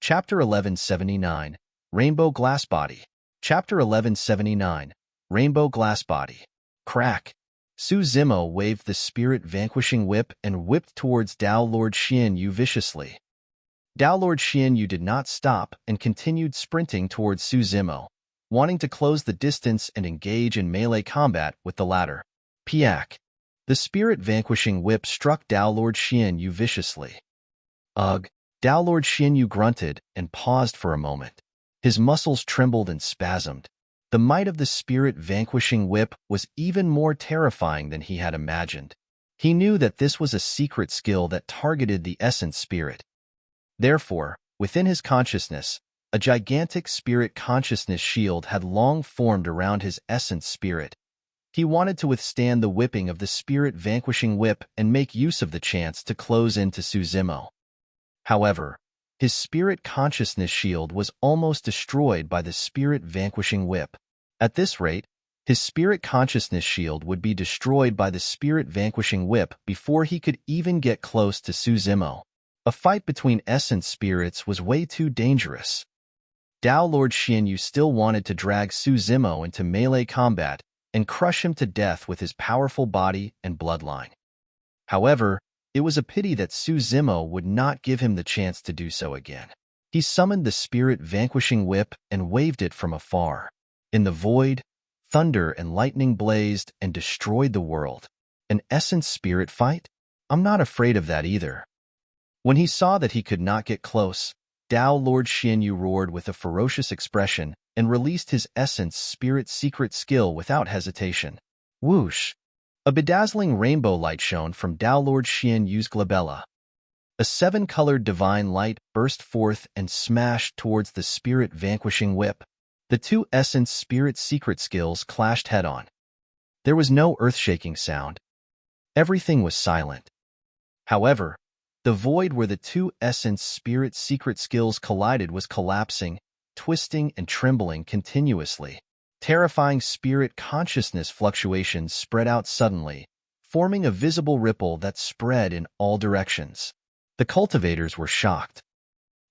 Chapter 1179, Rainbow Glass Body. Chapter 1179, Rainbow Glass Body. Crack. Su Zimo waved the spirit-vanquishing whip and whipped towards Dao Lord Xian Yu viciously. Dao Lord Xian Yu did not stop and continued sprinting towards Su Zimo, wanting to close the distance and engage in melee combat with the latter. Piak. The spirit-vanquishing whip struck Dao Lord Xian Yu viciously. Ugh. Dao Lord Xian Yu grunted and paused for a moment. His muscles trembled and spasmed. The might of the spirit-vanquishing whip was even more terrifying than he had imagined. He knew that this was a secret skill that targeted the essence spirit. Therefore, within his consciousness, a gigantic spirit consciousness shield had long formed around his essence spirit. He wanted to withstand the whipping of the spirit-vanquishing whip and make use of the chance to close into Su Zimo. However, his spirit consciousness shield was almost destroyed by the spirit-vanquishing whip. At this rate, his spirit consciousness shield would be destroyed by the spirit-vanquishing whip before he could even get close to Su Zimo. A fight between essence spirits was way too dangerous. Dao Lord Xian Yu still wanted to drag Su Zimo into melee combat and crush him to death with his powerful body and bloodline. However, it was a pity that Su Zimo would not give him the chance to do so again. He summoned the spirit-vanquishing whip and waved it from afar. In the void, thunder and lightning blazed and destroyed the world. An essence spirit fight? I'm not afraid of that either. When he saw that he could not get close, Dao Lord Xian Yu roared with a ferocious expression and released his essence spirit secret skill without hesitation. Whoosh! A bedazzling rainbow light shone from Dao Lord Xian Yu's glabella. A seven-colored divine light burst forth and smashed towards the spirit-vanquishing whip. The two essence spirit secret skills clashed head-on. There was no earth-shaking sound. Everything was silent. However, the void where the two essence spirit secret skills collided was collapsing, twisting, and trembling continuously. Terrifying spirit consciousness fluctuations spread out suddenly, forming a visible ripple that spread in all directions. The cultivators were shocked.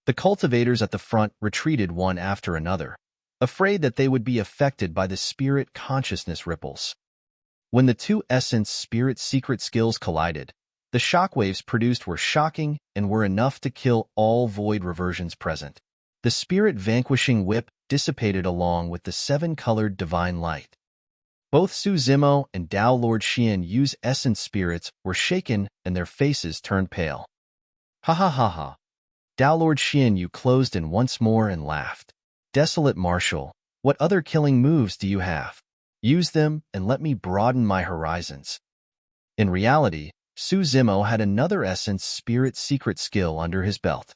The cultivators at the front retreated one after another, afraid that they would be affected by the spirit consciousness ripples. When the two essence spirit secret skills collided, the shockwaves produced were shocking and were enough to kill all void reversions present. The spirit-vanquishing whip dissipated along with the seven-colored divine light. Both Su Zimo and Dao Lord Xian Yu's essence spirits were shaken and their faces turned pale. Ha ha ha ha. Dao Lord Xian Yu closed in once more and laughed. Desolate Marshal, what other killing moves do you have? Use them and let me broaden my horizons. In reality, Su Zimo had another essence spirit secret skill under his belt.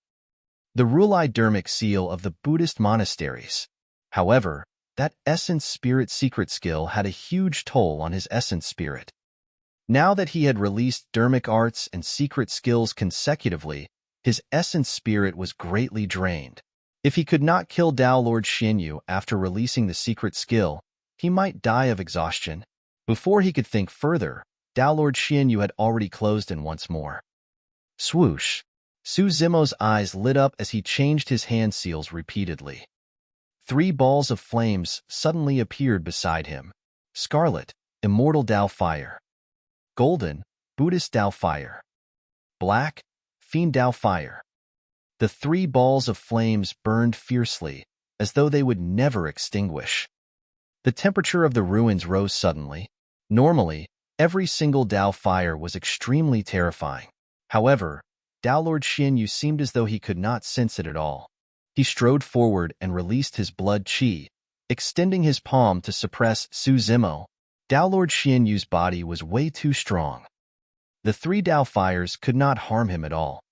The Rulai Dermic seal of the Buddhist monasteries. However, that essence spirit secret skill had a huge toll on his essence spirit. Now that he had released dermic arts and secret skills consecutively, his essence spirit was greatly drained. If he could not kill Dao Lord Xian Yu after releasing the secret skill, he might die of exhaustion. Before he could think further, Dao Lord Xian Yu had already closed in once more. Swoosh! Su Zimo's eyes lit up as he changed his hand seals repeatedly. 3 balls of flames suddenly appeared beside him. Scarlet, Immortal Dao Fire. Golden, Buddhist Dao Fire. Black, Fiend Dao Fire. The 3 balls of flames burned fiercely, as though they would never extinguish. The temperature of the ruins rose suddenly. Normally, every single Dao fire was extremely terrifying. However, Dao Lord Xian Yu seemed as though he could not sense it at all. He strode forward and released his blood qi, extending his palm to suppress Su Zimo. Dao Lord Xian Yu's body was way too strong. The 3 Dao fires could not harm him at all.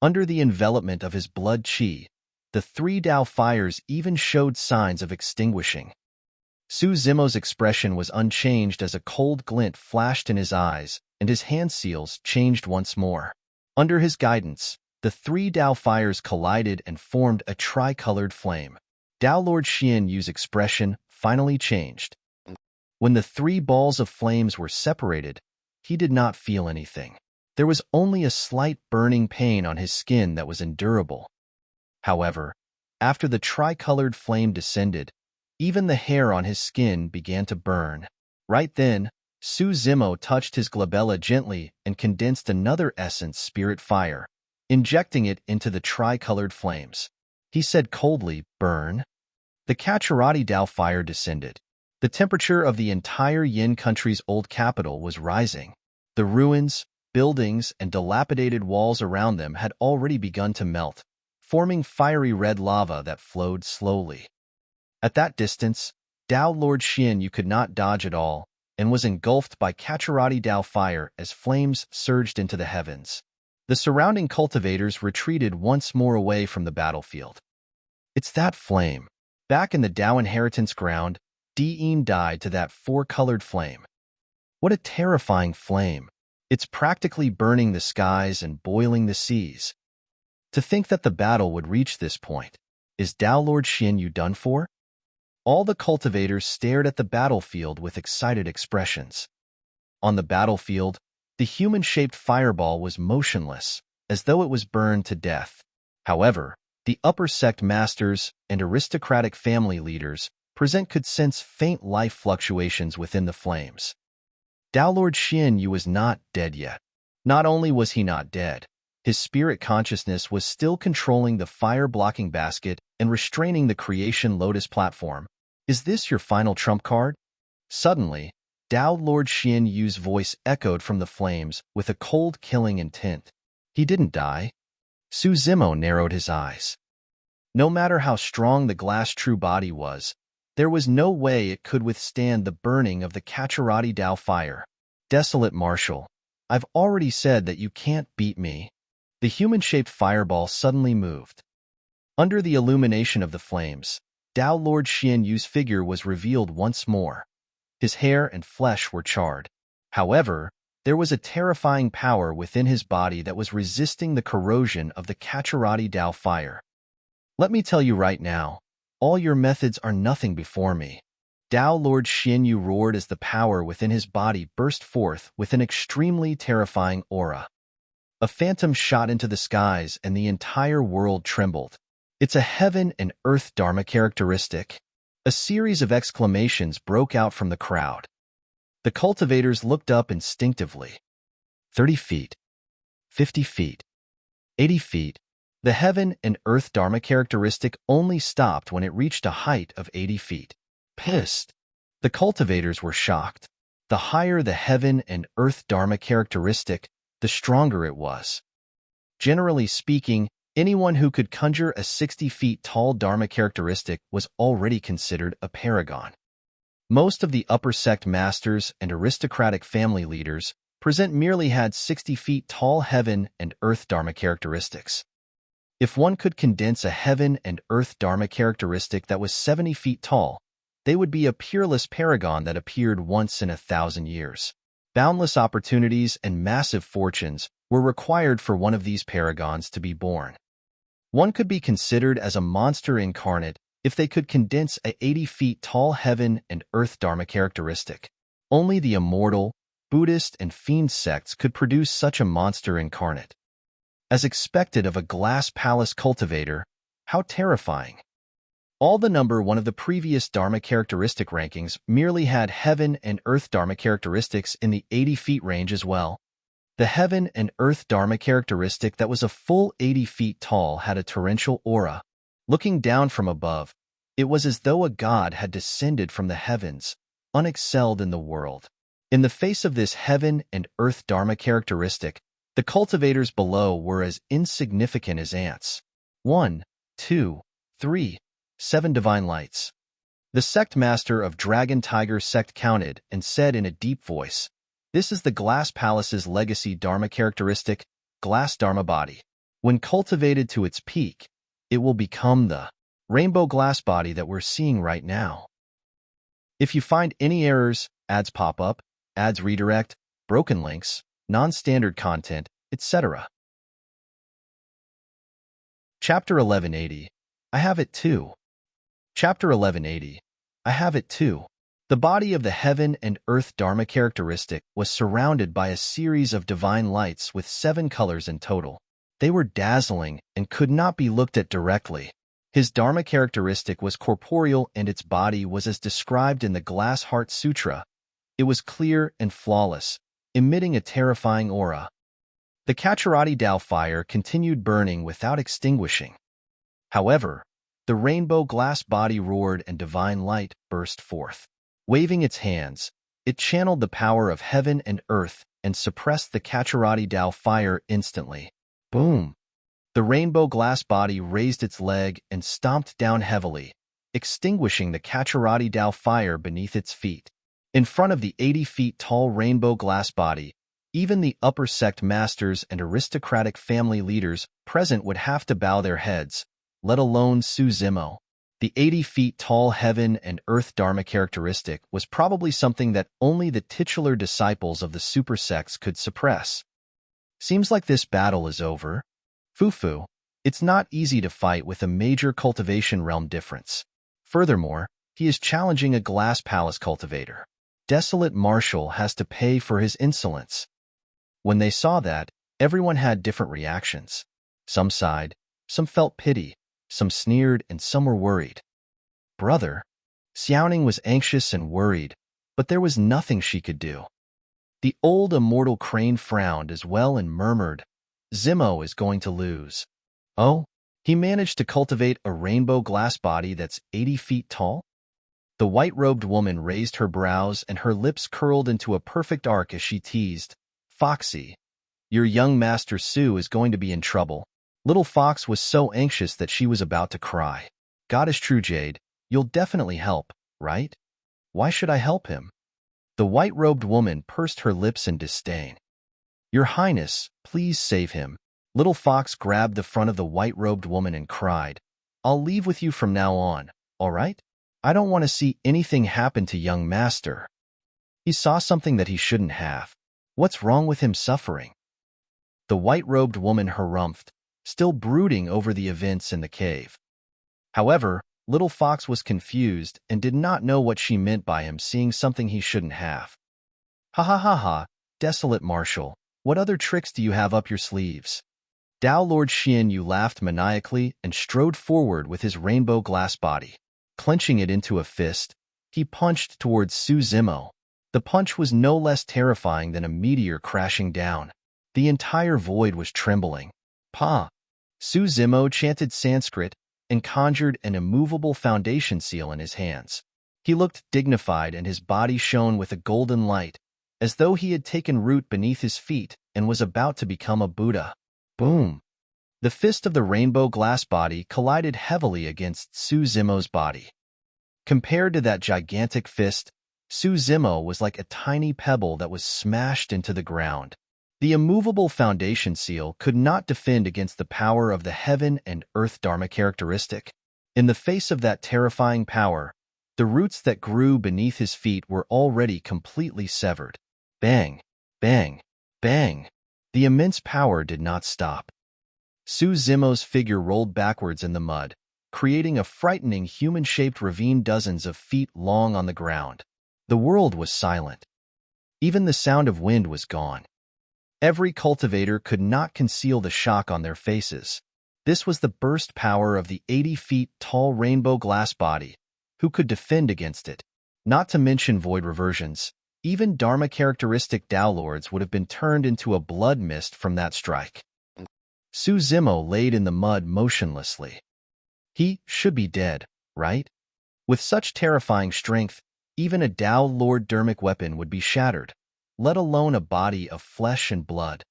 Under the envelopment of his blood qi, the 3 Dao fires even showed signs of extinguishing. Su Zimo's expression was unchanged as a cold glint flashed in his eyes, and his hand seals changed once more. Under his guidance, the 3 Dao fires collided and formed a tricolored flame. Dao Lord Xian Yu's expression finally changed. When the 3 balls of flames were separated, he did not feel anything. There was only a slight burning pain on his skin that was endurable. However, after the tricolored flame descended, even the hair on his skin began to burn. Right then, Su Zimo touched his glabella gently and condensed another essence, spirit fire, injecting it into the tricolored flames. He said coldly, "Burn." The Kacharati Dao fire descended. The temperature of the entire Yin country's old capital was rising. The ruins, buildings, and dilapidated walls around them had already begun to melt, forming fiery red lava that flowed slowly. At that distance, Dao Lord Xian Yu could not dodge at all, and was engulfed by Kacharati Dao fire as flames surged into the heavens. The surrounding cultivators retreated once more away from the battlefield. It's that flame. Back in the Dao inheritance ground, Di'in died to that four-colored flame. What a terrifying flame. It's practically burning the skies and boiling the seas. To think that the battle would reach this point. Is Dao Lord Xian Yu done for? All the cultivators stared at the battlefield with excited expressions. On the battlefield, the human-shaped fireball was motionless, as though it was burned to death. However, the upper sect masters and aristocratic family leaders present could sense faint life fluctuations within the flames. Dao Lord Xian Yu was not dead yet. Not only was he not dead, his spirit consciousness was still controlling the fire-blocking basket and restraining the creation lotus platform. Is this your final trump card? Suddenly, Dao Lord Xian Yu's voice echoed from the flames with a cold, killing intent. He didn't die. Su Zimo narrowed his eyes. No matter how strong the glass true body was, there was no way it could withstand the burning of the Kacharati Dao fire. Desolate Marshal, I've already said that you can't beat me. The human-shaped fireball suddenly moved. Under the illumination of the flames, Dao Lord Xian Yu's figure was revealed once more. His hair and flesh were charred. However, there was a terrifying power within his body that was resisting the corrosion of the Kacharati Dao fire. Let me tell you right now, all your methods are nothing before me. Dao Lord Xian Yu roared as the power within his body burst forth with an extremely terrifying aura. A phantom shot into the skies and the entire world trembled. It's a heaven and earth Dharma characteristic. A series of exclamations broke out from the crowd. The cultivators looked up instinctively. 30 feet. 50 feet. 80 feet. The heaven and earth Dharma characteristic only stopped when it reached a height of 80 feet. Pissed. The cultivators were shocked. The higher the heaven and earth Dharma characteristic, the stronger it was. Generally speaking, anyone who could conjure a 60 feet tall Dharma characteristic was already considered a paragon. Most of the upper sect masters and aristocratic family leaders present merely had 60 feet tall heaven and earth Dharma characteristics. If one could condense a heaven and earth Dharma characteristic that was 70 feet tall, they would be a peerless paragon that appeared once in 1,000 years. Boundless opportunities and massive fortunes were required for one of these paragons to be born. One could be considered as a monster incarnate if they could condense a 80 feet tall heaven and earth Dharma characteristic. Only the immortal, Buddhist, and Fiend sects could produce such a monster incarnate. As expected of a glass palace cultivator, how terrifying. All the number one of the previous Dharma characteristic rankings merely had heaven and earth Dharma characteristics in the 80 feet range as well. The heaven and earth Dharma characteristic that was a full 80 feet tall had a torrential aura. Looking down from above, it was as though a god had descended from the heavens, unexcelled in the world. In the face of this heaven and earth Dharma characteristic, the cultivators below were as insignificant as ants. 1, 2, 3, 7 divine lights. The sect master of Dragon Tiger sect counted and said in a deep voice, "This is the Glass Palace's legacy Dharma characteristic, Glass Dharma Body. When cultivated to its peak, it will become the rainbow glass body that we're seeing right now." If you find any errors, ads pop up, ads redirect, broken links, non-standard content, etc. Chapter 1180. I have it too. Chapter 1180. I have it too. The body of the heaven and earth Dharma characteristic was surrounded by a series of divine lights with 7 colors in total. They were dazzling and could not be looked at directly. His Dharma characteristic was corporeal and its body was as described in the Glass Heart Sutra. It was clear and flawless, emitting a terrifying aura. The Kacharati Tao fire continued burning without extinguishing. However, the rainbow glass body roared and divine light burst forth. Waving its hands, it channeled the power of heaven and earth and suppressed the Kacharati Tao fire instantly. Boom! The rainbow glass body raised its leg and stomped down heavily, extinguishing the Kacharati Tao fire beneath its feet. In front of the 80 feet tall rainbow glass body, even the upper sect masters and aristocratic family leaders present would have to bow their heads, let alone Su Zimo. The 80 feet tall heaven and earth Dharma characteristic was probably something that only the titular disciples of the super sects could suppress. Seems like this battle is over. Fufu, it's not easy to fight with a major cultivation realm difference. Furthermore, he is challenging a glass palace cultivator. Desolate Marshal has to pay for his insolence. When they saw that, everyone had different reactions. Some sighed, some felt pity, some sneered, and some were worried. Brother, Xiaoning was anxious and worried, but there was nothing she could do. The old immortal crane frowned as well and murmured, Zimo is going to lose. Oh, he managed to cultivate a rainbow glass body that's 80 feet tall? The white-robed woman raised her brows and her lips curled into a perfect arc as she teased, Foxy, your young master Su is going to be in trouble. Little Fox was so anxious that she was about to cry. God is true, Jade. You'll definitely help, right? Why should I help him? The white-robed woman pursed her lips in disdain. Your Highness, please save him. Little Fox grabbed the front of the white-robed woman and cried, I'll leave with you from now on, all right? I don't want to see anything happen to young master. He saw something that he shouldn't have. What's wrong with him suffering? The white-robed woman harumphed, still brooding over the events in the cave. However, Little Fox was confused and did not know what she meant by him seeing something he shouldn't have. Ha ha ha ha, Desolate Marshal, what other tricks do you have up your sleeves? Dao Lord Xian Yu laughed maniacally and strode forward with his rainbow glass body. Clenching it into a fist, he punched towards Su Zimo. The punch was no less terrifying than a meteor crashing down. The entire void was trembling. Pa! Su Zimo chanted Sanskrit and conjured an immovable foundation seal in his hands. He looked dignified and his body shone with a golden light, as though he had taken root beneath his feet and was about to become a Buddha. Boom! The fist of the rainbow glass body collided heavily against Su Zimo's body. Compared to that gigantic fist, Su Zimo was like a tiny pebble that was smashed into the ground. The immovable foundation seal could not defend against the power of the heaven and earth Dharma characteristic. In the face of that terrifying power, the roots that grew beneath his feet were already completely severed. Bang! Bang! Bang! The immense power did not stop. Su Zimo's figure rolled backwards in the mud, creating a frightening human-shaped ravine dozens of feet long on the ground. The world was silent. Even the sound of wind was gone. Every cultivator could not conceal the shock on their faces. This was the burst power of the 80 feet tall rainbow glass body. Who could defend against it? Not to mention void reversions. Even Dharma characteristic Tao Lords would have been turned into a blood mist from that strike. Su Zimo laid in the mud motionlessly. He should be dead, right? With such terrifying strength, even a Tao Lord Dermic weapon would be shattered, let alone a body of flesh and blood.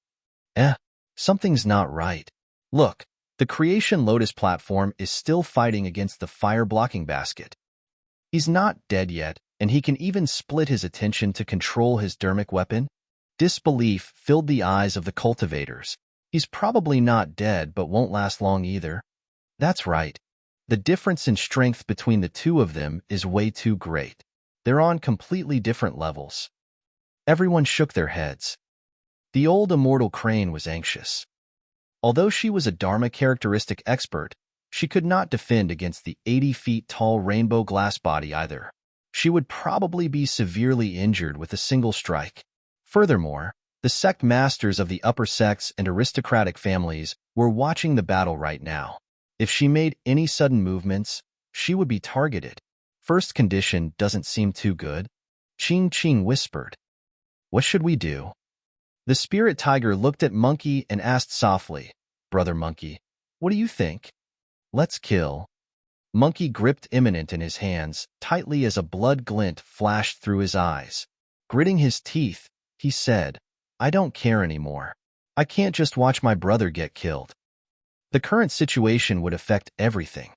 Something's not right. Look, the Creation Lotus platform is still fighting against the fire-blocking basket. He's not dead yet, and he can even split his attention to control his dermic weapon. Disbelief filled the eyes of the cultivators. He's probably not dead, but won't last long either. That's right. The difference in strength between the two of them is way too great. They're on completely different levels. Everyone shook their heads. The old immortal crane was anxious. Although she was a Dharma characteristic expert, she could not defend against the 80 feet tall rainbow glass body either. She would probably be severely injured with a single strike. Furthermore, the sect masters of the upper sects and aristocratic families We're watching the battle right now. If she made any sudden movements, she would be targeted. First condition doesn't seem too good. Ching Ching whispered. What should we do? The spirit tiger looked at Monkey and asked softly, Brother Monkey, what do you think? Let's kill. Monkey gripped Imminent in his hands tightly as a blood glint flashed through his eyes. Gritting his teeth, he said, I don't care anymore. I can't just watch my brother get killed. The current situation would affect everything.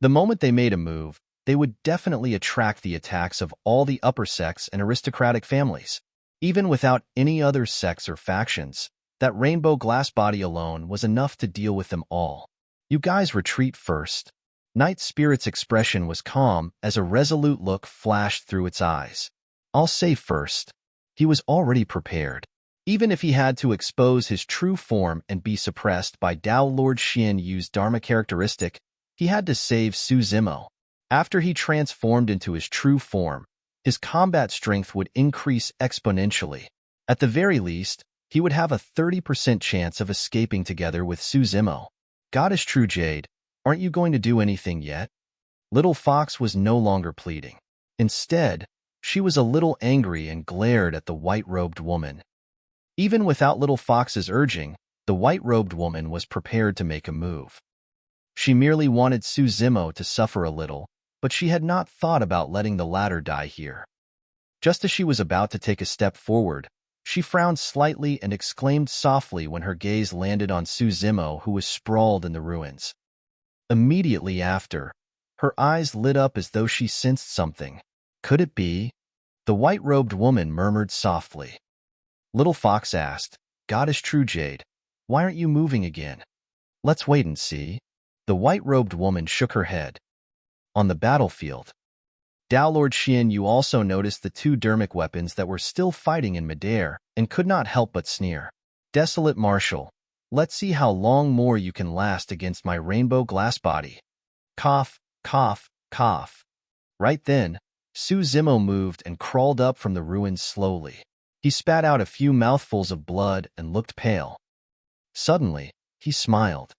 The moment they made a move, they would definitely attract the attacks of all the upper sects and aristocratic families. Even without any other sects or factions, that rainbow glass body alone was enough to deal with them all. You guys retreat first. Night Spirit's expression was calm as a resolute look flashed through its eyes. I'll say first. He was already prepared. Even if he had to expose his true form and be suppressed by Dao Lord Xian Yu's Dharma characteristic, he had to save Su Zimo. After he transformed into his true form, his combat strength would increase exponentially. At the very least, he would have a 30% chance of escaping together with Su Zimo. Goddess True Jade, aren't you going to do anything yet? Little Fox was no longer pleading. Instead, she was a little angry and glared at the white-robed woman. Even without Little Fox's urging, the white-robed woman was prepared to make a move. She merely wanted Su Zimo to suffer a little, but she had not thought about letting the latter die here. Just as she was about to take a step forward, she frowned slightly and exclaimed softly when her gaze landed on Su Zimo, who was sprawled in the ruins. Immediately after, her eyes lit up as though she sensed something. Could it be? The white-robed woman murmured softly. Little Fox asked, Goddess True Jade, why aren't you moving again? Let's wait and see. The white-robed woman shook her head. On the battlefield, Dao Lord Xian Yu also noticed the two dermic weapons that were still fighting in midair and could not help but sneer. Desolate Marshal, let's see how long more you can last against my rainbow glass body. Cough, cough, cough. Right then, Su Zimo moved and crawled up from the ruins slowly. He spat out a few mouthfuls of blood and looked pale. Suddenly, he smiled.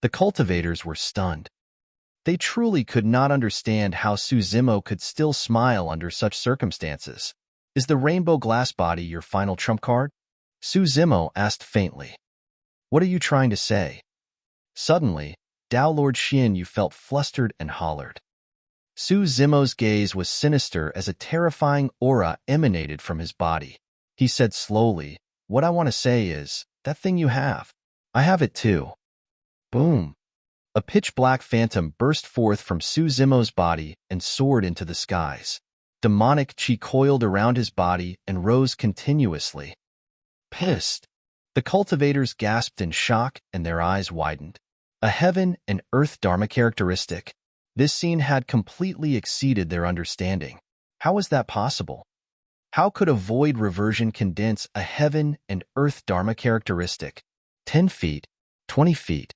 The cultivators were stunned. They truly could not understand how Su Zimo could still smile under such circumstances. Is the rainbow glass body your final trump card? Su Zimo asked faintly. What are you trying to say? Suddenly, Dao Lord Xian Yu felt flustered and hollered. Su Zimo's gaze was sinister as a terrifying aura emanated from his body. He said slowly, what I want to say is, that thing you have. I have it too. Boom. A pitch-black phantom burst forth from Su Zimo's body and soared into the skies. Demonic chi coiled around his body and rose continuously. Pissed. The cultivators gasped in shock and their eyes widened. A heaven and earth Dharma characteristic. This scene had completely exceeded their understanding. How was that possible? How could a void reversion condense a heaven and earth Dharma characteristic? 10 feet, 20 feet,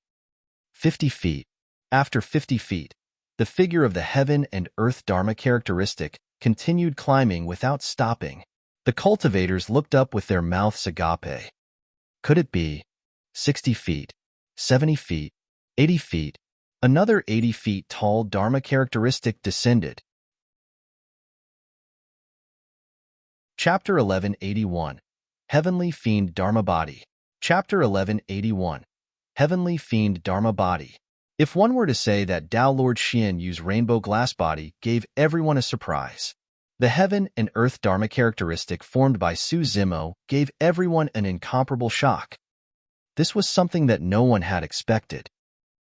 50 feet. After 50 feet, the figure of the heaven and earth Dharma characteristic continued climbing without stopping. The cultivators looked up with their mouths agape. Could it be 60 feet, 70 feet, 80 feet? Another 80 feet tall Dharma characteristic descended. Chapter 1181, Heavenly Fiend Dharma Body. Chapter 1181, Heavenly Fiend Dharma Body. If one were to say that Dao Lord Xian Yu's rainbow glass body gave everyone a surprise, the heaven and earth Dharma characteristic formed by Su Zimo gave everyone an incomparable shock. This was something that no one had expected.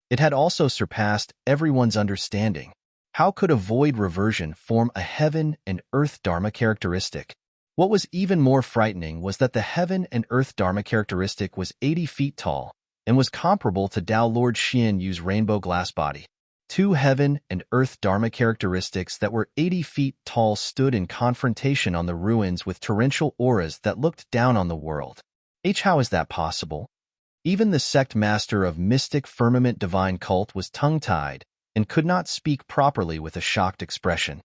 It had also surpassed everyone's understanding. How could a void reversion form a heaven and earth Dharma characteristic? What was even more frightening was that the heaven and earth Dharma characteristic was 80 feet tall and was comparable to Dao Lord Xian Yu's rainbow glass body. Two heaven and earth Dharma characteristics that were 80 feet tall stood in confrontation on the ruins with torrential auras that looked down on the world. How is that possible? Even the sect master of mystic firmament divine cult was tongue-tied and could not speak properly with a shocked expression.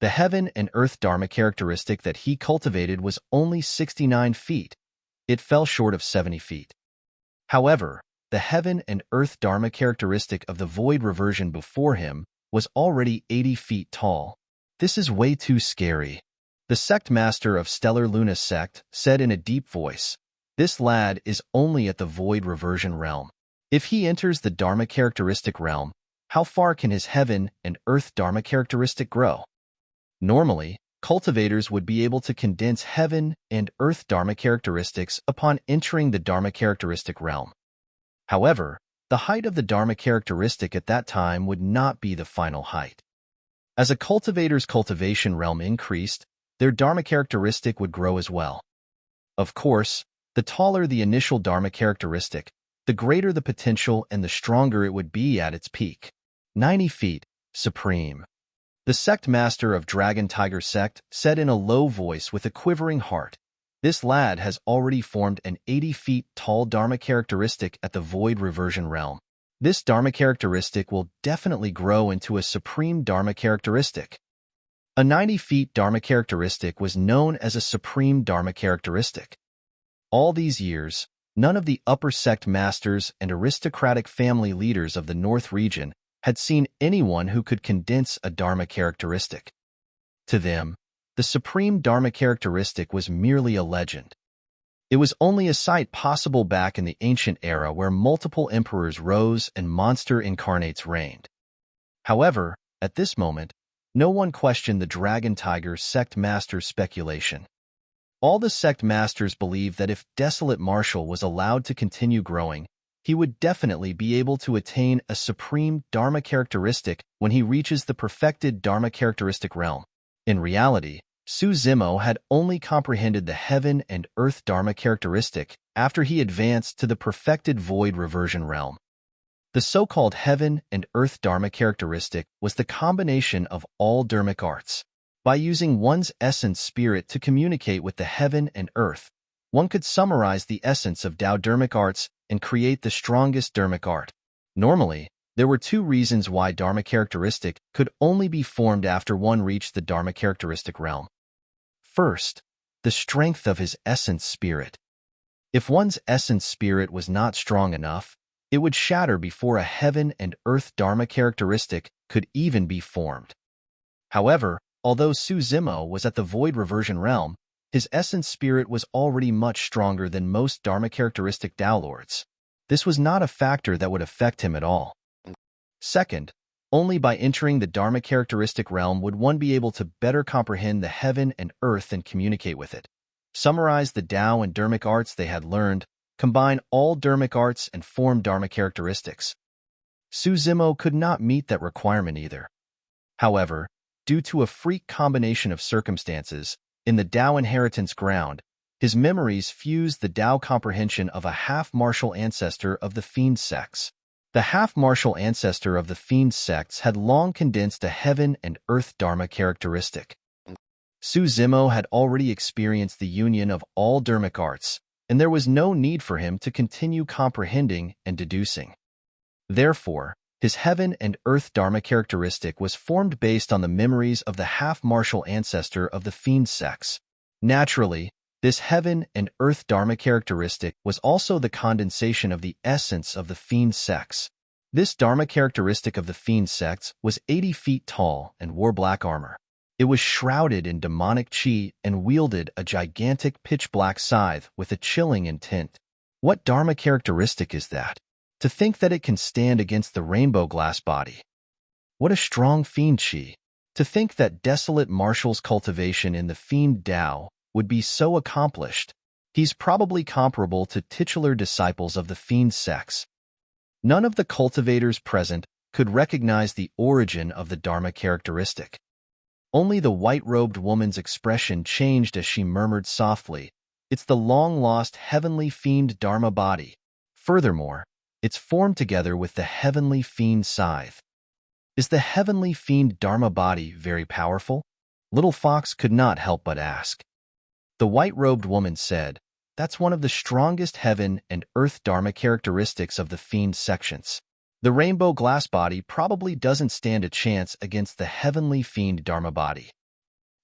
The heaven and earth Dharma characteristic that he cultivated was only 69 feet. It fell short of 70 feet. However, the heaven and earth Dharma characteristic of the void reversion before him was already 80 feet tall. This is way too scary. The sect master of Stellar Luna sect said in a deep voice, "This lad is only at the void reversion realm. If he enters the Dharma characteristic realm, how far can his heaven and earth Dharma characteristic grow?" Normally, cultivators would be able to condense heaven and earth Dharma characteristics upon entering the Dharma characteristic realm. However, the height of the Dharma characteristic at that time would not be the final height. As a cultivator's cultivation realm increased, their Dharma characteristic would grow as well. Of course, the taller the initial Dharma characteristic, the greater the potential and the stronger it would be at its peak. 90 feet, supreme. The sect master of Dragon Tiger sect said in a low voice with a quivering heart, "This lad has already formed an 80 feet tall Dharma characteristic at the void reversion realm. This Dharma characteristic will definitely grow into a supreme Dharma characteristic." A 90 feet Dharma characteristic was known as a supreme Dharma characteristic. All these years, none of the upper sect masters and aristocratic family leaders of the North region had seen anyone who could condense a Dharma characteristic. To them, the supreme Dharma characteristic was merely a legend. It was only a sight possible back in the ancient era where multiple emperors rose and monster incarnates reigned. However, at this moment, no one questioned the Dragon Tiger sect master's speculation. All the sect masters believed that if Desolate Marshal was allowed to continue growing, he would definitely be able to attain a supreme Dharma characteristic when he reaches the perfected Dharma characteristic realm. In reality, Su Zimo had only comprehended the heaven and earth Dharma characteristic after he advanced to the perfected void reversion realm. The so-called heaven and earth Dharma characteristic was the combination of all Dharmic arts. By using one's essence spirit to communicate with the heaven and earth, one could summarize the essence of Tao Dharmic arts and create the strongest Dharmic art. Normally, there were two reasons why Dharma characteristic could only be formed after one reached the Dharma characteristic realm. First, the strength of his essence spirit. If one's essence spirit was not strong enough, it would shatter before a heaven and earth Dharma characteristic could even be formed. However, although Su Zimo was at the void reversion realm, his essence spirit was already much stronger than most Dharma characteristic Tao Lords. This was not a factor that would affect him at all. Second, only by entering the Dharma characteristic realm would one be able to better comprehend the heaven and earth and communicate with it, summarize the Tao and Dharmic arts they had learned, combine all Dharmic arts and form Dharma characteristics. Su Zimo could not meet that requirement either. However, due to a freak combination of circumstances, in the Tao inheritance ground, his memories fused the Tao comprehension of a half-martial ancestor of the Fiend sects. The half-martial ancestor of the Fiend sects had long condensed a heaven and earth Dharma characteristic. Su Zimo had already experienced the union of all Dharmic arts, and there was no need for him to continue comprehending and deducing. Therefore, his heaven and earth Dharma characteristic was formed based on the memories of the half-martial ancestor of the Fiend sects. Naturally, this heaven and earth Dharma characteristic was also the condensation of the essence of the Fiend sects. This Dharma characteristic of the Fiend sects was 80 feet tall and wore black armor. It was shrouded in demonic chi and wielded a gigantic pitch-black scythe with a chilling intent. What Dharma characteristic is that? To think that it can stand against the rainbow glass body. What a strong Fiend chi. To think that Desolate Marshal's cultivation in the Fiend Tao would be so accomplished. He's probably comparable to titular disciples of the Fiend sects. None of the cultivators present could recognize the origin of the Dharma characteristic. Only the white-robed woman's expression changed as she murmured softly, "It's the long-lost heavenly Fiend Dharma body. Furthermore, it's formed together with the heavenly Fiend scythe." Is the heavenly Fiend Dharma body very powerful? Little Fox could not help but ask. The white-robed woman said, "That's one of the strongest heaven and earth Dharma characteristics of the Fiend sections. The rainbow glass body probably doesn't stand a chance against the heavenly Fiend Dharma body."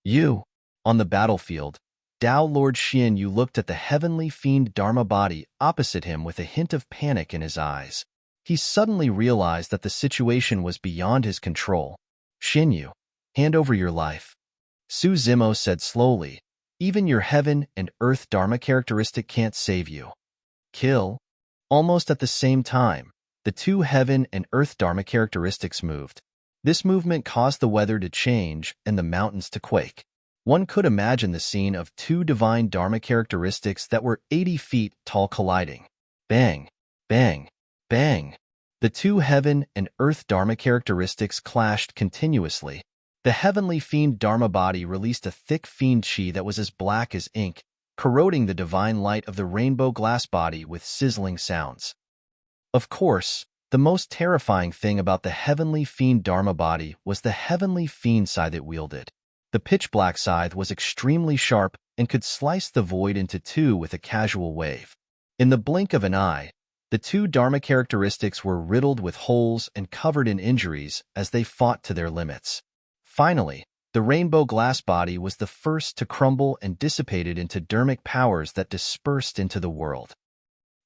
You, on the battlefield, Tao Lord Xian Yu looked at the heavenly fiend Dharma body opposite him with a hint of panic in his eyes. He suddenly realized that the situation was beyond his control. Xian Yu, hand over your life. Su Zimo said slowly, even your heaven and earth Dharma characteristic can't save you. Kill. Almost at the same time, the two heaven and earth Dharma characteristics moved. This movement caused the weather to change and the mountains to quake. One could imagine the scene of two divine Dharma characteristics that were 80 feet tall colliding. Bang, bang, bang. The two heaven and earth Dharma characteristics clashed continuously. The heavenly fiend Dharma body released a thick fiend chi that was as black as ink, corroding the divine light of the rainbow glass body with sizzling sounds. Of course, the most terrifying thing about the heavenly fiend Dharma body was the heavenly fiend scythe it wielded. The pitch-black scythe was extremely sharp and could slice the void into two with a casual wave. In the blink of an eye, the two Dharma characteristics were riddled with holes and covered in injuries as they fought to their limits. Finally, the rainbow glass body was the first to crumble and dissipated into dharmic powers that dispersed into the world.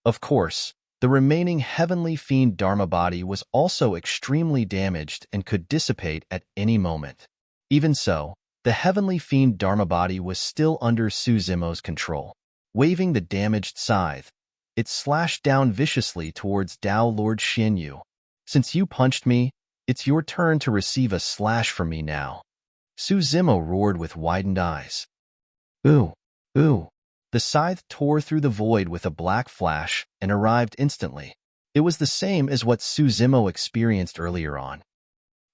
Of course, the remaining heavenly fiend Dharma body was also extremely damaged and could dissipate at any moment. Even so, the heavenly fiend Dharma body was still under Su Zimo's control. Waving the damaged scythe, it slashed down viciously towards Tao Lord Xian Yu. Since you punched me, it's your turn to receive a slash from me now. Su Zimo roared with widened eyes. Ooh, ooh. The scythe tore through the void with a black flash and arrived instantly. It was the same as what Su Zimo experienced earlier on.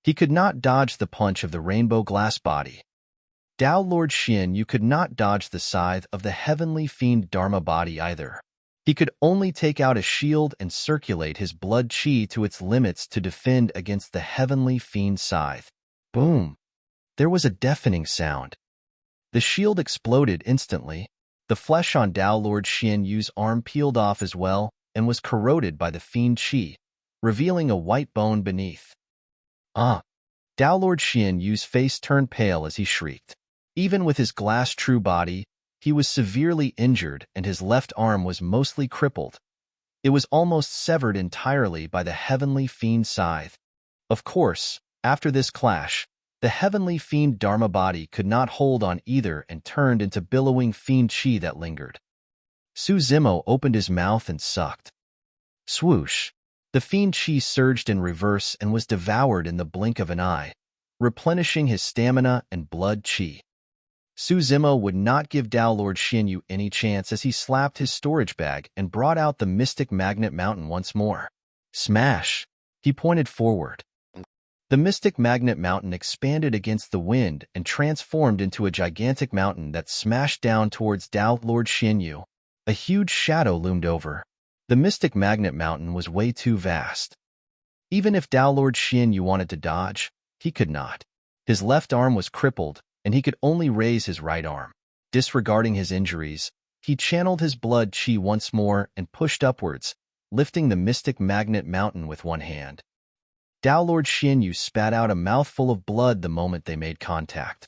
He could not dodge the punch of the rainbow glass body. Tao Lord Xian Yu could not dodge the scythe of the heavenly fiend Dharma body either. He could only take out a shield and circulate his blood chi to its limits to defend against the heavenly fiend scythe. Boom! There was a deafening sound. The shield exploded instantly. The flesh on Tao Lord Xian Yu's arm peeled off as well and was corroded by the fiend chi, revealing a white bone beneath. Ah! Tao Lord Xian Yu's face turned pale as he shrieked. Even with his glass true body, he was severely injured and his left arm was mostly crippled. It was almost severed entirely by the heavenly fiend scythe. Of course, after this clash, the heavenly fiend Dharma body could not hold on either and turned into billowing fiend chi that lingered. Su Zimo opened his mouth and sucked. Swoosh! The fiend chi surged in reverse and was devoured in the blink of an eye, replenishing his stamina and blood chi. Su Zimo would not give Tao Lord Xian Yu any chance as he slapped his storage bag and brought out the mystic magnet mountain once more. Smash! He pointed forward. The mystic magnet mountain expanded against the wind and transformed into a gigantic mountain that smashed down towards Tao Lord Xian Yu. A huge shadow loomed over. The mystic magnet mountain was way too vast. Even if Tao Lord Xian Yu wanted to dodge, he could not. His left arm was crippled, and he could only raise his right arm. Disregarding his injuries, he channeled his blood chi once more and pushed upwards, lifting the mystic magnet mountain with one hand. Tao Lord Xian Yu spat out a mouthful of blood the moment they made contact.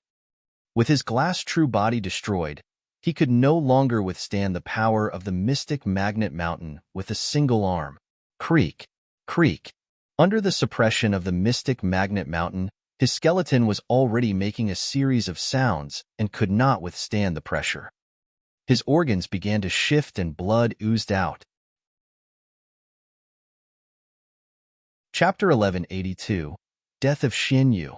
With his glass true body destroyed, he could no longer withstand the power of the mystic magnet mountain with a single arm. Creak, creak. Under the suppression of the mystic magnet mountain, his skeleton was already making a series of sounds and could not withstand the pressure. His organs began to shift and blood oozed out. Chapter 1182, Death of Xian Yu.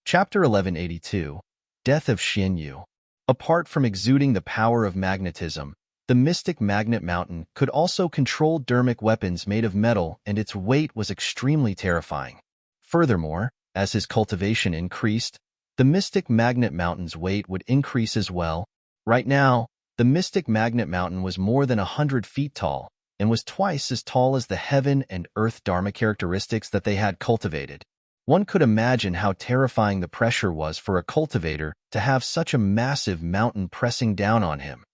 Chapter 1182, Death of Xian Yu. Apart from exuding the power of magnetism, the mystic magnet mountain could also control dharmic weapons made of metal, and its weight was extremely terrifying. Furthermore, as his cultivation increased, the mystic magnet mountain's weight would increase as well. Right now, the mystic magnet mountain was more than 100 feet tall and was twice as tall as the heaven and earth Dharma characteristics that they had cultivated. One could imagine how terrifying the pressure was for a cultivator to have such a massive mountain pressing down on him.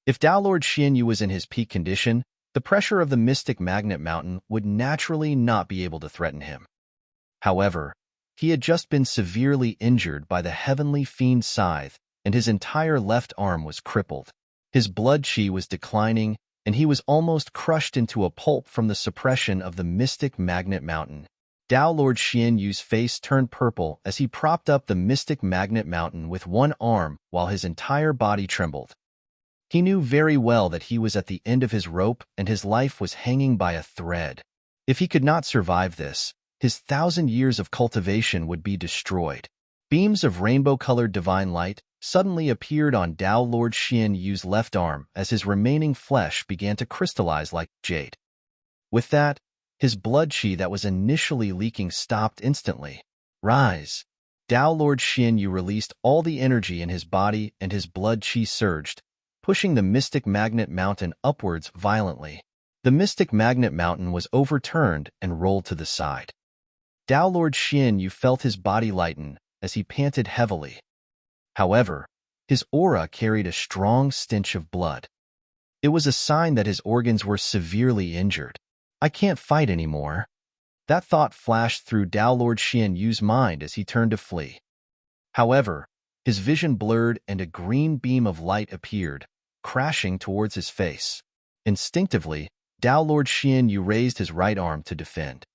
If Tao Lord Xian Yu was in his peak condition, the pressure of the mystic magnet mountain would naturally not be able to threaten him. However, he had just been severely injured by the heavenly fiend scythe, and his entire left arm was crippled. His blood chi was declining, and he was almost crushed into a pulp from the suppression of the mystic magnet mountain. Dao Lord Xian Yu's face turned purple as he propped up the mystic magnet mountain with one arm while his entire body trembled. He knew very well that he was at the end of his rope and his life was hanging by a thread. If he could not survive this, his 1,000 years of cultivation would be destroyed. Beams of rainbow-colored divine light suddenly appeared on Dao Lord Xian Yu's left arm as his remaining flesh began to crystallize like jade. With that, his blood chi that was initially leaking stopped instantly. Rise! Dao Lord Xian Yu released all the energy in his body and his blood chi surged, pushing the mystic magnet mountain upwards violently. The mystic magnet mountain was overturned and rolled to the side. Dao Lord Xian Yu felt his body lighten as he panted heavily. However, his aura carried a strong stench of blood. It was a sign that his organs were severely injured. I can't fight anymore. That thought flashed through Dao Lord Xian Yu's mind as he turned to flee. However, his vision blurred and a green beam of light appeared, crashing towards his face. Instinctively, Dao Lord Xian Yu raised his right arm to defend.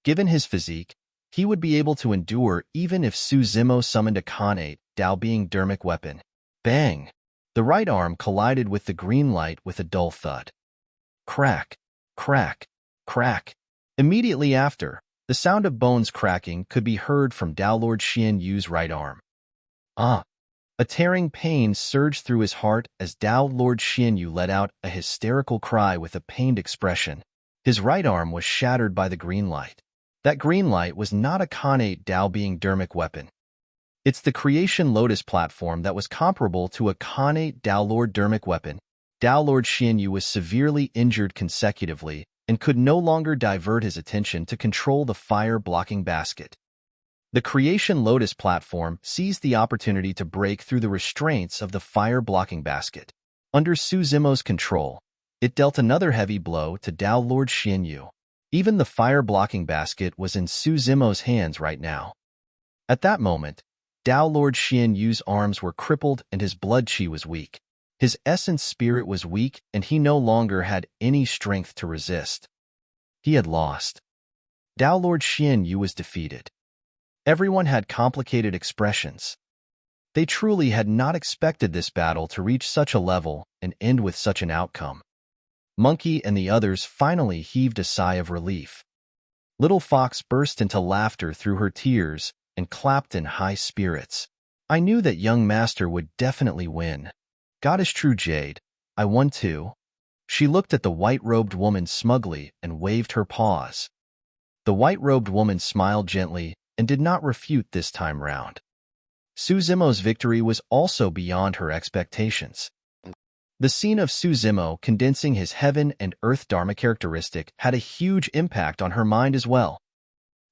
Given his physique, he would be able to endure even if Su Zimo summoned a Khanate Dao being Dharmic weapon. Bang! The right arm collided with the green light with a dull thud. Crack! Crack! Crack! Immediately after, the sound of bones cracking could be heard from Dao Lord Xian Yu's right arm. Ah! A tearing pain surged through his heart as Dao Lord Xian Yu let out a hysterical cry with a pained expression. His right arm was shattered by the green light. That green light was not a Khanate Dao being Dharmic weapon. It's the Creation Lotus platform that was comparable to a Khanate Dao Lord Dharmic weapon. Dao Lord Xian Yu was severely injured consecutively and could no longer divert his attention to control the fire-blocking basket. The Creation Lotus platform seized the opportunity to break through the restraints of the fire-blocking basket. Under Su Zimo's control, it dealt another heavy blow to Dao Lord Xian Yu. Even the fire-blocking basket was in Su Zimo's hands right now. At that moment, Dao Lord Xian Yu's arms were crippled and his blood chi was weak. His essence spirit was weak and he no longer had any strength to resist. He had lost. Dao Lord Xian Yu was defeated. Everyone had complicated expressions. They truly had not expected this battle to reach such a level and end with such an outcome. Monkey and the others finally heaved a sigh of relief. Little Fox burst into laughter through her tears and clapped in high spirits. I knew that young master would definitely win. God is true, Jade. I won too. She looked at the white-robed woman smugly and waved her paws. The white-robed woman smiled gently and did not refute this time round. Su Zimo's victory was also beyond her expectations. The scene of Su Zimo condensing his heaven and earth Dharma characteristic had a huge impact on her mind as well.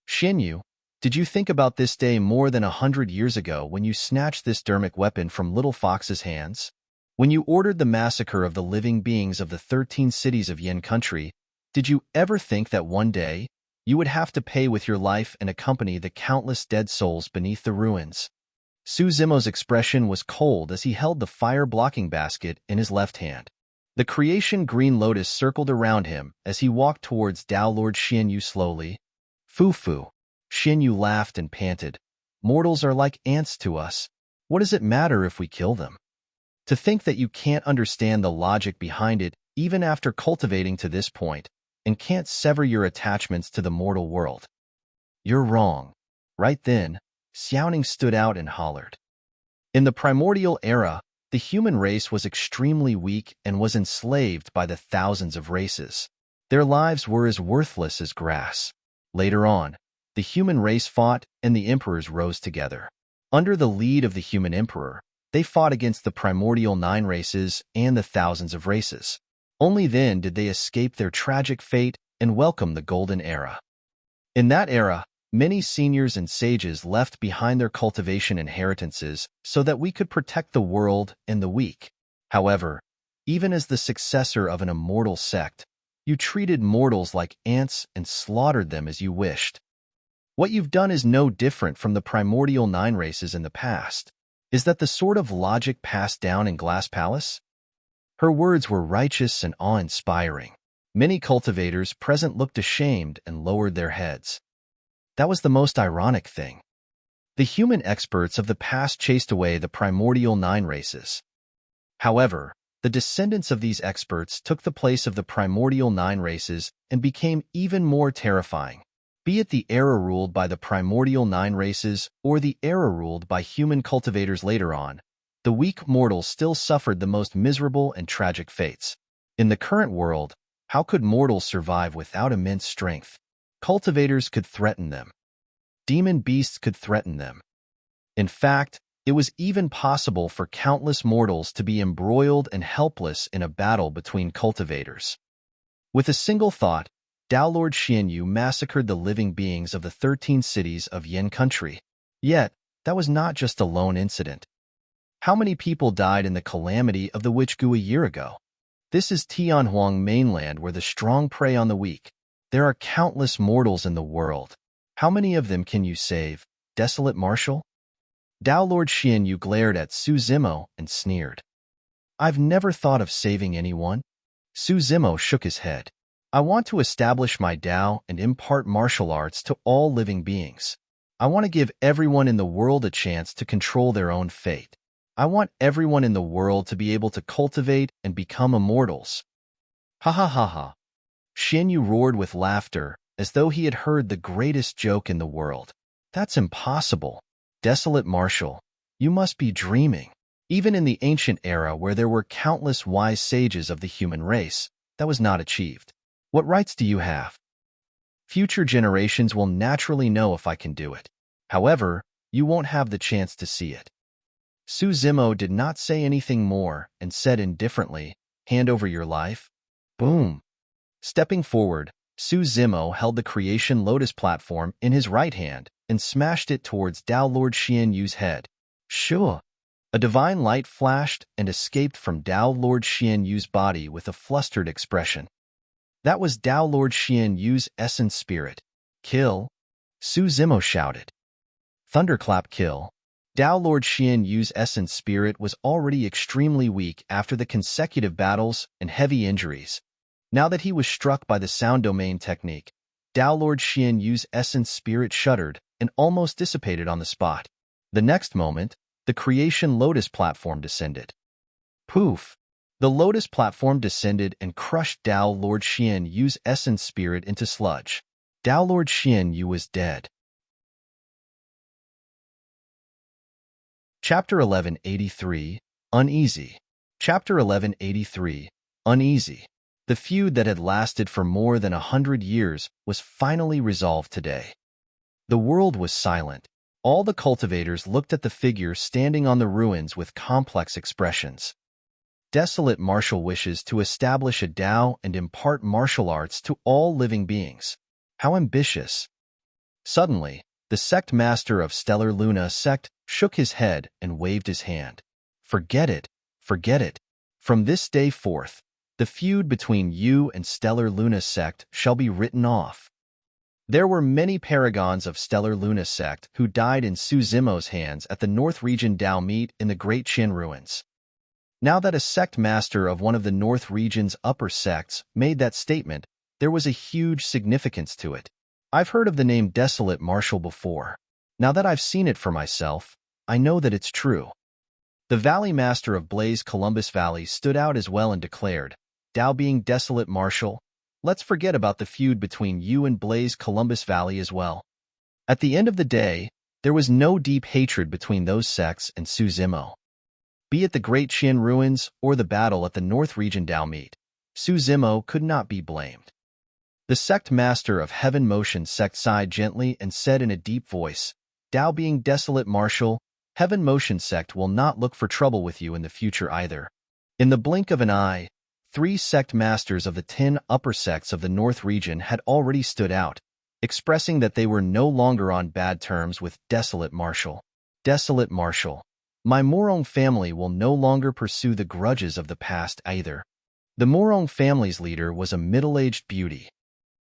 Xian Yu, did you think about this day more than 100 years ago when you snatched this Dharmic weapon from Little Fox's hands? When you ordered the massacre of the living beings of the 13 cities of Yin country, did you ever think that one day you would have to pay with your life and accompany the countless dead souls beneath the ruins? Su Zimo's expression was cold as he held the fire-blocking basket in his left hand. The creation green lotus circled around him as he walked towards Dao Lord Xian Yu slowly. Fu. Xian Yu laughed and panted. Mortals are like ants to us. What does it matter if we kill them? To think that you can't understand the logic behind it even after cultivating to this point, and can't sever your attachments to the mortal world. You're wrong. Right then, Xiaoning stood out and hollered. In the primordial era, the human race was extremely weak and was enslaved by the thousands of races. Their lives were as worthless as grass. Later on, the human race fought and the emperors rose together. Under the lead of the human emperor, they fought against the primordial 9 races and the thousands of races. Only then did they escape their tragic fate and welcome the golden era. In that era, many seniors and sages left behind their cultivation inheritances so that we could protect the world and the weak. However, even as the successor of an immortal sect, you treated mortals like ants and slaughtered them as you wished. What you've done is no different from the primordial 9 races in the past. Is that the sort of logic passed down in Glass Palace? Her words were righteous and awe-inspiring. Many cultivators present looked ashamed and lowered their heads. That was the most ironic thing. The human experts of the past chased away the primordial 9 races. However, the descendants of these experts took the place of the primordial 9 races and became even more terrifying. Be it the era ruled by the primordial 9 races or the era ruled by human cultivators later on, the weak mortals still suffered the most miserable and tragic fates. In the current world, how could mortals survive without immense strength? Cultivators could threaten them. Demon beasts could threaten them. In fact, it was even possible for countless mortals to be embroiled and helpless in a battle between cultivators. With a single thought, Tao Lord Xianyu massacred the living beings of the 13 cities of Yin country. Yet, that was not just a lone incident. How many people died in the calamity of the Witch Gu a year ago? This is Tianhuang mainland where the strong prey on the weak. There are countless mortals in the world. How many of them can you save, desolate marshal? Tao Lord Xianyu glared at Su Zimo and sneered. I've never thought of saving anyone. Su Zimo shook his head. I want to establish my Tao and impart martial arts to all living beings. I want to give everyone in the world a chance to control their own fate. I want everyone in the world to be able to cultivate and become immortals. Ha ha ha ha. Xianyu roared with laughter, as though he had heard the greatest joke in the world. That's impossible. Desolate marshal, you must be dreaming. Even in the ancient era where there were countless wise sages of the human race, that was not achieved. What rights do you have? Future generations will naturally know if I can do it. However, you won't have the chance to see it. Su Zimo did not say anything more and said indifferently, hand over your life. Boom. Stepping forward, Su Zimo held the creation lotus platform in his right hand and smashed it towards Tao Lord Xianyu's head. Sure. A divine light flashed and escaped from Tao Lord Xianyu's body with a flustered expression. That was Tao Lord Xianyu's essence spirit. Kill. Su Zimo shouted. Thunderclap kill. Tao Lord Xianyu's essence spirit was already extremely weak after the consecutive battles and heavy injuries. Now that he was struck by the sound domain technique, Tao Lord Xianyu's essence spirit shuddered and almost dissipated on the spot. The next moment, the creation lotus platform descended. Poof! The lotus platform descended and crushed Tao Lord Xianyu's essence spirit into sludge. Tao Lord Xianyu was dead. Chapter 1183, Uneasy. Chapter 1183, Uneasy. The feud that had lasted for more than 100 years was finally resolved today. The world was silent. All the cultivators looked at the figure standing on the ruins with complex expressions. Desolate martial wishes to establish a Tao and impart martial arts to all living beings. How ambitious. Suddenly, the sect master of Stellar Luna sect shook his head and waved his hand. Forget it, forget it. From this day forth, the feud between you and Stellar Luna sect shall be written off. There were many paragons of Stellar Luna sect who died in Su Zimo's hands at the North Region Tao meet in the Great Qin ruins. Now that a sect master of one of the North Region's upper sects made that statement, there was a huge significance to it. I've heard of the name Desolate Marshal before. Now that I've seen it for myself, I know that it's true. The Valley Master of Blaze Columbus Valley stood out as well and declared, Tao being Desolate Marshal, let's forget about the feud between you and Blaze Columbus Valley as well. At the end of the day, there was no deep hatred between those sects and Su Zimo. Be it the Great Qin ruins or the battle at the North Region Tao meet, Su Zimo could not be blamed. The sect master of Heaven Motion sect sighed gently and said in a deep voice, Tao being Desolate Marshal, Heaven Motion sect will not look for trouble with you in the future either. In the blink of an eye, 3 sect masters of the 10 upper sects of the North Region had already stood out, expressing that they were no longer on bad terms with Desolate Marshal. Desolate Marshal, my Morong family will no longer pursue the grudges of the past either. The Morong family's leader was a middle-aged beauty.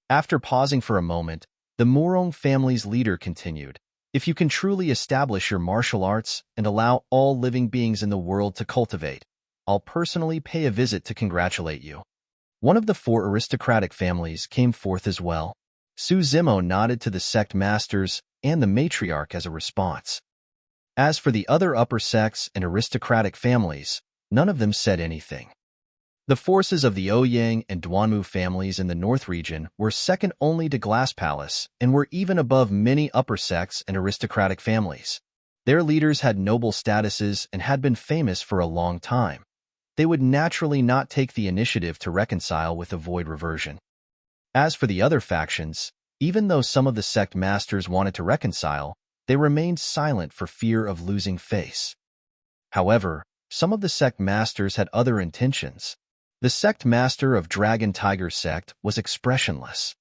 After pausing for a moment, the Morong family's leader continued, If you can truly establish your martial arts and allow all living beings in the world to cultivate, I'll personally pay a visit to congratulate you." One of the 4 aristocratic families came forth as well. Su Zimo nodded to the sect masters and the matriarch as a response. As for the other upper sects and aristocratic families, none of them said anything. The forces of the Ouyang and Duanmu families in the north region were second only to Glass Palace and were even above many upper sects and aristocratic families. Their leaders had noble statuses and had been famous for a long time. They would naturally not take the initiative to reconcile with the void reversion. As for the other factions, even though some of the sect masters wanted to reconcile, they remained silent for fear of losing face. However, some of the sect masters had other intentions. The sect master of Dragon Tiger sect was expressionless.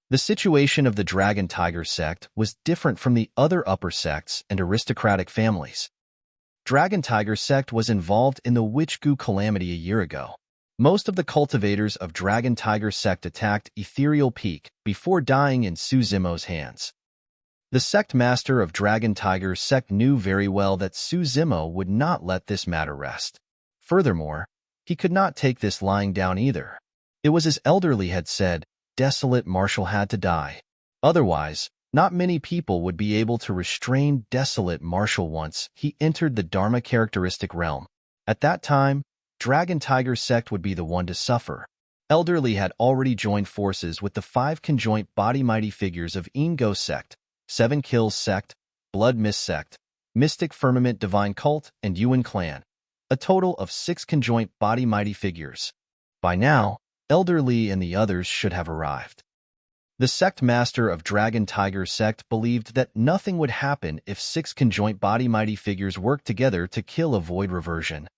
The situation of the Dragon Tiger sect was different from the other upper sects and aristocratic families. Dragon Tiger sect was involved in the Witch Goo calamity a year ago. Most of the cultivators of Dragon Tiger sect attacked Ethereal Peak before dying in Su Zimo's hands. The sect master of Dragon Tiger sect knew very well that Su Zimo would not let this matter rest. Furthermore, he could not take this lying down either. It was as Elderly had said, desolate Marshall had to die. Otherwise, not many people would be able to restrain desolate Marshall once he entered the Dharma characteristic realm. At that time, Dragon Tiger sect would be the one to suffer. Elderly had already joined forces with the 5 conjoint body mighty figures of Ingo sect, 7 Kills sect, Blood Mist sect, Mystic Firmament Divine Cult, and Yuan clan. A total of 6 conjoint body mighty figures. By now, Elderly and the others should have arrived. The sect master of Dragon Tiger sect believed that nothing would happen if 6 conjoint body mighty figures worked together to kill a void reversion.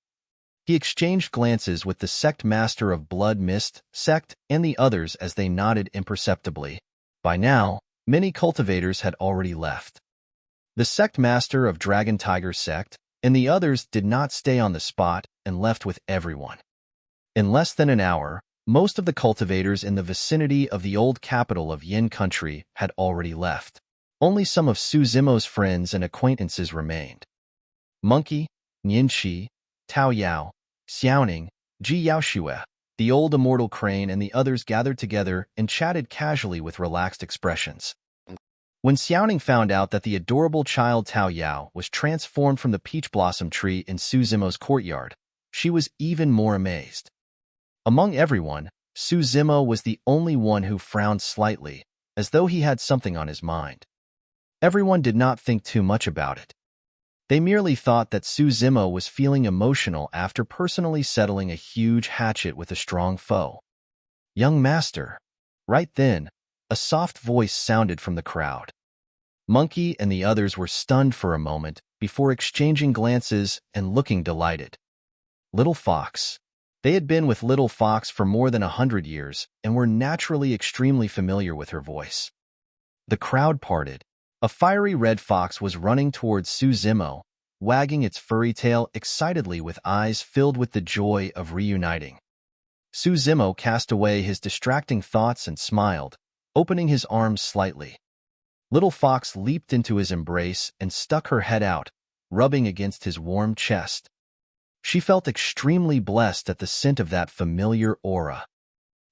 He exchanged glances with the sect master of Blood Mist sect and the others as they nodded imperceptibly. By now, many cultivators had already left. The sect master of Dragon Tiger sect and the others did not stay on the spot and left with everyone. In less than an hour, most of the cultivators in the vicinity of the old capital of Yin country had already left. Only some of Su Zimo's friends and acquaintances remained. Monkey, Nianqi, Tao Yao, Xiaoning, Ji Yaoxue, the old immortal crane and the others gathered together and chatted casually with relaxed expressions. When Xiaoning found out that the adorable child Tao Yao was transformed from the peach blossom tree in Su Zimo's courtyard, she was even more amazed. Among everyone, Su Zimo was the only one who frowned slightly, as though he had something on his mind. Everyone did not think too much about it. They merely thought that Su Zimo was feeling emotional after personally settling a huge hatchet with a strong foe. "Young master." Right then, a soft voice sounded from the crowd. Monkey and the others were stunned for a moment before exchanging glances and looking delighted. Little Fox. They had been with Little Fox for more than 100 years and were naturally extremely familiar with her voice. The crowd parted. A fiery red fox was running towards Su Zimo, wagging its furry tail excitedly with eyes filled with the joy of reuniting. Su Zimo cast away his distracting thoughts and smiled, opening his arms slightly. Little Fox leaped into his embrace and stuck her head out, rubbing against his warm chest. She felt extremely blessed at the scent of that familiar aura.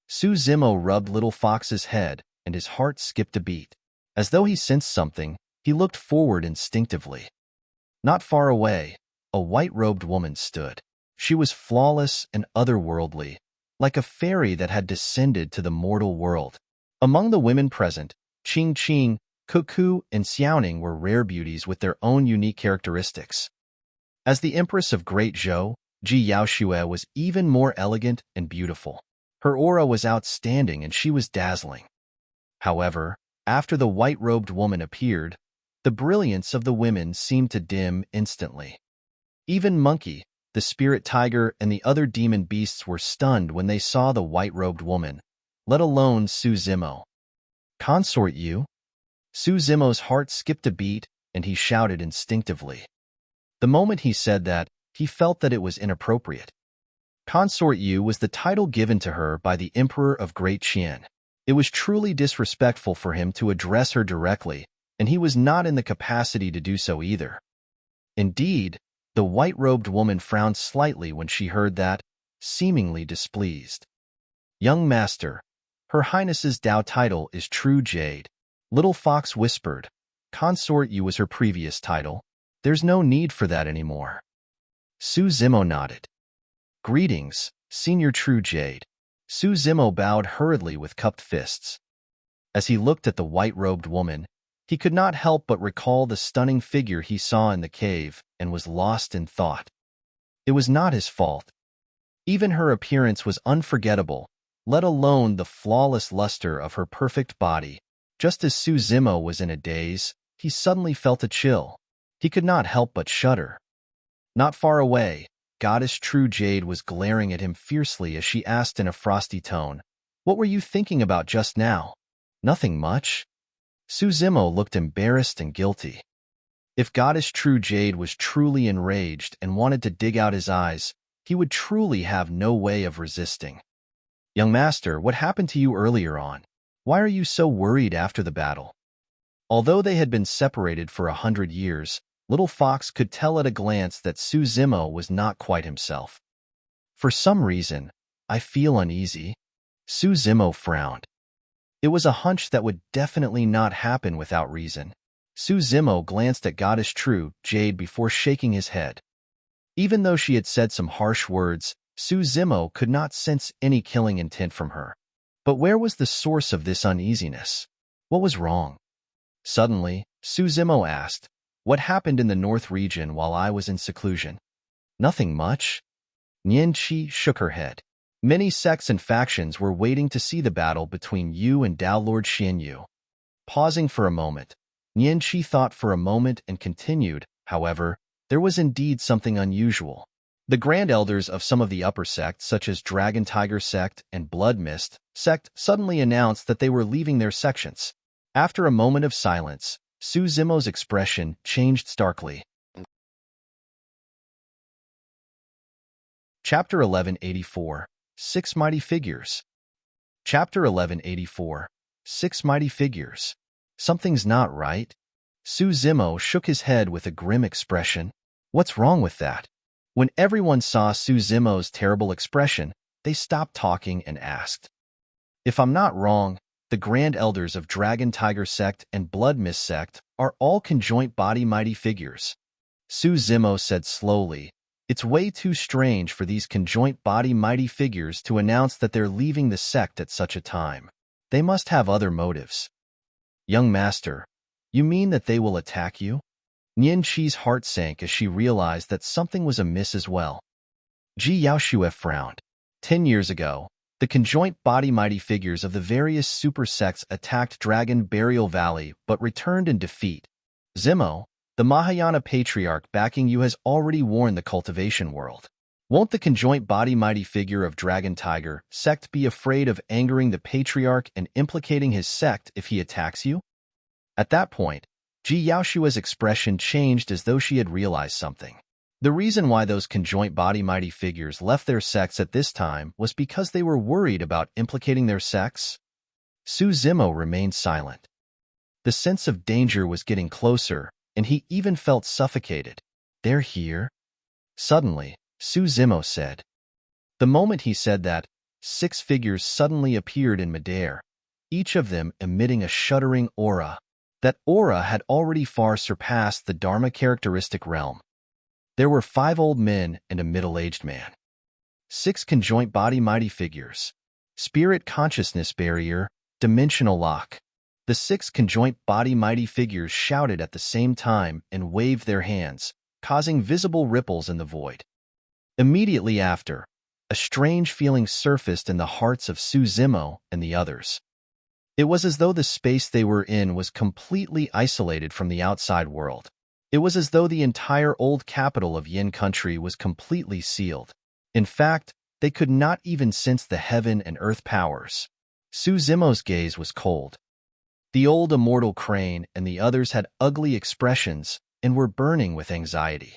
Su Zimo rubbed Little Fox's head, and his heart skipped a beat. As though he sensed something, he looked forward instinctively. Not far away, a white-robed woman stood. She was flawless and otherworldly, like a fairy that had descended to the mortal world. Among the women present, Qing Qing, Cuckoo, and Xiaoning were rare beauties with their own unique characteristics. As the Empress of Great Zhou, Ji Yaoxue was even more elegant and beautiful. Her aura was outstanding and she was dazzling. However, after the white-robed woman appeared, the brilliance of the women seemed to dim instantly. Even Monkey, the spirit tiger, and the other demon beasts were stunned when they saw the white-robed woman, let alone Su Zimo. "Consort you?" Su Zimo's heart skipped a beat, and he shouted instinctively. The moment he said that, he felt that it was inappropriate. Consort you was the title given to her by the Emperor of Great Qian. It was truly disrespectful for him to address her directly, and he was not in the capacity to do so either. Indeed, the white-robed woman frowned slightly when she heard that, seemingly displeased. "Young master, Her Highness's Tao title is True Jade," Little Fox whispered. "Consort you was her previous title. There's no need for that anymore." Su Zimo nodded. "Greetings, Senior True Jade." Su Zimo bowed hurriedly with cupped fists. As he looked at the white-robed woman, he could not help but recall the stunning figure he saw in the cave and was lost in thought. It was not his fault. Even her appearance was unforgettable, let alone the flawless luster of her perfect body. Just as Su Zimo was in a daze, he suddenly felt a chill. He could not help but shudder. Not far away, Goddess True Jade was glaring at him fiercely as she asked in a frosty tone, "What were you thinking about just now?" "Nothing much." Su Zimo looked embarrassed and guilty. If Goddess True Jade was truly enraged and wanted to dig out his eyes, he would truly have no way of resisting. "Young master, what happened to you earlier on? Why are you so worried after the battle?" Although they had been separated for 100 years, Little Fox could tell at a glance that Su Zimo was not quite himself. "For some reason, I feel uneasy." Su Zimo frowned. It was a hunch that would definitely not happen without reason. Su Zimo glanced at Goddess True Jade before shaking his head. Even though she had said some harsh words, Su Zimo could not sense any killing intent from her. But where was the source of this uneasiness? What was wrong? Suddenly, Su Zimo asked, "What happened in the North region while I was in seclusion?" "Nothing much." Nian Qi shook her head. "Many sects and factions were waiting to see the battle between you and Tao Lord Xianyu." Pausing for a moment, Nian Qi thought for a moment and continued, "However, there was indeed something unusual. The Grand Elders of some of the upper sects, such as Dragon Tiger Sect and Blood Mist Sect, suddenly announced that they were leaving their sections." After a moment of silence, Su Zimo's expression changed starkly. Chapter 1184, Six Mighty Figures. Chapter 1184, Six Mighty Figures. Something's not right. Su Zimo shook his head with a grim expression. What's wrong with that? When everyone saw Su Zimo's terrible expression, they stopped talking and asked. "If I'm not wrong, the Grand Elders of Dragon Tiger Sect and Blood Mist Sect are all conjoint body mighty figures." Su Zimo said slowly, "It's way too strange for these conjoint body mighty figures to announce that they're leaving the sect at such a time. They must have other motives." "Young master, you mean that they will attack you?" Nian Qi's heart sank as she realized that something was amiss as well. Ji Yaoshue frowned. 10 years ago, the conjoint body mighty figures of the various super sects attacked Dragon Burial Valley but returned in defeat. Zimo, the Mahayana Patriarch backing you, has already warned the cultivation world. Won't the conjoint body mighty figure of Dragon Tiger Sect be afraid of angering the Patriarch and implicating his sect if he attacks you? At that point, Ji Yaoshua's expression changed as though she had realized something. The reason why those conjoint body mighty figures left their sects at this time was because they were worried about implicating their sects. Su Zimo remained silent. The sense of danger was getting closer, and he even felt suffocated. "They're here?" Suddenly, Su Zimo said. The moment he said that, 6 figures suddenly appeared in midair, each of them emitting a shuddering aura. That aura had already far surpassed the Dharma characteristic realm. There were 5 old men and a middle-aged man. 6 conjoint body mighty figures. Spirit consciousness barrier, dimensional lock. The 6 conjoint body mighty figures shouted at the same time and waved their hands, causing visible ripples in the void. Immediately after, a strange feeling surfaced in the hearts of Su Zimo and the others. It was as though the space they were in was completely isolated from the outside world. It was as though the entire old capital of Yin country was completely sealed. In fact, they could not even sense the heaven and earth powers. Su Zimo's gaze was cold. The old immortal crane and the others had ugly expressions and were burning with anxiety.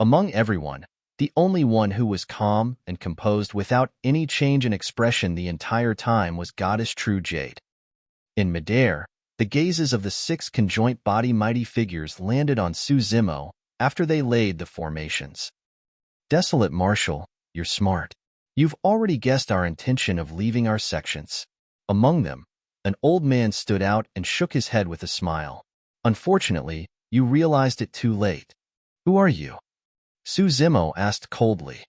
Among everyone, the only one who was calm and composed without any change in expression the entire time was Goddess True Jade. In midair, The gazes of the 6 conjoint body mighty figures landed on Su Zimo after they laid the formations. Desolate Marshal, you're smart. You've already guessed our intention of leaving our sections. Among them, an old man stood out and shook his head with a smile. Unfortunately, you realized it too late. Who are you? Su Zimo asked coldly.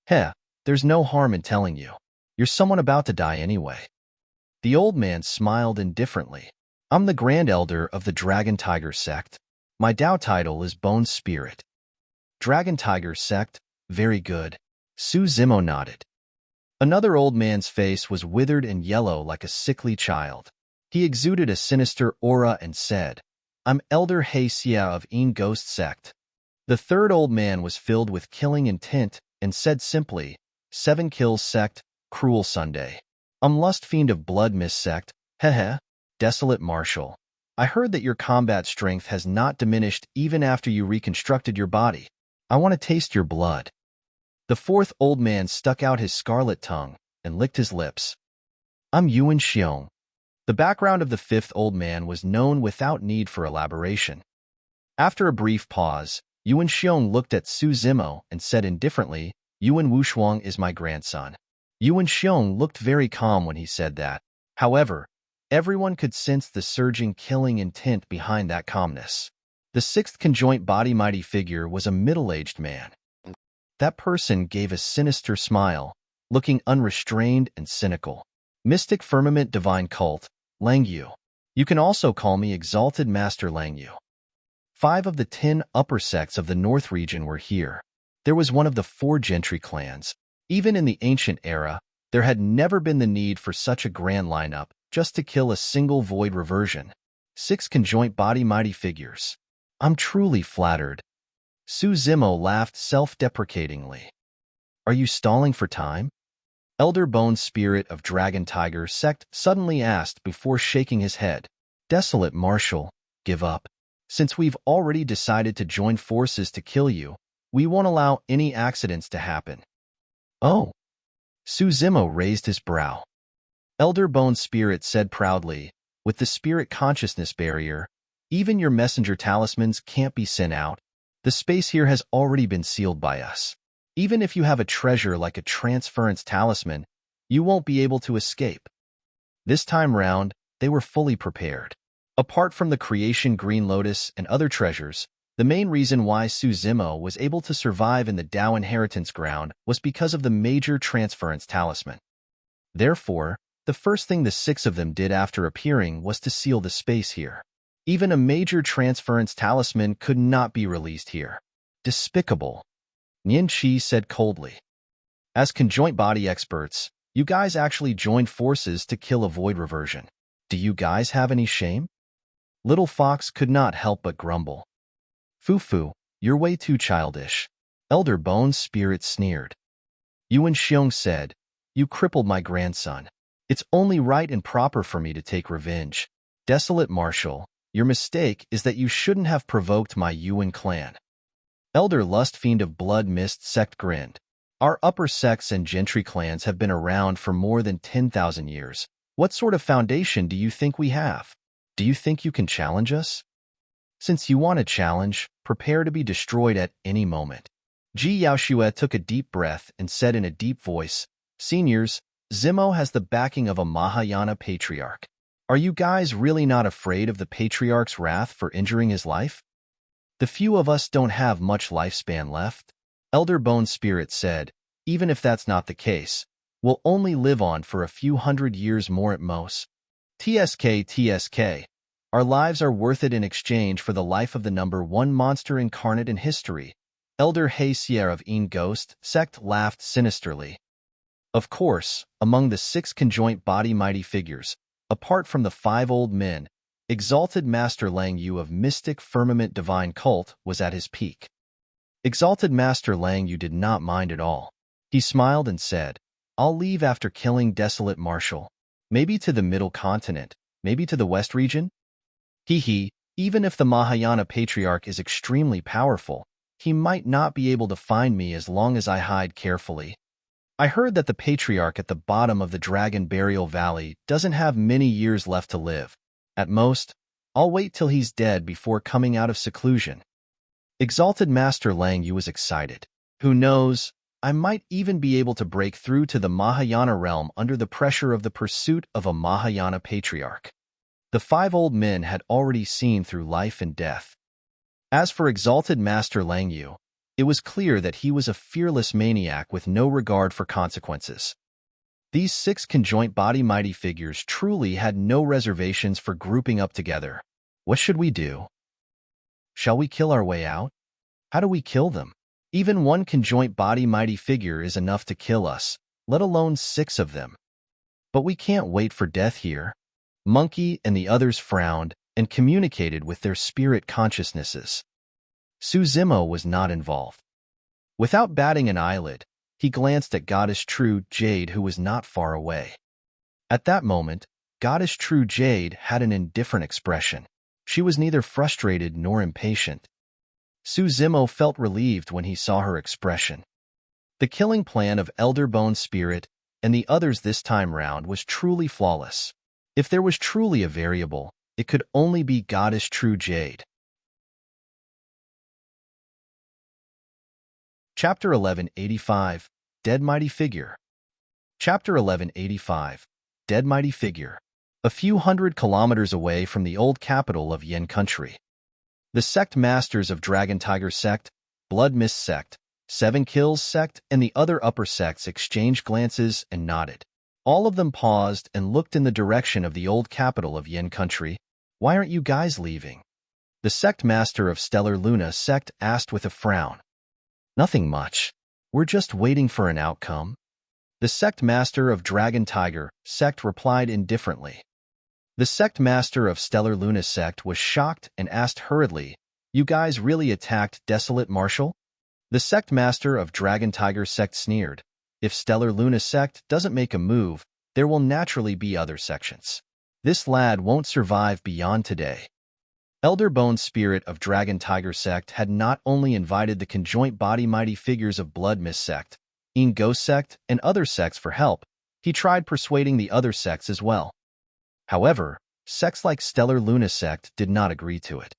Heh, there's no harm in telling you. You're someone about to die anyway. The old man smiled indifferently. I'm the Grand Elder of the Dragon Tiger Sect. My Dao title is Bone Spirit. Dragon Tiger Sect, very good. Su Zimo nodded. Another old man's face was withered and yellow like a sickly child. He exuded a sinister aura and said, I'm Elder He Xia of Yin Ghost Sect. The third old man was filled with killing intent and said simply, 7 Kills Sect, Cruel Sunday. I'm Lust Fiend of Blood Mist Sect, heh. Desolate Marshal. I heard that your combat strength has not diminished even after you reconstructed your body. I want to taste your blood. The fourth old man stuck out his scarlet tongue and licked his lips. I'm Yuan Xiong. The background of the fifth old man was known without need for elaboration. After a brief pause, Yuan Xiong looked at Su Zimo and said indifferently, Yuan Wushuang is my grandson. Yuan Xiong looked very calm when he said that. However, everyone could sense the surging killing intent behind that calmness. The 6th conjoint body mighty figure was a middle-aged man. That person gave a sinister smile, looking unrestrained and cynical. Mystic Firmament Divine Cult, Lang Yu. You can also call me Exalted Master Lang Yu. 5 of the 10 upper sects of the North region were here. There was one of the 4 gentry clans. Even in the ancient era, there had never been the need for such a grand lineup just to kill a single void reversion. 6 conjoint body mighty figures. I'm truly flattered. Su Zimo laughed self-deprecatingly. Are you stalling for time? Elder Bone Spirit of Dragon Tiger Sect suddenly asked before shaking his head. Desolate Marshal, give up. Since we've already decided to join forces to kill you, we won't allow any accidents to happen. Oh. Su Zimo raised his brow. Elder Bone Spirit said proudly, with the spirit consciousness barrier, even your messenger talismans can't be sent out. The space here has already been sealed by us. Even if you have a treasure like a transference talisman, you won't be able to escape. This time round, they were fully prepared. Apart from the creation Green Lotus and other treasures, the main reason why Su Zimo was able to survive in the Dao Inheritance Ground was because of the major transference talisman. Therefore, the first thing the 6 of them did after appearing was to seal the space here. Even a major transference talisman could not be released here. Despicable. Nian Qi said coldly. As conjoint body experts, you guys actually joined forces to kill a void reversion. Do you guys have any shame? Little Fox could not help but grumble. Fufu, you're way too childish. Elder Bone Spirit sneered. Yuan Xiong said, you crippled my grandson. It's only right and proper for me to take revenge. Desolate Marshal, your mistake is that you shouldn't have provoked my Yuan clan. Elder Lust Fiend of Blood Mist Sect grinned. Our upper sects and gentry clans have been around for more than 10,000 years. What sort of foundation do you think we have? Do you think you can challenge us? Since you want a challenge, prepare to be destroyed at any moment. Ji Yaoshue took a deep breath and said in a deep voice, Seniors, Zimo has the backing of a Mahayana patriarch. Are you guys really not afraid of the patriarch's wrath for injuring his life? The few of us don't have much lifespan left. Elder Bone Spirit said, even if that's not the case, we'll only live on for a few hundred years more at most. TSK. Our lives are worth it in exchange for the life of the number 1 monster incarnate in history. Elder He Xia of Yin Ghost Sect laughed sinisterly. Of course, among the 6 conjoint body mighty figures, apart from the 5 old men, Exalted Master Lang Yu of Mystic Firmament Divine Cult was at his peak. Exalted Master Lang Yu did not mind at all. He smiled and said, I'll leave after killing Desolate Marshal. Maybe to the Middle Continent, maybe to the West region? Even if the Mahayana Patriarch is extremely powerful, he might not be able to find me as long as I hide carefully. I heard that the Patriarch at the bottom of the Dragon Burial Valley doesn't have many years left to live. At most, I'll wait till he's dead before coming out of seclusion. Exalted Master Lang Yu was excited. Who knows, I might even be able to break through to the Mahayana realm under the pressure of the pursuit of a Mahayana patriarch. The 5 old men had already seen through life and death. As for Exalted Master Lang Yu, it was clear that he was a fearless maniac with no regard for consequences. These 6 conjoint body mighty figures truly had no reservations for grouping up together. What should we do? Shall we kill our way out? How do we kill them? Even 1 conjoint body mighty figure is enough to kill us, let alone 6 of them. But we can't wait for death here. Monkey and the others frowned and communicated with their spirit consciousnesses. Su Zimo was not involved. Without batting an eyelid, he glanced at Goddess True Jade, who was not far away. At that moment, Goddess True Jade had an indifferent expression. She was neither frustrated nor impatient. Su Zimo felt relieved when he saw her expression. The killing plan of Elder Bone Spirit and the others this time round was truly flawless. If there was truly a variable, it could only be Goddess True Jade. Chapter 1185, Dead Mighty Figure. Chapter 1185, Dead Mighty Figure. A few hundred kilometers away from the old capital of Yin Country, the sect masters of Dragon Tiger Sect, Blood Mist Sect, 7 Kills Sect, and the other upper sects exchanged glances and nodded. All of them paused and looked in the direction of the old capital of Yin Country. Why aren't you guys leaving? The sect master of Stellar Luna Sect asked with a frown. Nothing much. We're just waiting for an outcome. The sect master of Dragon Tiger Sect replied indifferently. The sect master of Stellar Luna Sect was shocked and asked hurriedly, "You guys really attacked Desolate Marshal?" The sect master of Dragon Tiger Sect sneered. If Stellar Luna Sect doesn't make a move, there will naturally be other sections. This lad won't survive beyond today. Elder Bone Spirit of Dragon Tiger Sect had not only invited the conjoint body mighty figures of Blood Mist Sect, Ghost Sect, and other sects for help, he tried persuading the other sects as well. However, sects like Stellar Luna Sect did not agree to it.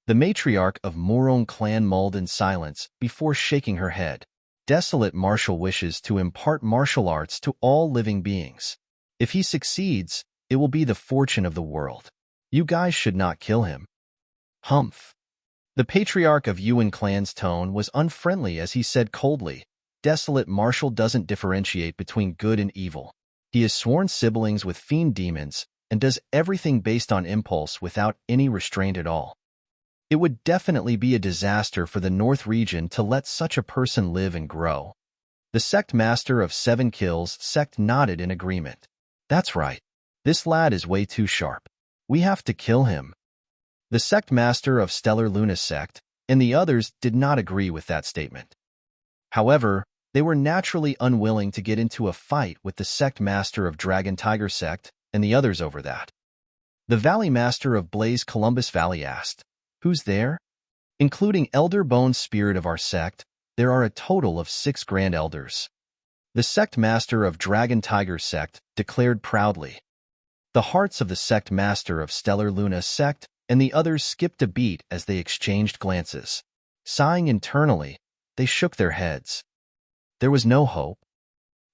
The matriarch of Morong clan mulled in silence before shaking her head. Desolate Marshal wishes to impart martial arts to all living beings. If he succeeds, it will be the fortune of the world. You guys should not kill him. Humph. The patriarch of Yuan clan's tone was unfriendly as he said coldly, Desolate Marshal doesn't differentiate between good and evil. He is sworn siblings with fiend demons and does everything based on impulse without any restraint at all. It would definitely be a disaster for the North region to let such a person live and grow. The sect master of 7 Kills Sect nodded in agreement. That's right. This lad is way too sharp. We have to kill him. The sect master of Stellar Luna Sect and the others did not agree with that statement. However, they were naturally unwilling to get into a fight with the sect master of Dragon Tiger Sect and the others over that. The Valley Master of Blaze Columbus Valley asked, "Who's there?" Including Elder Bone Spirit of our sect, there are a total of 6 Grand Elders. The sect master of Dragon Tiger Sect declared proudly. The hearts of the sect master of Stellar Luna Sect and the others skipped a beat as they exchanged glances. Sighing internally, they shook their heads. There was no hope.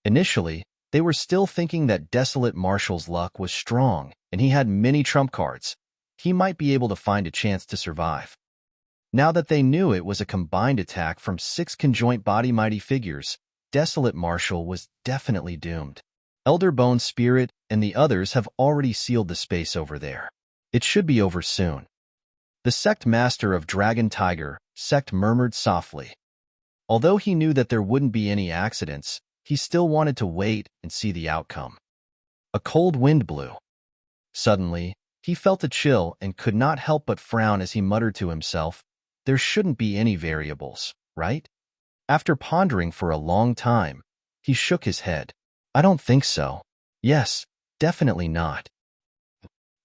Initially, they were still thinking that Desolate Marshal's luck was strong and he had many trump cards. He might be able to find a chance to survive. Now that they knew it was a combined attack from 6 conjoint body mighty figures, Desolate Marshal was definitely doomed. Elder Bone Spirit and the others have already sealed the space over there. It should be over soon. The sect master of Dragon Tiger Sect murmured softly. Although he knew that there wouldn't be any accidents, he still wanted to wait and see the outcome. A cold wind blew. Suddenly, he felt a chill and could not help but frown as he muttered to himself, "There shouldn't be any variables, right?" After pondering for a long time, he shook his head. "I don't think so. Yes, definitely not."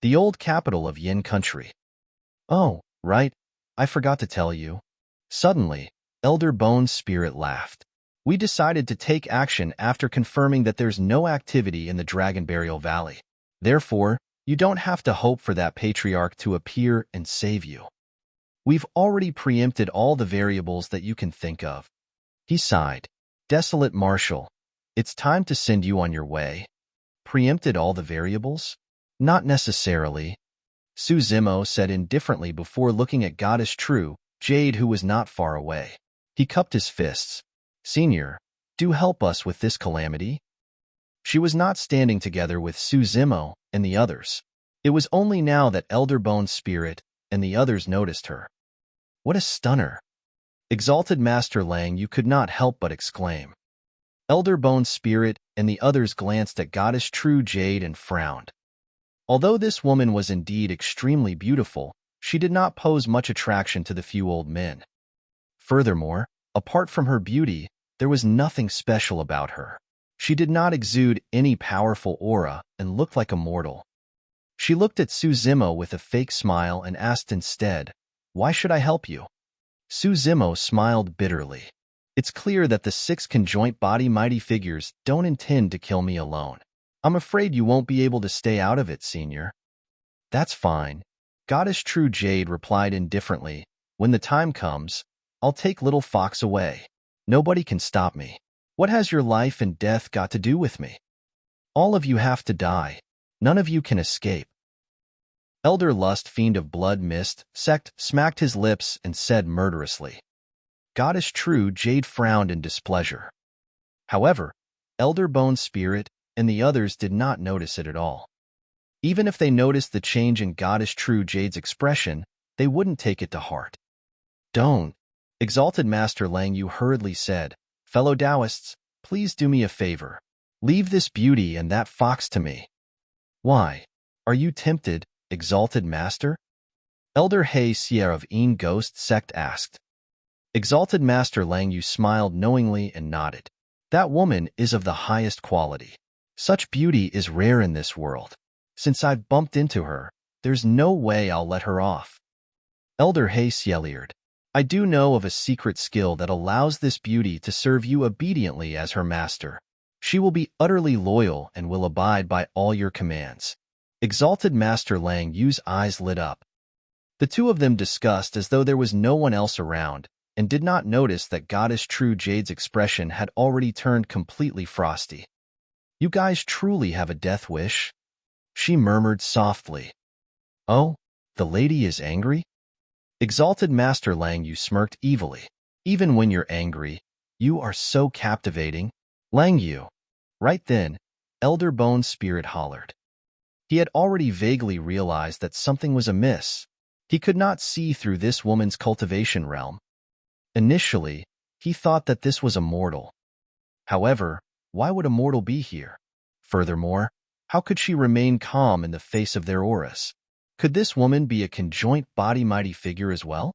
The old capital of Yin Country. "Oh, right. I forgot to tell you." Suddenly, Elder Bone Spirit laughed. "We decided to take action after confirming that there's no activity in the Dragon Burial Valley. Therefore, You don't have to hope for that patriarch to appear and save you. We've already preempted all the variables that you can think of. He sighed. Desolate Marshal, it's time to send you on your way. Preempted all the variables? Not necessarily. Zimo said indifferently before looking at Goddess True, Jade, who was not far away. He cupped his fists. Senior, do help us with this calamity. She was not standing together with Zimo and the others. It was only now that Elder Bone's spirit and the others noticed her. What a stunner! Exalted Master Lang, you could not help but exclaim. Elder Bone's spirit and the others glanced at Goddess True Jade and frowned. Although this woman was indeed extremely beautiful, she did not pose much attraction to the few old men. Furthermore, apart from her beauty, there was nothing special about her. She did not exude any powerful aura and looked like a mortal. She looked at Zimo with a fake smile and asked instead, "Why should I help you?" Zimo smiled bitterly. It's clear that the 6 conjoint body mighty figures don't intend to kill me alone. I'm afraid you won't be able to stay out of it, Senior. That's fine. Goddess True Jade replied indifferently. When the time comes, I'll take Little Fox away. Nobody can stop me. What has your life and death got to do with me? All of you have to die. None of you can escape. Elder Lust Fiend of Blood Mist Sect smacked his lips and said murderously. Goddess True Jade frowned in displeasure. However, Elder Bone's spirit and the others did not notice it at all. Even if they noticed the change in Goddess True Jade's expression, they wouldn't take it to heart. Don't. Exalted Master Lang Yu hurriedly said, Fellow Taoists, please do me a favor. Leave this beauty and that fox to me. Why? Are you tempted, Exalted Master? Elder He Xie of Een Ghost Sect asked. Exalted Master Lang Yu smiled knowingly and nodded. That woman is of the highest quality. Such beauty is rare in this world. Since I've bumped into her, there's no way I'll let her off. Elder He Xie leered. I do know of a secret skill that allows this beauty to serve you obediently as her master. She will be utterly loyal and will abide by all your commands. Exalted Master Lang Yu's eyes lit up. The two of them discussed as though there was no one else around, and did not notice that Goddess True Jade's expression had already turned completely frosty. You guys truly have a death wish? She murmured softly. Oh, the lady is angry? Exalted Master Lang Yu smirked evilly. Even when you're angry, you are so captivating. Lang Yu. Right then, Elder Bone's spirit hollered. He had already vaguely realized that something was amiss. He could not see through this woman's cultivation realm. Initially, he thought that this was a mortal. However, why would a mortal be here? Furthermore, how could she remain calm in the face of their auras? Could this woman be a conjoint body mighty figure as well?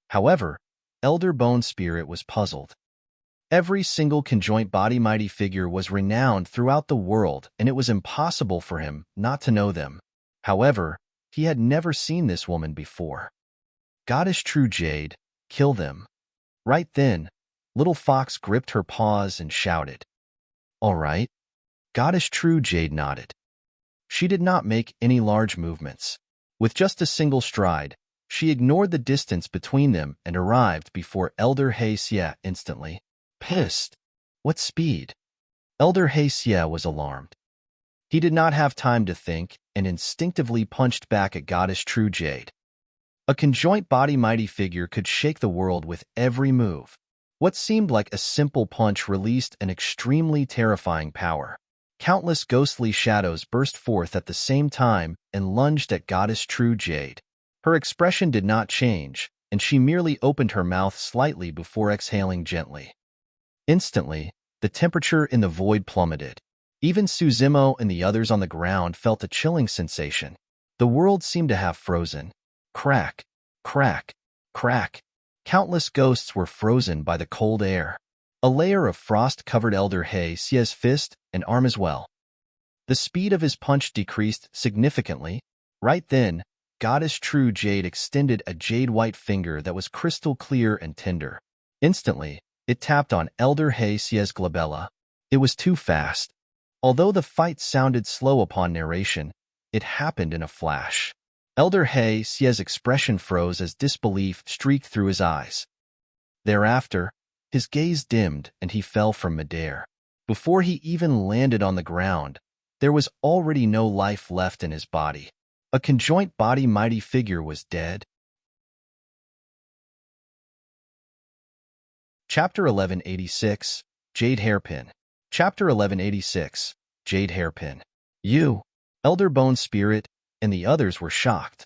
However, Elder Bone's spirit was puzzled. Every single conjoint body mighty figure was renowned throughout the world, and it was impossible for him not to know them. However, he had never seen this woman before. Goddess True Jade, kill them. Right then, Little Fox gripped her paws and shouted. All right. Goddess True Jade nodded. She did not make any large movements. With just a single stride, she ignored the distance between them and arrived before Elder He Xie instantly. Pissed. What speed? Elder He Xie was alarmed. He did not have time to think and instinctively punched back at Goddess True Jade. A conjoint body mighty figure could shake the world with every move. What seemed like a simple punch released an extremely terrifying power. Countless ghostly shadows burst forth at the same time and lunged at Goddess True Jade. Her expression did not change, and she merely opened her mouth slightly before exhaling gently. Instantly, the temperature in the void plummeted. Even Zimo and the others on the ground felt a chilling sensation. The world seemed to have frozen. Crack, crack, crack. Countless ghosts were frozen by the cold air. A layer of frost covered Elder He Xie's fist and arm as well. The speed of his punch decreased significantly. Right then, Goddess True Jade extended a jade-white finger that was crystal clear and tender. Instantly, it tapped on Elder He Xie's glabella. It was too fast. Although the fight sounded slow upon narration, it happened in a flash. Elder He Xie's expression froze as disbelief streaked through his eyes. Thereafter, his gaze dimmed and he fell from midair. Before he even landed on the ground, there was already no life left in his body. A conjoint body mighty figure was dead. Chapter 1186, Jade Hairpin. Chapter 1186, Jade Hairpin. You, Elder Bone Spirit, and the others were shocked.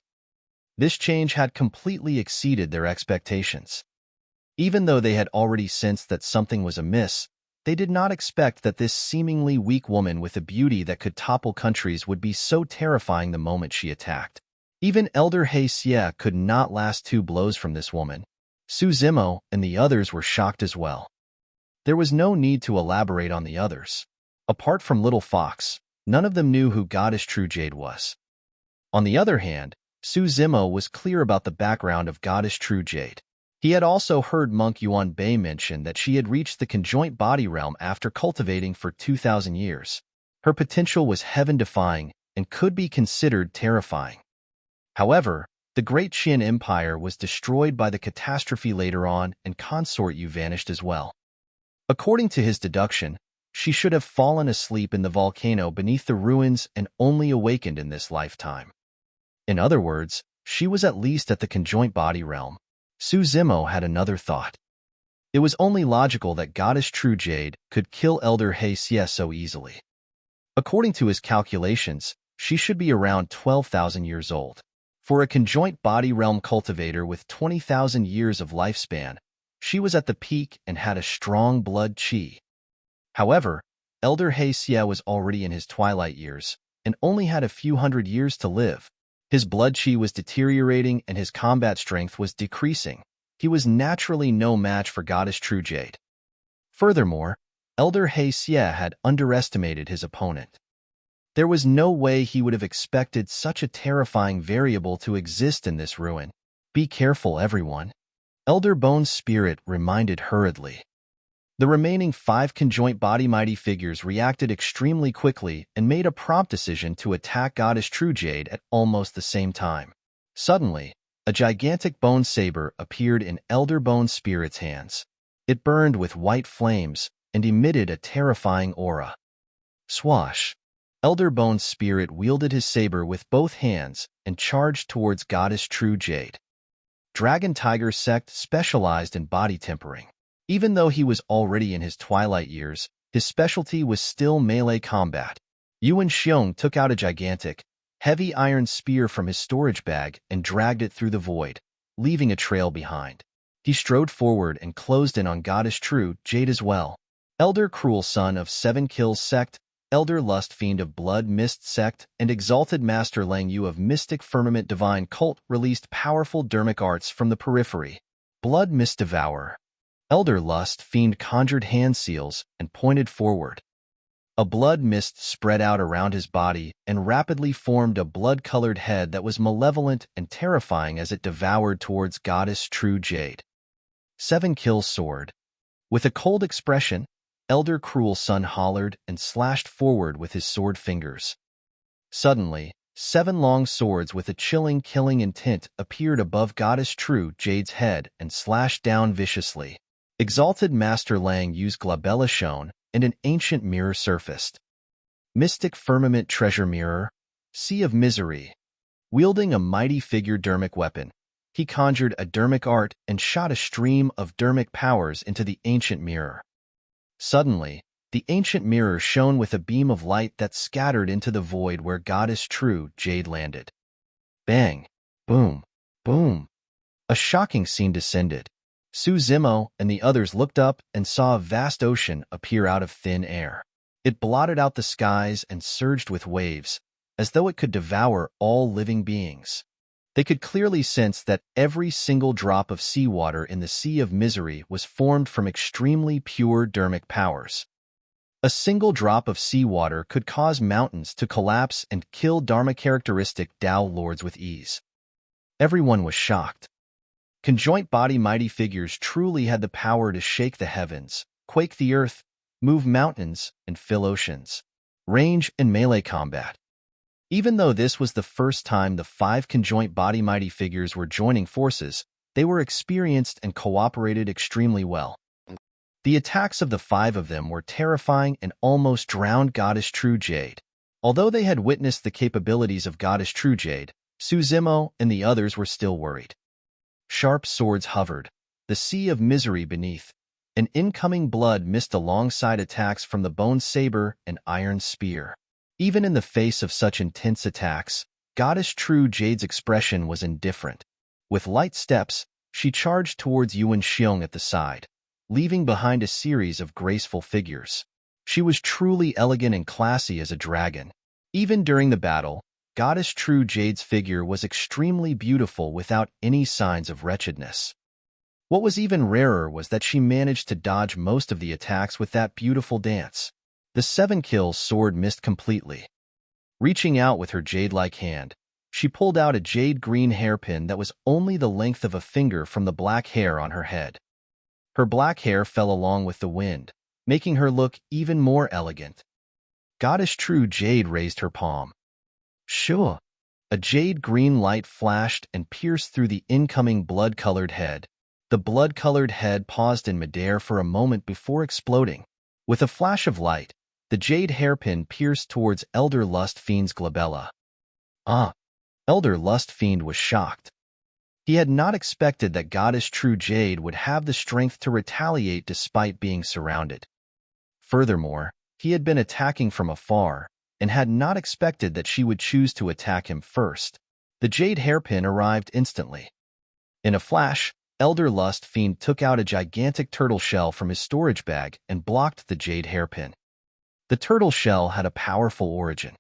This change had completely exceeded their expectations. Even though they had already sensed that something was amiss, they did not expect that this seemingly weak woman with a beauty that could topple countries would be so terrifying the moment she attacked. Even Elder He Xie could not last 2 blows from this woman. Su Zimo and the others were shocked as well. There was no need to elaborate on the others. Apart from Little Fox, none of them knew who Goddess True Jade was. On the other hand, Su Zimo was clear about the background of Goddess True Jade. He had also heard Monk Yuan Bei mention that she had reached the conjoint body realm after cultivating for 2,000 years. Her potential was heaven-defying and could be considered terrifying. However, the Great Qin Empire was destroyed by the catastrophe later on, and Consort Yu vanished as well. According to his deduction, she should have fallen asleep in the volcano beneath the ruins and only awakened in this lifetime. In other words, she was at least at the conjoint body realm. Su Zimo had another thought. It was only logical that Goddess True Jade could kill Elder He Xie so easily. According to his calculations, she should be around 12,000 years old. For a conjoint body realm cultivator with 20,000 years of lifespan, she was at the peak and had a strong blood qi. However, Elder He Xie was already in his twilight years and only had a few hundred years to live. His blood qi was deteriorating and his combat strength was decreasing. He was naturally no match for Goddess True Jade. Furthermore, Elder He Xie had underestimated his opponent. There was no way he would have expected such a terrifying variable to exist in this ruin. Be careful, everyone. Elder Bone's spirit reminded hurriedly. The remaining 5 conjoint body mighty figures reacted extremely quickly and made a prompt decision to attack Goddess True Jade at almost the same time. Suddenly, a gigantic bone saber appeared in Elder Bone's spirit's hands. It burned with white flames and emitted a terrifying aura. Swash! Elder Bone's spirit wielded his saber with both hands and charged towards Goddess True Jade. Dragon Tiger sect specialized in body tempering. Even though he was already in his twilight years, his specialty was still melee combat. Yuan Xiong took out a gigantic, heavy iron spear from his storage bag and dragged it through the void, leaving a trail behind. He strode forward and closed in on Goddess True Jade as well. Elder Cruel Son of 7 Kills Sect, Elder Lust Fiend of Blood Mist Sect, and Exalted Master Lang Yu of Mystic Firmament Divine Cult released powerful dermic arts from the periphery. Blood Mist Devourer. Elder Lust Fiend conjured hand seals and pointed forward. A blood mist spread out around his body and rapidly formed a blood-colored head that was malevolent and terrifying as it devoured towards Goddess True Jade. 7 Kills Sword. With a cold expression, Elder Cruel Son hollered and slashed forward with his sword fingers. Suddenly, 7 long swords with a chilling killing intent appeared above Goddess True Jade's head and slashed down viciously. Exalted Master Lang used Glabella Shone, and an ancient mirror surfaced. Mystic Firmament Treasure Mirror, Sea of Misery. Wielding a mighty figure dermic weapon, he conjured a dermic art and shot a stream of dermic powers into the ancient mirror. Suddenly, the ancient mirror shone with a beam of light that scattered into the void where Goddess True Jade landed. Bang! Boom! Boom! A shocking scene descended. Su Zimo and the others looked up and saw a vast ocean appear out of thin air. It blotted out the skies and surged with waves, as though it could devour all living beings. They could clearly sense that every single drop of seawater in the Sea of Misery was formed from extremely pure dermic powers. A single drop of seawater could cause mountains to collapse and kill Dharma-characteristic Tao lords with ease. Everyone was shocked. Conjoint body mighty figures truly had the power to shake the heavens, quake the earth, move mountains, and fill oceans. Range and melee combat. Even though this was the first time the 5 conjoint body mighty figures were joining forces, they were experienced and cooperated extremely well. The attacks of the 5 of them were terrifying and almost drowned Goddess True Jade. Although they had witnessed the capabilities of Goddess True Jade, Suzimo and the others were still worried. Sharp swords hovered, the sea of misery beneath, and incoming blood missed alongside attacks from the bone saber and iron spear. Even in the face of such intense attacks, Goddess True Jade's expression was indifferent. With light steps, she charged towards Yuan Xiong at the side, leaving behind a series of graceful figures. She was truly elegant and classy as a dragon. Even during the battle, Goddess True Jade's figure was extremely beautiful without any signs of wretchedness. What was even rarer was that she managed to dodge most of the attacks with that beautiful dance. The 7-kill sword missed completely. Reaching out with her jade-like hand, she pulled out a jade-green hairpin that was only the length of a finger from the black hair on her head. Her black hair fell along with the wind, making her look even more elegant. Goddess True Jade raised her palm. Sure. A jade-green light flashed and pierced through the incoming blood-colored head. The blood-colored head paused in midair for a moment before exploding. With a flash of light, the jade hairpin pierced towards Elder Lust Fiend's glabella. Elder Lust Fiend was shocked. He had not expected that Goddess True Jade would have the strength to retaliate despite being surrounded. Furthermore, he had been attacking from afar and had not expected that she would choose to attack him first. The jade hairpin arrived instantly. In a flash, Elder Lust Fiend took out a gigantic turtle shell from his storage bag and blocked the jade hairpin. The turtle shell had a powerful origin.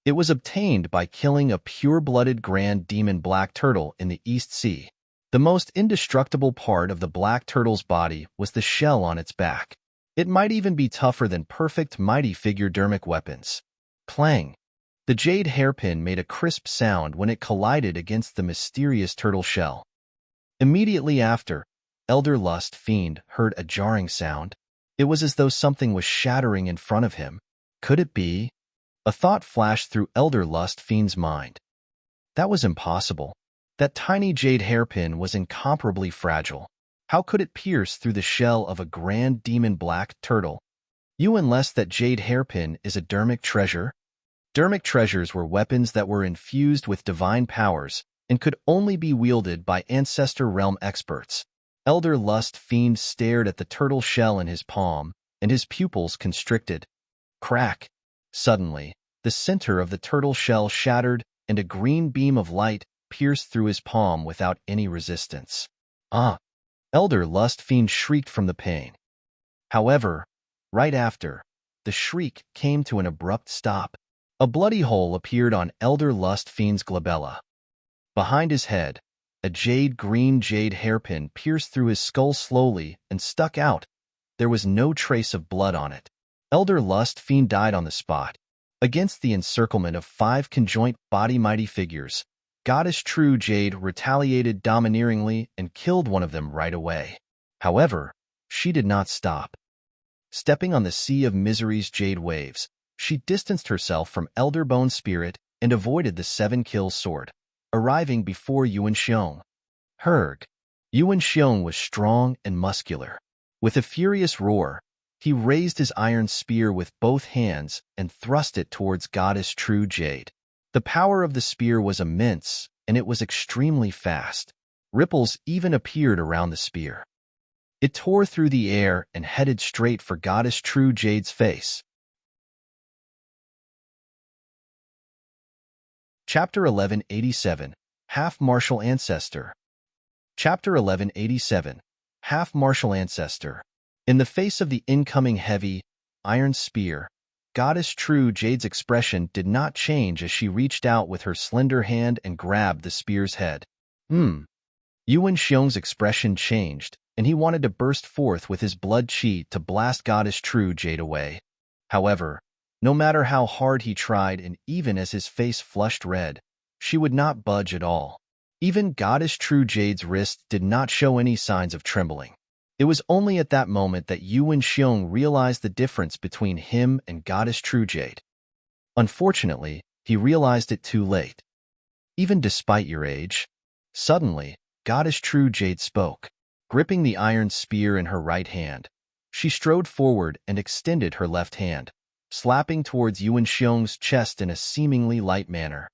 It was obtained by killing a pure-blooded grand demon black turtle in the East Sea. The most indestructible part of the black turtle's body was the shell on its back. It might even be tougher than perfect mighty figure dermic weapons. Clang! The jade hairpin made a crisp sound when it collided against the mysterious turtle shell. Immediately after, Elder Lust Fiend heard a jarring sound. It was as though something was shattering in front of him. Could it be? A thought flashed through Elder Lust Fiend's mind. That was impossible. That tiny jade hairpin was incomparably fragile. How could it pierce through the shell of a grand demon black turtle? Unless that jade hairpin is a dermic treasure? Dermic treasures were weapons that were infused with divine powers and could only be wielded by Ancestor realm experts. Elder Lust Fiend stared at the turtle shell in his palm, and his pupils constricted. Crack! Suddenly, the center of the turtle shell shattered, and a green beam of light pierced through his palm without any resistance. Elder Lust Fiend shrieked from the pain. However, right after, the shriek came to an abrupt stop. A bloody hole appeared on Elder Lust Fiend's glabella. Behind his head, a jade-green jade hairpin pierced through his skull slowly and stuck out. There was no trace of blood on it. Elder Lust Fiend died on the spot. Against the encirclement of 5 conjoint body mighty figures, Goddess True Jade retaliated domineeringly and killed one of them right away. However, she did not stop. Stepping on the sea of misery's jade waves, she distanced herself from Elder Bone Spirit and avoided the 7-kill sword, arriving before Yuan Xiong. Herg. Yuan Xiong was strong and muscular. With a furious roar, he raised his iron spear with both hands and thrust it towards Goddess True Jade. The power of the spear was immense, and it was extremely fast. Ripples even appeared around the spear. It tore through the air and headed straight for Goddess True Jade's face. Chapter 1187, Half-Martial Ancestor. Chapter 1187, Half-Martial Ancestor. In the face of the incoming heavy, iron spear, Goddess True Jade's expression did not change as she reached out with her slender hand and grabbed the spear's head. Yuan Xiong's expression changed, and he wanted to burst forth with his blood chi to blast Goddess True Jade away. However, no matter how hard he tried and even as his face flushed red, she would not budge at all. Even Goddess True Jade's wrist did not show any signs of trembling. It was only at that moment that Yuan Xiong realized the difference between him and Goddess True Jade. Unfortunately, he realized it too late. Even despite your age. Suddenly, Goddess True Jade spoke. Gripping the iron spear in her right hand, she strode forward and extended her left hand, slapping towards Yuan Xiong's chest in a seemingly light manner.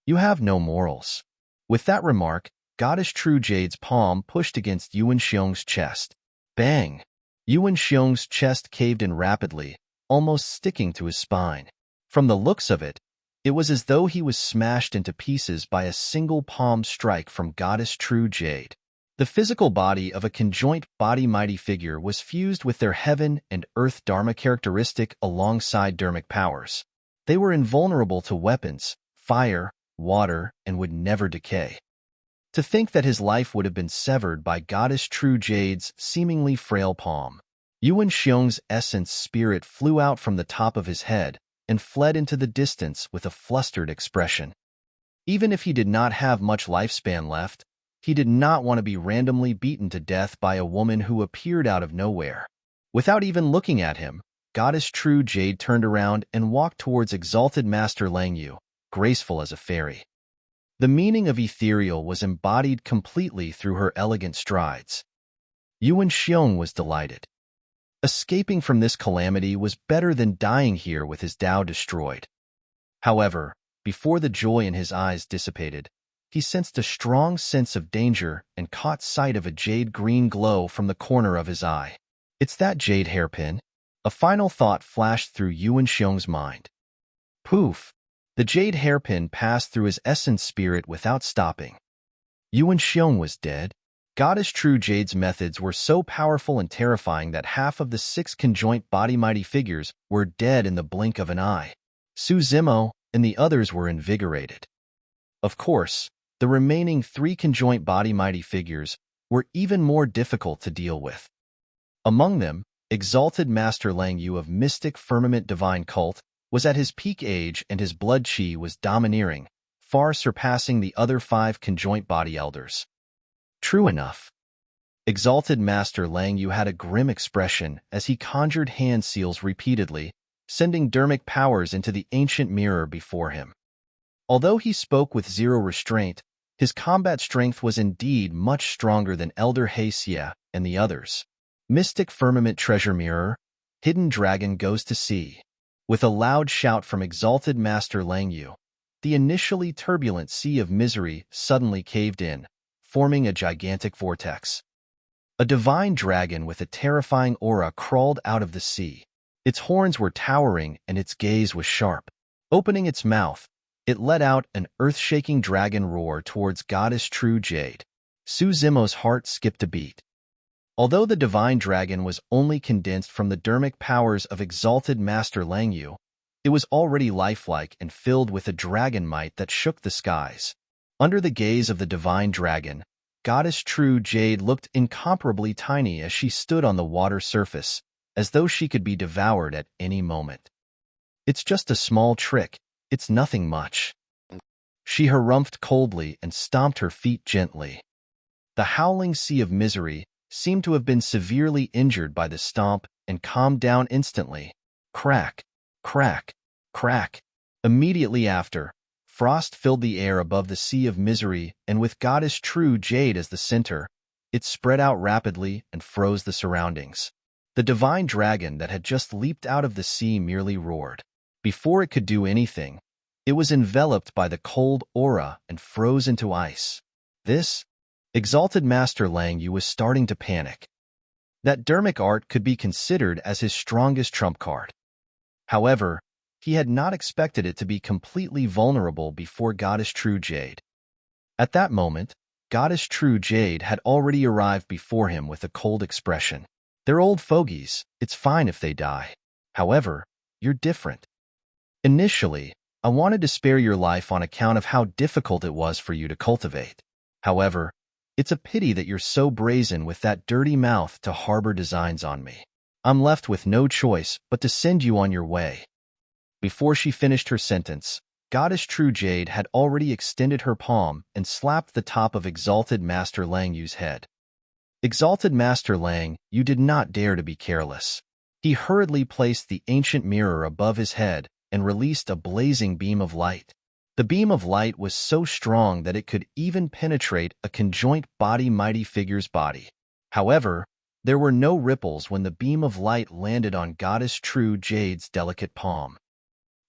You have no morals. With that remark, Goddess True Jade's palm pushed against Yuan Xiong's chest. Bang! Yuan Xiong's chest caved in rapidly, almost sticking to his spine. From the looks of it, it was as though he was smashed into pieces by a single palm strike from Goddess True Jade. The physical body of a conjoint body mighty figure was fused with their heaven and earth Dharma characteristic alongside Dharmic powers. They were invulnerable to weapons, fire, water, and would never decay. To think that his life would have been severed by Goddess True Jade's seemingly frail palm. Yuan Xiong's essence spirit flew out from the top of his head and fled into the distance with a flustered expression. Even if he did not have much lifespan left, he did not want to be randomly beaten to death by a woman who appeared out of nowhere. Without even looking at him, Goddess True Jade turned around and walked towards Exalted Master Langyu, graceful as a fairy. The meaning of ethereal was embodied completely through her elegant strides. Yuan Xiong was delighted. Escaping from this calamity was better than dying here with his Tao destroyed. However, before the joy in his eyes dissipated, he sensed a strong sense of danger and caught sight of a jade-green glow from the corner of his eye. It's that jade hairpin. A final thought flashed through Yuan Xiong's mind. Poof! The jade hairpin passed through his essence spirit without stopping. Yuan Xiong was dead. Goddess True Jade's methods were so powerful and terrifying that half of the 6 conjoint body mighty figures were dead in the blink of an eye. Su Zimo and the others were invigorated. Of course, the remaining 3 conjoint body mighty figures were even more difficult to deal with. Among them, Exalted Master Langyu of Mystic Firmament Divine Cult was at his peak age and his blood chi was domineering, far surpassing the other 5 conjoint body elders. True enough. Exalted Master Langyu had a grim expression as he conjured hand seals repeatedly, sending Dharmic powers into the ancient mirror before him. Although he spoke with zero restraint, his combat strength was indeed much stronger than Elder He Xie and the others. Mystic Firmament Treasure Mirror, Hidden Dragon Goes to Sea. With a loud shout from Exalted Master Langyu, the initially turbulent sea of misery suddenly caved in, forming a gigantic vortex. A divine dragon with a terrifying aura crawled out of the sea. Its horns were towering and its gaze was sharp. Opening its mouth, it let out an earth-shaking dragon roar towards Goddess True Jade. Su Zimo's heart skipped a beat. Although the divine dragon was only condensed from the Dharmic powers of Exalted Master Langyu, it was already lifelike and filled with a dragon might that shook the skies. Under the gaze of the divine dragon, Goddess True Jade looked incomparably tiny as she stood on the water surface, as though she could be devoured at any moment. It's just a small trick, it's nothing much. She harumphed coldly and stomped her feet gently. The howling sea of misery seemed to have been severely injured by the stomp and calmed down instantly. Crack, crack, crack. Immediately after, frost filled the air above the sea of misery, and with Goddess True Jade as the center, it spread out rapidly and froze the surroundings. The divine dragon that had just leaped out of the sea merely roared. Before it could do anything, it was enveloped by the cold aura and froze into ice. This, Exalted Master Langyu was starting to panic. That Dharmic art could be considered as his strongest trump card. However, he had not expected it to be completely vulnerable before Goddess True Jade. At that moment, Goddess True Jade had already arrived before him with a cold expression. They're old fogies, it's fine if they die. However, you're different. Initially, I wanted to spare your life on account of how difficult it was for you to cultivate. However, it's a pity that you're so brazen with that dirty mouth to harbor designs on me. I'm left with no choice but to send you on your way. Before she finished her sentence, Goddess True Jade had already extended her palm and slapped the top of Exalted Master Langyu's head. Exalted Master Lang, you did not dare to be careless. He hurriedly placed the ancient mirror above his head and released a blazing beam of light. The beam of light was so strong that it could even penetrate a conjoint body mighty figure's body. However, there were no ripples when the beam of light landed on Goddess True Jade's delicate palm.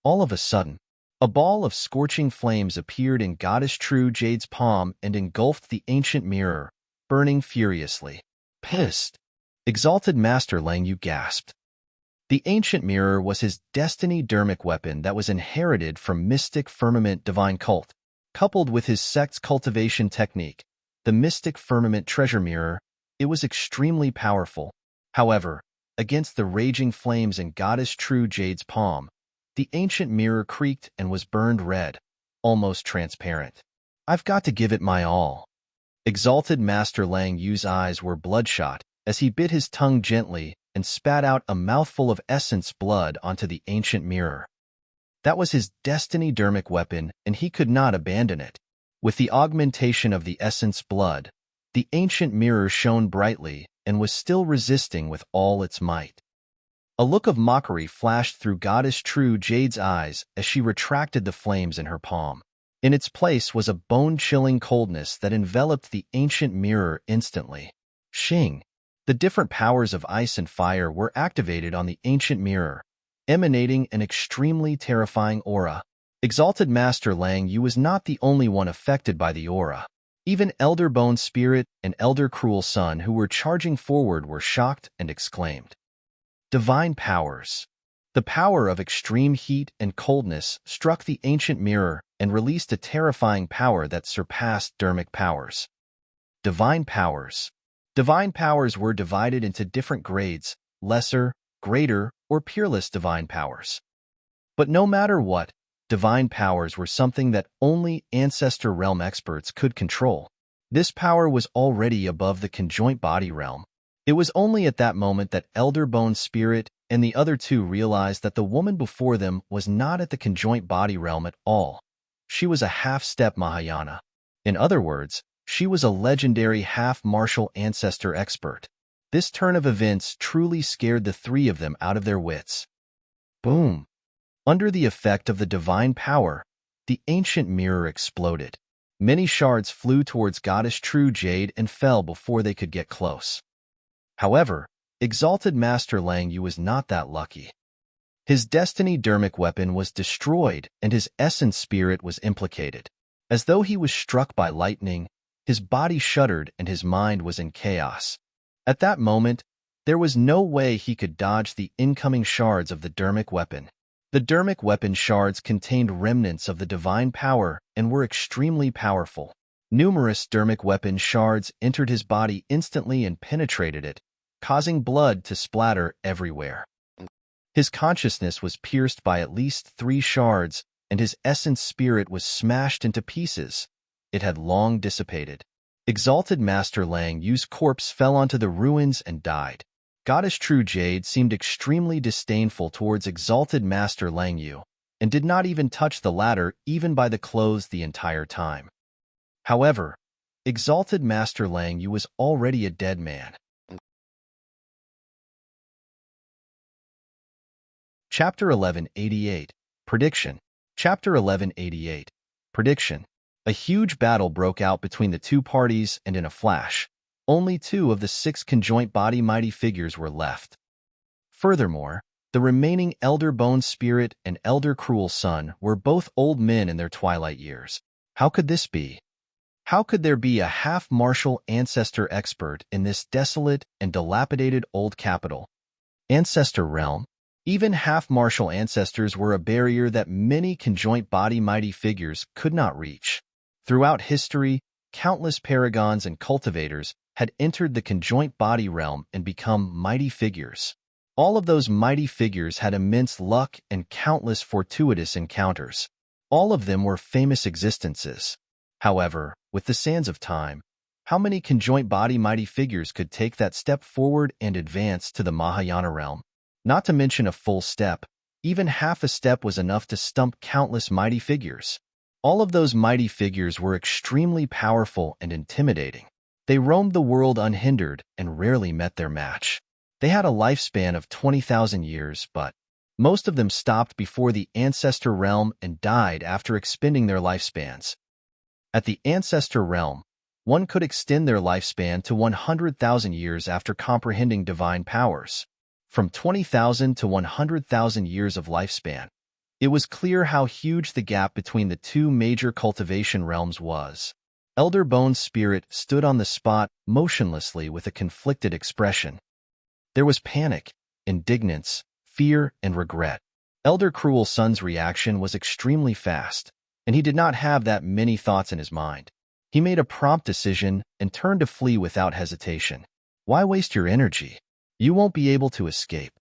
All of a sudden, a ball of scorching flames appeared in Goddess True Jade's palm and engulfed the ancient mirror, burning furiously. Pissed. Exalted Master Lang Yu gasped. The ancient mirror was his destiny dermic weapon that was inherited from mystic firmament divine cult, coupled with his sect's cultivation technique, the mystic firmament treasure mirror. It was extremely powerful. However, against the raging flames in Goddess True Jade's palm, the ancient mirror creaked and was burned red, almost transparent. I've got to give it my all. Exalted Master Lang Yu's eyes were bloodshot as he bit his tongue gently and spat out a mouthful of essence blood onto the ancient mirror. That was his destiny dermic weapon, and he could not abandon it. With the augmentation of the essence blood, the ancient mirror shone brightly and was still resisting with all its might. A look of mockery flashed through Goddess True Jade's eyes as she retracted the flames in her palm. In its place was a bone-chilling coldness that enveloped the ancient mirror instantly. Shing! The different powers of ice and fire were activated on the ancient mirror, emanating an extremely terrifying aura. Exalted Master Lang Yu was not the only one affected by the aura. Even Elder Bone Spirit and Elder Cruel Sun, who were charging forward, were shocked and exclaimed. Divine powers. The power of extreme heat and coldness struck the ancient mirror and released a terrifying power that surpassed dermic powers. Divine powers. Divine powers were divided into different grades, lesser, greater, or peerless divine powers. But no matter what, divine powers were something that only Ancestor realm experts could control. This power was already above the conjoint body realm. It was only at that moment that Elder Bone Spirit and the other two realized that the woman before them was not at the conjoint body realm at all. She was a half-step Mahayana. In other words, she was a legendary half-martial Ancestor expert. This turn of events truly scared the three of them out of their wits. Boom! Under the effect of the divine power, the ancient mirror exploded. Many shards flew towards Goddess True Jade and fell before they could get close. However, Exalted Master Lang Yu was not that lucky. His destiny dermic weapon was destroyed and his essence spirit was implicated. As though he was struck by lightning, his body shuddered and his mind was in chaos. At that moment, there was no way he could dodge the incoming shards of the dermic weapon. The dermic weapon shards contained remnants of the divine power and were extremely powerful. Numerous dermic weapon shards entered his body instantly and penetrated it, causing blood to splatter everywhere. His consciousness was pierced by at least 3 shards, and his essence spirit was smashed into pieces. It had long dissipated. Exalted Master Lang Yu's corpse fell onto the ruins and died. Goddess True Jade seemed extremely disdainful towards Exalted Master Lang Yu, and did not even touch the latter even by the clothes the entire time. However, Exalted Master Lang Yu was already a dead man. Chapter 1188, Prediction. Chapter 1188, Prediction. A huge battle broke out between the two parties, and in a flash, only 2 of the 6 conjoint body mighty figures were left. Furthermore, the remaining Elder Bone Spirit and Elder Cruel Sun were both old men in their twilight years. How could this be? How could there be a half-martial Ancestor expert in this desolate and dilapidated old capital? Ancestor realm? Even half-martial ancestors were a barrier that many conjoint body mighty figures could not reach. Throughout history, countless paragons and cultivators had entered the conjoint body realm and become mighty figures. All of those mighty figures had immense luck and countless fortuitous encounters. All of them were famous existences. However, with the sands of time, how many conjoint body mighty figures could take that step forward and advance to the Mahayana realm? Not to mention a full step, even half a step was enough to stump countless mighty figures. All of those mighty figures were extremely powerful and intimidating. They roamed the world unhindered and rarely met their match. They had a lifespan of 20,000 years, but Most of them stopped before the Ancestor realm and died after expending their lifespans. At the Ancestor realm, one could extend their lifespan to 100,000 years after comprehending divine powers. From 20,000 to 100,000 years of lifespan, it was clear how huge the gap between the two major cultivation realms was. Elder Bone's spirit stood on the spot motionlessly with a conflicted expression. There was panic, indignance, fear, and regret. Elder Cruel Sun's reaction was extremely fast, and he did not have that many thoughts in his mind. He made a prompt decision and turned to flee without hesitation. Why waste your energy? You won't be able to escape.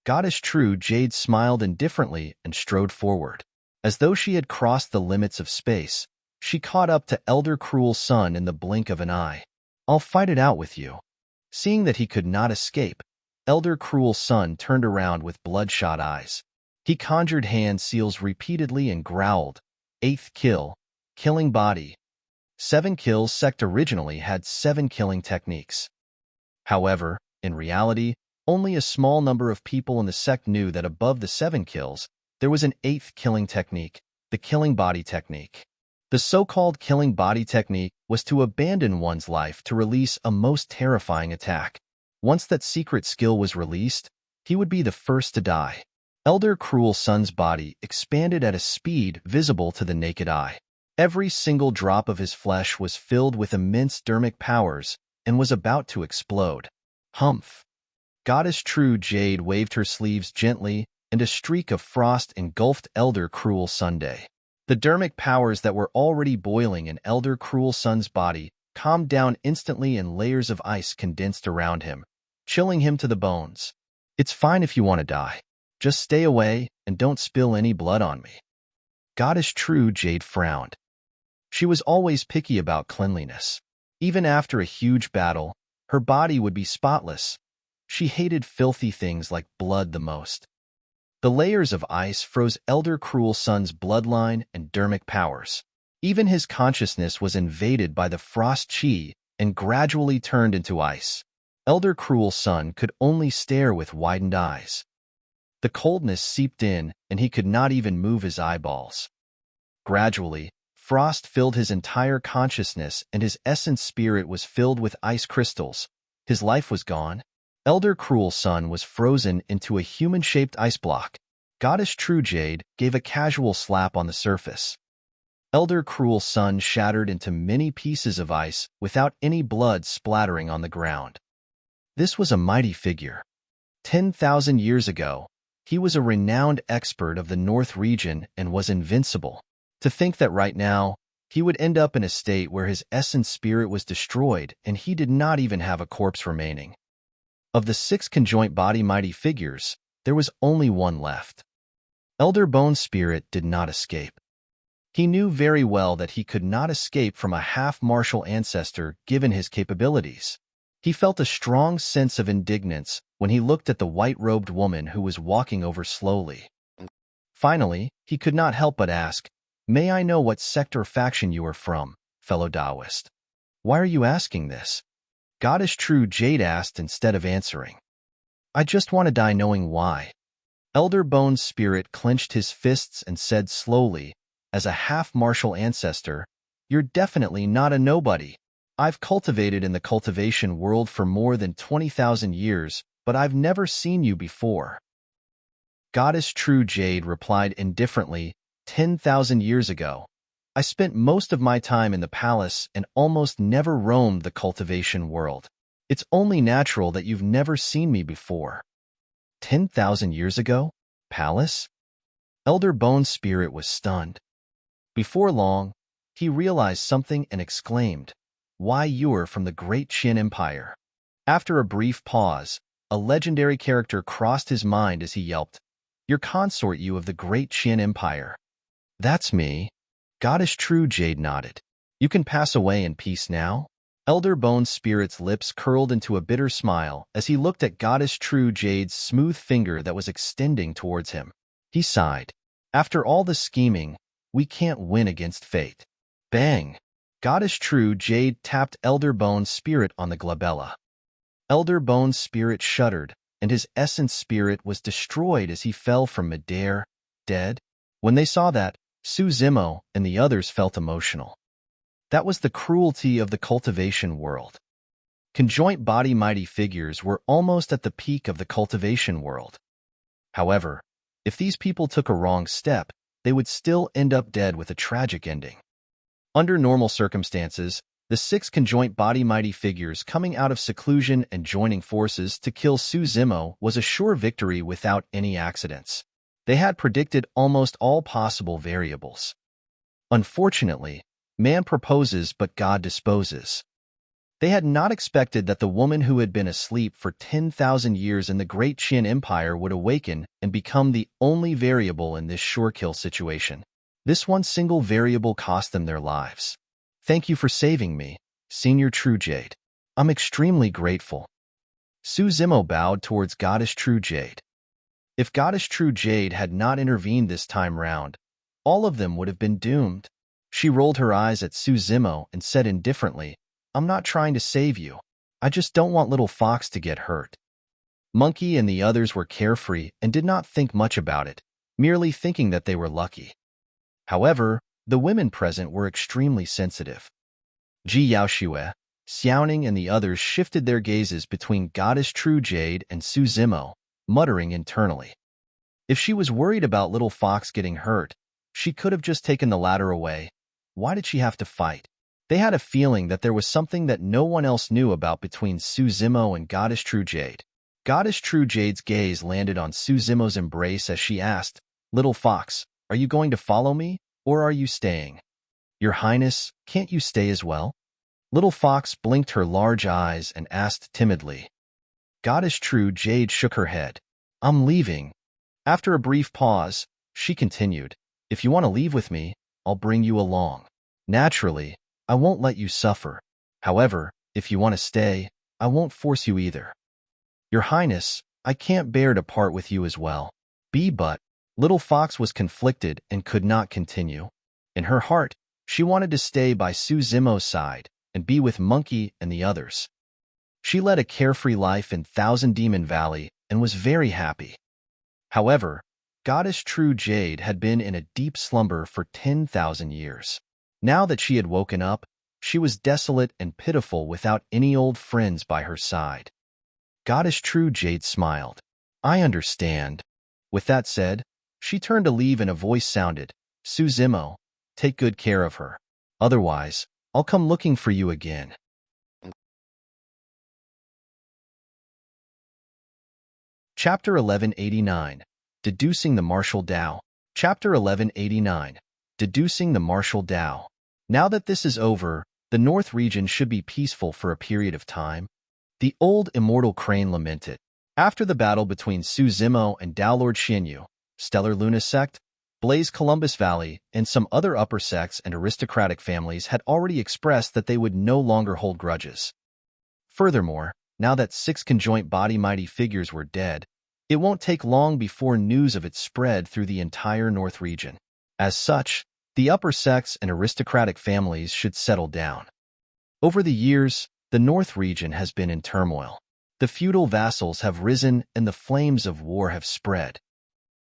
Goddess True Jade smiled indifferently and strode forward. As though she had crossed the limits of space, she caught up to Elder Cruel Sun in the blink of an eye. I'll fight it out with you. Seeing that he could not escape, Elder Cruel Sun turned around with bloodshot eyes. He conjured hand seals repeatedly and growled, "Eighth kill, killing body." 7 kills sect originally had 7 killing techniques. However, in reality, only a small number of people in the sect knew that above the 7 kills, there was an 8th killing technique, the killing body technique. The so-called killing body technique was to abandon one's life to release a most terrifying attack. Once that secret skill was released, he would be the first to die. Elder Cruel Sun's body expanded at a speed visible to the naked eye. Every single drop of his flesh was filled with immense dermic powers and was about to explode. Humph! Goddess True Jade waved her sleeves gently, and a streak of frost engulfed Elder Cruel Sunday. The dermic powers that were already boiling in Elder Cruel Sun's body calmed down instantly, and layers of ice condensed around him, chilling him to the bones. It's fine if you want to die. Just stay away and don't spill any blood on me. Goddess True Jade frowned. She was always picky about cleanliness. Even after a huge battle, her body would be spotless. She hated filthy things like blood the most. The layers of ice froze Elder Cruel Sun's bloodline and dermic powers. Even his consciousness was invaded by the frost chi and gradually turned into ice. Elder Cruel Sun could only stare with widened eyes. The coldness seeped in, and he could not even move his eyeballs. Gradually, frost filled his entire consciousness, and his essence spirit was filled with ice crystals. His life was gone. Elder Cruel Sun was frozen into a human-shaped ice block. Goddess True Jade gave a casual slap on the surface. Elder Cruel Sun shattered into many pieces of ice without any blood splattering on the ground. This was a mighty figure. 10,000 years ago, he was a renowned expert of the North region and was invincible. To think that right now, he would end up in a state where his essence spirit was destroyed and he did not even have a corpse remaining. Of the 6 conjoint body mighty figures, there was only one left. Elder Bone's spirit did not escape. He knew very well that he could not escape from a half-martial ancestor given his capabilities. He felt a strong sense of indignance when he looked at the white-robed woman who was walking over slowly. Finally, he could not help but ask, "May I know what sect or faction you are from, fellow Taoist?" "Why are you asking this?" Goddess True Jade asked instead of answering. "I just want to die knowing why." Elder Bone's spirit clenched his fists and said slowly, "As a half-martial ancestor, you're definitely not a nobody. I've cultivated in the cultivation world for more than 20,000 years, but I've never seen you before." Goddess True Jade replied indifferently, 10,000 years ago, I spent most of my time in the palace and almost never roamed the cultivation world. It's only natural that you've never seen me before." 10,000 years ago? Palace? Elder Bone's spirit was stunned. Before long, he realized something and exclaimed, "Why, you're from the Great Qin Empire." After a brief pause, a legendary character crossed his mind as he yelped, "Your consort, you of the Great Qin Empire." "That's me." Goddess True Jade nodded. "You can pass away in peace now?" Elder Bone's spirit's lips curled into a bitter smile as he looked at Goddess True Jade's smooth finger that was extending towards him. He sighed. "After all the scheming, we can't win against fate." Bang! Goddess True Jade tapped Elder Bone's spirit on the glabella. Elder Bone's spirit shuddered, and his essence spirit was destroyed as he fell from midair, dead. When they saw that, Su Zimo and the others felt emotional. That was the cruelty of the cultivation world. Conjoint body mighty figures were almost at the peak of the cultivation world. However, if these people took a wrong step, they would still end up dead with a tragic ending. Under normal circumstances, the 6 conjoint body mighty figures coming out of seclusion and joining forces to kill Su Zimo was a sure victory without any accidents. They had predicted almost all possible variables. Unfortunately, man proposes but God disposes. They had not expected that the woman who had been asleep for 10,000 years in the Great Qin Empire would awaken and become the only variable in this sure-kill situation. This one single variable cost them their lives. Thank you for saving me, Senior True Jade. I'm extremely grateful. Su Zimo bowed towards Goddess True Jade. If Goddess True Jade had not intervened this time round, all of them would have been doomed. She rolled her eyes at Su Zimo and said indifferently, I'm not trying to save you. I just don't want little Fox to get hurt. Monkey and the others were carefree and did not think much about it, merely thinking that they were lucky. However, the women present were extremely sensitive. Ji Yaoxue, Xiaoning and the others shifted their gazes between Goddess True Jade and Su Zimo, muttering internally. If she was worried about little Fox getting hurt, she could have just taken the ladder away. Why did she have to fight? They had a feeling that there was something that no one else knew about between Su Zimo and Goddess True Jade. Goddess True Jade's gaze landed on Su Zimo's embrace as she asked, Little Fox, are you going to follow me, or are you staying? Your Highness, can't you stay as well? Little Fox blinked her large eyes and asked timidly. Goddess True Jade shook her head. I'm leaving. After a brief pause, she continued, If you want to leave with me, I'll bring you along. Naturally, I won't let you suffer. However, if you want to stay, I won't force you either. Your Highness, I can't bear to part with you as well. But Little Fox was conflicted and could not continue. In her heart, she wanted to stay by Su Zimo's side and be with Monkey and the others. She led a carefree life in Thousand Demon Valley and was very happy. However, Goddess True Jade had been in a deep slumber for 10,000 years. Now that she had woken up, she was desolate and pitiful without any old friends by her side. Goddess True Jade smiled. I understand. With that said, she turned to leave and a voice sounded, Su Zimo, take good care of her. Otherwise, I'll come looking for you again. Chapter 1189, Deducing the Martial Tao. Chapter 1189, Deducing the Martial Tao. Now that this is over, the North region should be peaceful for a period of time. The old immortal crane lamented. After the battle between Su Zimo and Tao Lord Xianyu, Stellar Luna Sect, Blaze Columbus Valley, and some other upper sects and aristocratic families had already expressed that they would no longer hold grudges. Furthermore, now that 6 conjoint body mighty figures were dead, it won't take long before news of it spread through the entire North region. As such, the upper sects and aristocratic families should settle down. Over the years, the North region has been in turmoil. The feudal vassals have risen and the flames of war have spread.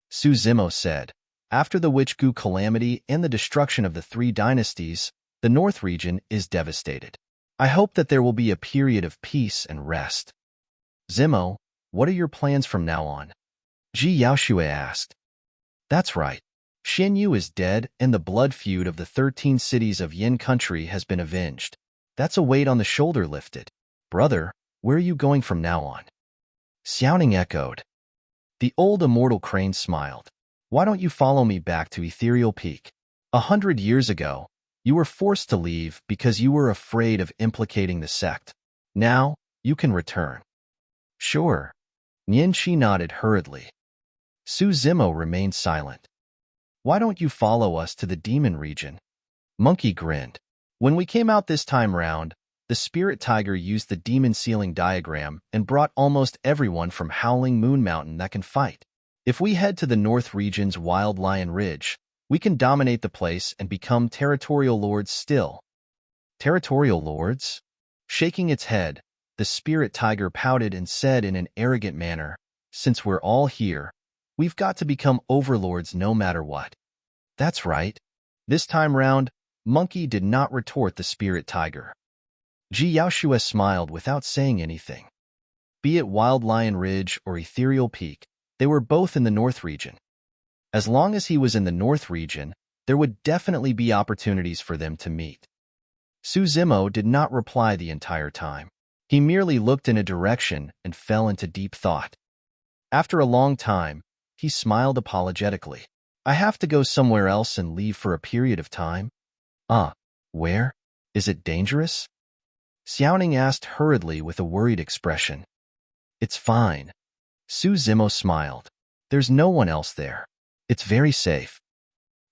Su Zimo said, after the Witch Goo calamity and the destruction of the 3 dynasties, the North region is devastated. I hope that there will be a period of peace and rest. Zimo, what are your plans from now on? Ji Yaoxue asked. That's right. Xianyu is dead and the blood feud of the 13 cities of Yin country has been avenged. That's a weight on the shoulder lifted. Brother, where are you going from now on? Xiaoning echoed. The old immortal crane smiled. Why don't you follow me back to Ethereal Peak? 100 years ago, you were forced to leave because you were afraid of implicating the sect. Now, you can return. Sure. Nianqi nodded hurriedly. Su Zimo remained silent. Why don't you follow us to the demon region? Monkey grinned. When we came out this time round, the spirit tiger used the demon ceiling diagram and brought almost everyone from Howling Moon Mountain that can fight. If we head to the North region's Wild Lion Ridge, we can dominate the place and become territorial lords still. Territorial lords? Shaking its head, the spirit tiger pouted and said in an arrogant manner, Since we're all here, we've got to become overlords no matter what. That's right. This time round, Monkey did not retort the spirit tiger. Ji Yaoshue smiled without saying anything. Be it Wild Lion Ridge or Ethereal Peak, they were both in the North region. As long as he was in the North region, there would definitely be opportunities for them to meet. Su Zimo did not reply the entire time. He merely looked in a direction and fell into deep thought. After a long time, he smiled apologetically. I have to go somewhere else and leave for a period of time. Where? Is it dangerous? Xiaoning asked hurriedly with a worried expression. It's fine. Su Zimo smiled. There's no one else there. It's very safe.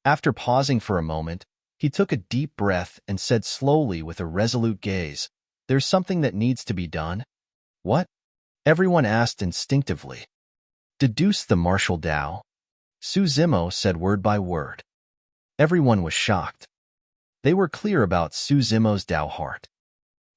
After pausing for a moment, he took a deep breath and said slowly with a resolute gaze, There's something that needs to be done. What? Everyone asked instinctively. Deduce the martial Tao. Su Zimo said word by word. Everyone was shocked. They were clear about Su Zimo's Tao heart.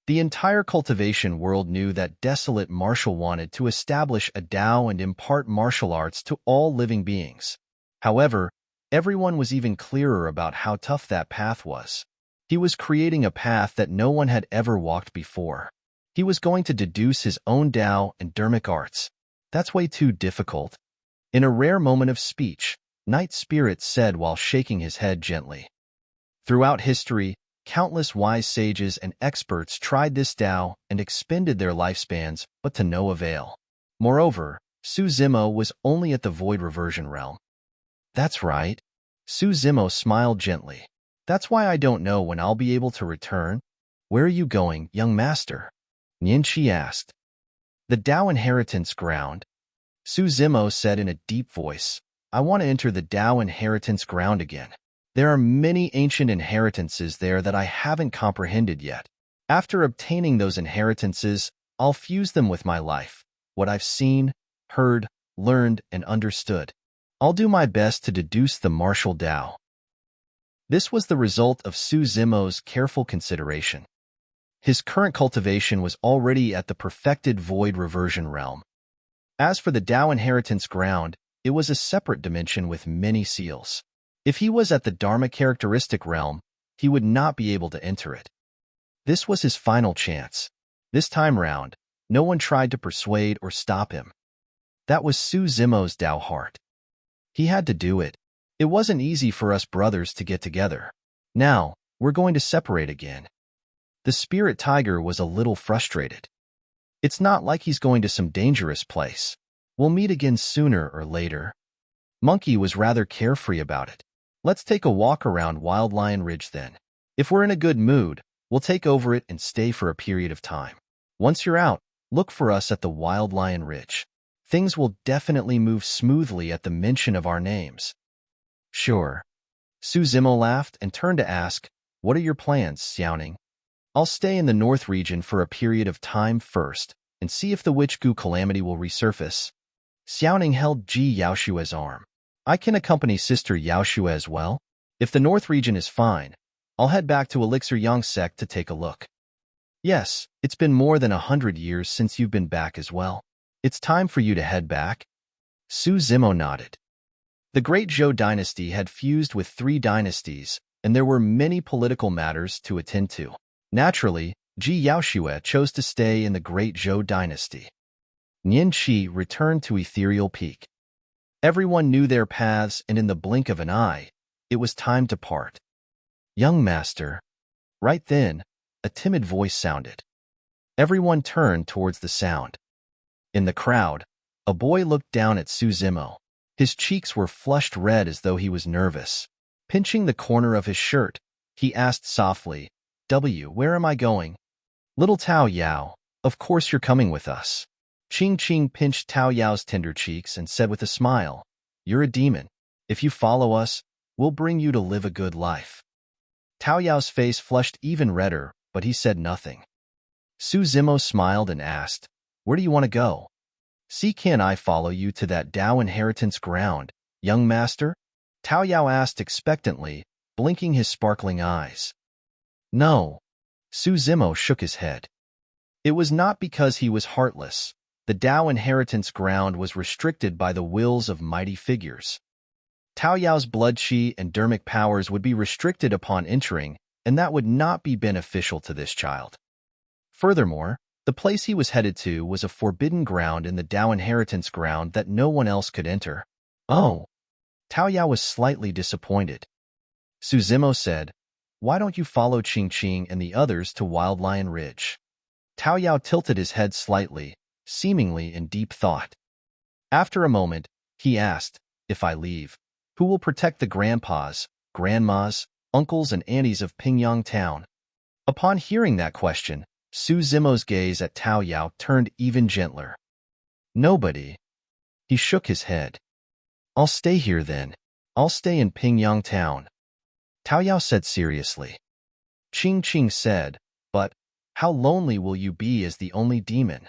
The entire cultivation world knew that Desolate Martial wanted to establish a Tao and impart martial arts to all living beings. However, everyone was even clearer about how tough that path was. He was creating a path that no one had ever walked before. He was going to deduce his own Tao and Dharmic arts. That's way too difficult. In a rare moment of speech, Night Spirit said while shaking his head gently. Throughout history, countless wise sages and experts tried this Tao and expended their lifespans, but to no avail. Moreover, Su Zimo was only at the Void Reversion realm. That's right. Su Zimo smiled gently. That's why I don't know when I'll be able to return. Where are you going, young master? Nianqi asked. The Tao Inheritance Ground. Su Zimo said in a deep voice, I want to enter the Tao Inheritance Ground again. There are many ancient inheritances there that I haven't comprehended yet. After obtaining those inheritances, I'll fuse them with my life, what I've seen, heard, learned, and understood. I'll do my best to deduce the martial Tao. This was the result of Su Zimo's careful consideration. His current cultivation was already at the perfected Void Reversion realm. As for the Tao Inheritance Ground, it was a separate dimension with many seals. If he was at the Dharma characteristic realm, he would not be able to enter it. This was his final chance. This time round, no one tried to persuade or stop him. That was Su Zimo's Tao heart. He had to do it. It wasn't easy for us brothers to get together. Now, we're going to separate again. The spirit tiger was a little frustrated. It's not like he's going to some dangerous place. We'll meet again sooner or later. Monkey was rather carefree about it. Let's take a walk around Wild Lion Ridge then. If we're in a good mood, we'll take over it and stay for a period of time. Once you're out, look for us at the Wild Lion Ridge. Things will definitely move smoothly at the mention of our names. Sure. Su Zimo laughed and turned to ask, What are your plans, Xiaoning? I'll stay in the North region for a period of time first and see if the Witch Goo calamity will resurface. Xiaoning held Ji Yaoshue's arm. I can accompany Sister Yaoshue as well. If the North region is fine, I'll head back to Elixir Yang Sect to take a look. Yes, it's been more than 100 years since you've been back as well. It's time for you to head back. Su Zimo nodded. The Great Zhou dynasty had fused with 3 dynasties, and there were many political matters to attend to. Naturally, Ji Yaoshue chose to stay in the Great Zhou dynasty. Nianqi returned to Ethereal Peak. Everyone knew their paths, and in the blink of an eye, it was time to part. Young master. Right then, a timid voice sounded. Everyone turned towards the sound. In the crowd, a boy looked down at Su Zimo. His cheeks were flushed red as though he was nervous. Pinching the corner of his shirt, he asked softly, where am I going? Little Tao Yao, of course you're coming with us. Ching Ching pinched Tao Yao's tender cheeks and said with a smile, You're a demon. If you follow us, we'll bring you to live a good life. Tao Yao's face flushed even redder, but he said nothing. Su Zimo smiled and asked, Where do you want to go? Can I follow you to that Tao Inheritance Ground, young master? Tao Yao asked expectantly, blinking his sparkling eyes. No. Su Zimo shook his head. It was not because he was heartless, the Tao inheritance ground was restricted by the wills of mighty figures. Tao Yao's blood qi and dermic powers would be restricted upon entering, and that would not be beneficial to this child. Furthermore, the place he was headed to was a forbidden ground in the Tao inheritance ground that no one else could enter. Oh! Tao Yao was slightly disappointed. Su Zimo said, "Why don't you follow Qing Qing and the others to Wild Lion Ridge?" Tao Yao tilted his head slightly, seemingly in deep thought. After a moment, he asked, "If I leave, who will protect the grandpas, grandmas, uncles, and aunties of Pingyang Town?" Upon hearing that question, Su Zimo's gaze at Tao Yao turned even gentler. "Nobody." He shook his head. "I'll stay here then. I'll stay in Pingyang Town," Tao Yao said seriously. Qing Qing said, "But how lonely will you be as the only demon?"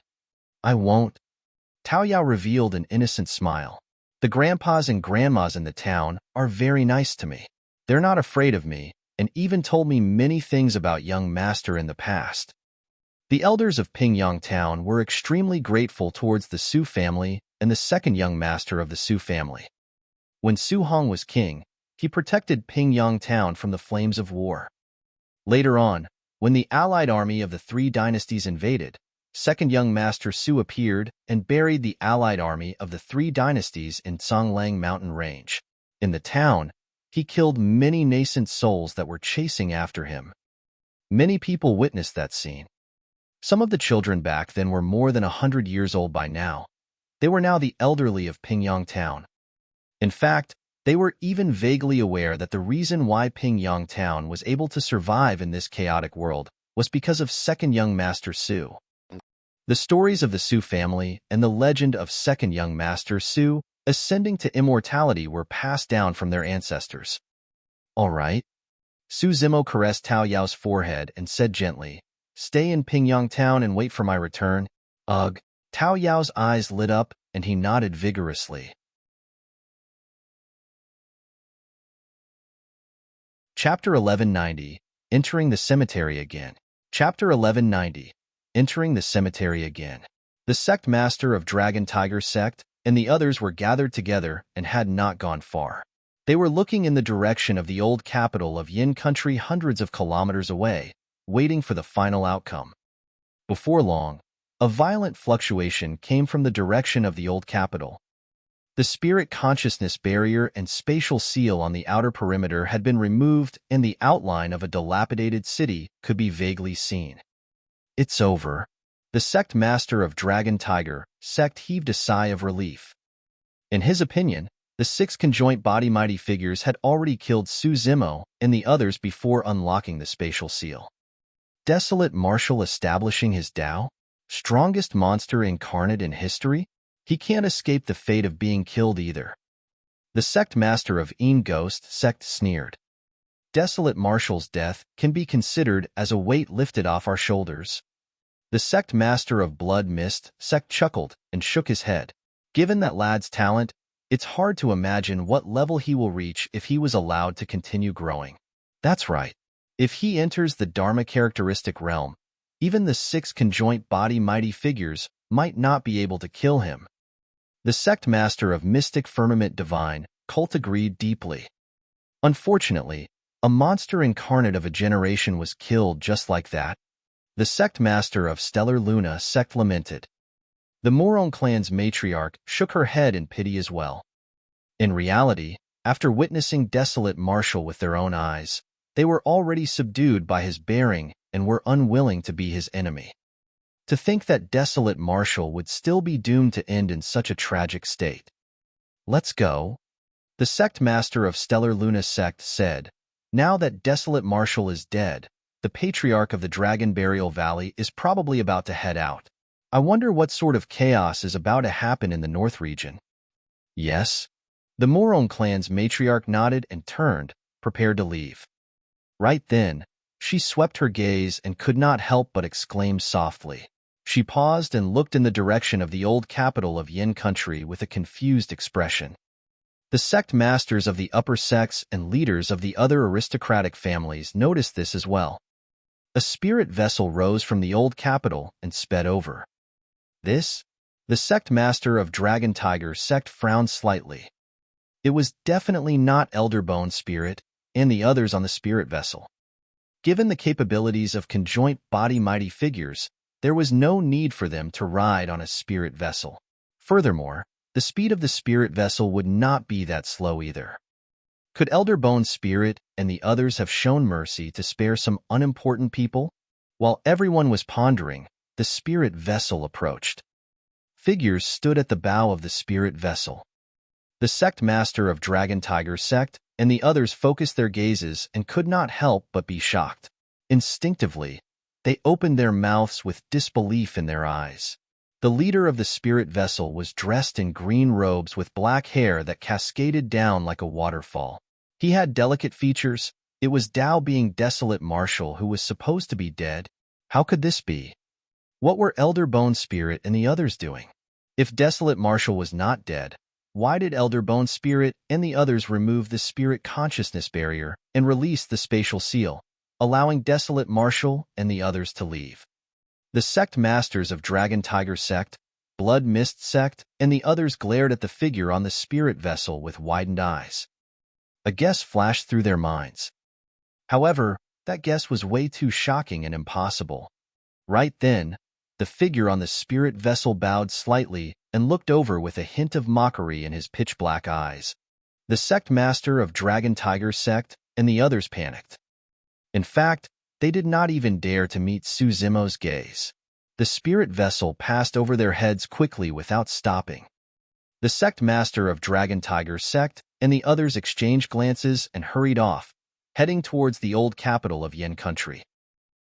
"I won't." Tao Yao revealed an innocent smile. "The grandpas and grandmas in the town are very nice to me. They're not afraid of me, and even told me many things about young master in the past." The elders of Pingyang Town were extremely grateful towards the Su family and the second young master of the Su family. When Su Hong was king, he protected Pingyang Town from the flames of war. Later on, when the allied army of the three dynasties invaded, second young master Su appeared and buried the allied army of the three dynasties in Songlang mountain range. In the town, he killed many nascent souls that were chasing after him. Many people witnessed that scene. Some of the children back then were more than 100 years old by now. They were now the elderly of Pingyang Town. In fact, they were even vaguely aware that the reason why Pingyang Town was able to survive in this chaotic world was because of second young master Su. The stories of the Su family and the legend of second young master Su ascending to immortality were passed down from their ancestors. "All right." Su Zimo caressed Tao Yao's forehead and said gently, "Stay in Pingyang Town and wait for my return." Ugh. Tao Yao's eyes lit up and he nodded vigorously. Chapter 1190, Entering the Cemetery Again. Chapter 1190, Entering the Cemetery Again. The sect master of Dragon Tiger sect and the others were gathered together and had not gone far. They were looking in the direction of the old capital of Yin country hundreds of kilometers away, waiting for the final outcome. Before long, a violent fluctuation came from the direction of the old capital. The spirit consciousness barrier and spatial seal on the outer perimeter had been removed and the outline of a dilapidated city could be vaguely seen. "It's over." The sect master of Dragon Tiger sect heaved a sigh of relief. In his opinion, the 6 conjoint body mighty figures had already killed Su Zimo and the others before unlocking the spatial seal. Desolate Marshal establishing his Tao? Strongest monster incarnate in history? He can't escape the fate of being killed either. The sect master of Een Ghost sect sneered. Desolate Marshal's death can be considered as a weight lifted off our shoulders. The sect master of Blood Mist sect chuckled and shook his head. Given that lad's talent, it's hard to imagine what level he will reach if he was allowed to continue growing. That's right. If he enters the Dharma characteristic realm, even the 6 conjoint body mighty figures might not be able to kill him. The sect master of Mystic Firmament Divine cult agreed deeply. Unfortunately, a monster incarnate of a generation was killed just like that. The sect master of Stellar Luna sect lamented. The Moron clan's matriarch shook her head in pity as well. In reality, after witnessing Desolate Marshal with their own eyes, they were already subdued by his bearing and were unwilling to be his enemy. To think that Desolate Marshal would still be doomed to end in such a tragic state. "Let's go," the sect master of Stellar Luna sect said. "Now that Desolate Marshal is dead, the patriarch of the Dragon Burial Valley is probably about to head out. I wonder what sort of chaos is about to happen in the North region." "Yes." The Moron clan's matriarch nodded and turned, prepared to leave. Right then, she swept her gaze and could not help but exclaim softly. She paused and looked in the direction of the old capital of Yin country with a confused expression. The sect masters of the upper sects and leaders of the other aristocratic families noticed this as well. A spirit vessel rose from the old capital and sped over. This? The sect master of Dragon Tiger Sect frowned slightly. It was definitely not Elderbone Spirit and the others on the spirit vessel. Given the capabilities of conjoint body mighty figures, there was no need for them to ride on a spirit vessel. Furthermore, the speed of the spirit vessel would not be that slow either. Could Elderbone Spirit and the others have shown mercy to spare some unimportant people? While everyone was pondering, the spirit vessel approached. Figures stood at the bow of the spirit vessel. The sect master of Dragon Tiger Sect and the others focused their gazes and could not help but be shocked. Instinctively, they opened their mouths with disbelief in their eyes. The leader of the spirit vessel was dressed in green robes with black hair that cascaded down like a waterfall. He had delicate features. It was Tao being Desolate Marshal who was supposed to be dead. How could this be? What were Elderbone Spirit and the others doing? If Desolate Marshal was not dead, why did Elderbone Spirit and the others remove the spirit consciousness barrier and release the spatial seal, allowing Desolate Marshal and the others to leave? The sect masters of Dragon Tiger Sect, Blood Mist Sect, and the others glared at the figure on the spirit vessel with widened eyes. A guess flashed through their minds. However, that guess was way too shocking and impossible. Right then, the figure on the spirit vessel bowed slightly and looked over with a hint of mockery in his pitch-black eyes. The sect master of Dragon Tiger Sect and the others panicked. In fact, they did not even dare to meet Suzimo's gaze. The spirit vessel passed over their heads quickly without stopping. The sect master of Dragon Tiger Sect and the others exchanged glances and hurried off, heading towards the old capital of Yen Country.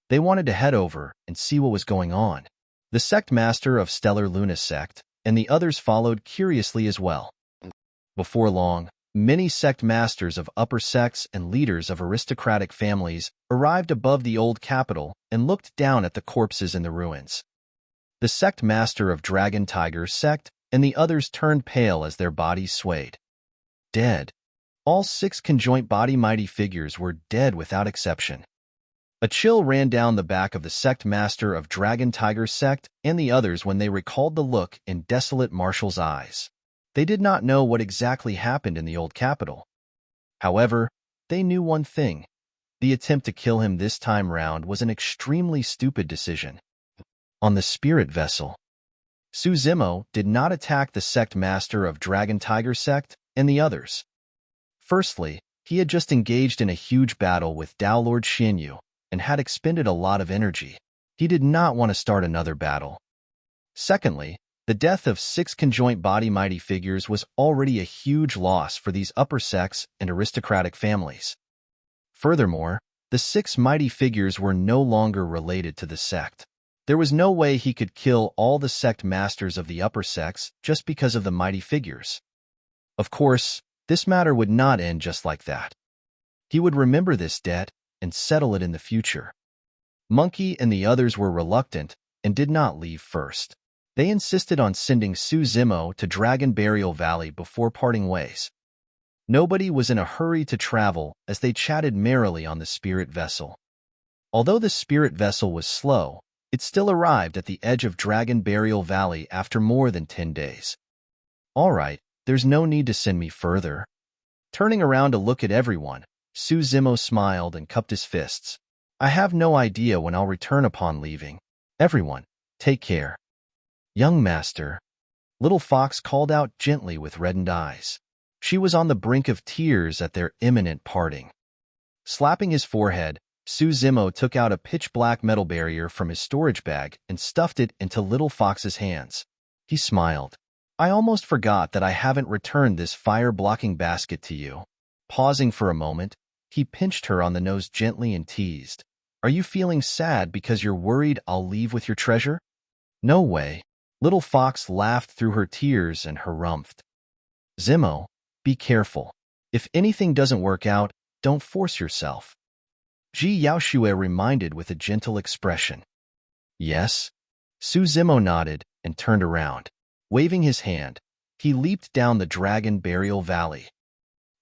They wanted to head over and see what was going on. The sect master of Stellar Luna Sect and the others followed curiously as well. Before long, many sect masters of upper sects and leaders of aristocratic families arrived above the old capital and looked down at the corpses in the ruins. The sect master of Dragon Tiger Sect and the others turned pale as their bodies swayed. Dead. All 6 conjoint body mighty figures were dead without exception. A chill ran down the back of the sect master of Dragon Tiger Sect and the others when they recalled the look in Desolate Marshal's eyes. They did not know what exactly happened in the old capital. However, they knew one thing. The attempt to kill him this time round was an extremely stupid decision. On the spirit vessel, Suzimo did not attack the sect master of Dragon Tiger Sect and the others. Firstly, he had just engaged in a huge battle with Tao Lord Xinyu and had expended a lot of energy. He did not want to start another battle. Secondly, the death of 6 conjoint body mighty figures was already a huge loss for these upper sects and aristocratic families. Furthermore, the 6 mighty figures were no longer related to the sect. There was no way he could kill all the sect masters of the upper sects just because of the mighty figures. Of course, this matter would not end just like that. He would remember this debt and settle it in the future. Monkey and the others were reluctant and did not leave first. They insisted on sending Suzimo to Dragon Burial Valley before parting ways. Nobody was in a hurry to travel as they chatted merrily on the spirit vessel. Although the spirit vessel was slow, it still arrived at the edge of Dragon Burial Valley after more than 10 days. All right, there's no need to send me further. Turning around to look at everyone, Suzimo smiled and cupped his fists. I have no idea when I'll return upon leaving. Everyone, take care. Young master, Little Fox called out gently with reddened eyes. She was on the brink of tears at their imminent parting. Slapping his forehead, Suzimo took out a pitch-black metal barrier from his storage bag and stuffed it into Little Fox's hands. He smiled. I almost forgot that I haven't returned this fire-blocking basket to you. Pausing for a moment, he pinched her on the nose gently and teased. Are you feeling sad because you're worried I'll leave with your treasure? No way. Little Fox laughed through her tears and harumphed. Zimo, be careful. If anything doesn't work out, don't force yourself. Ji Yaoshue reminded with a gentle expression. Yes? Suzimo nodded and turned around. Waving his hand, he leaped down the Dragon Burial Valley.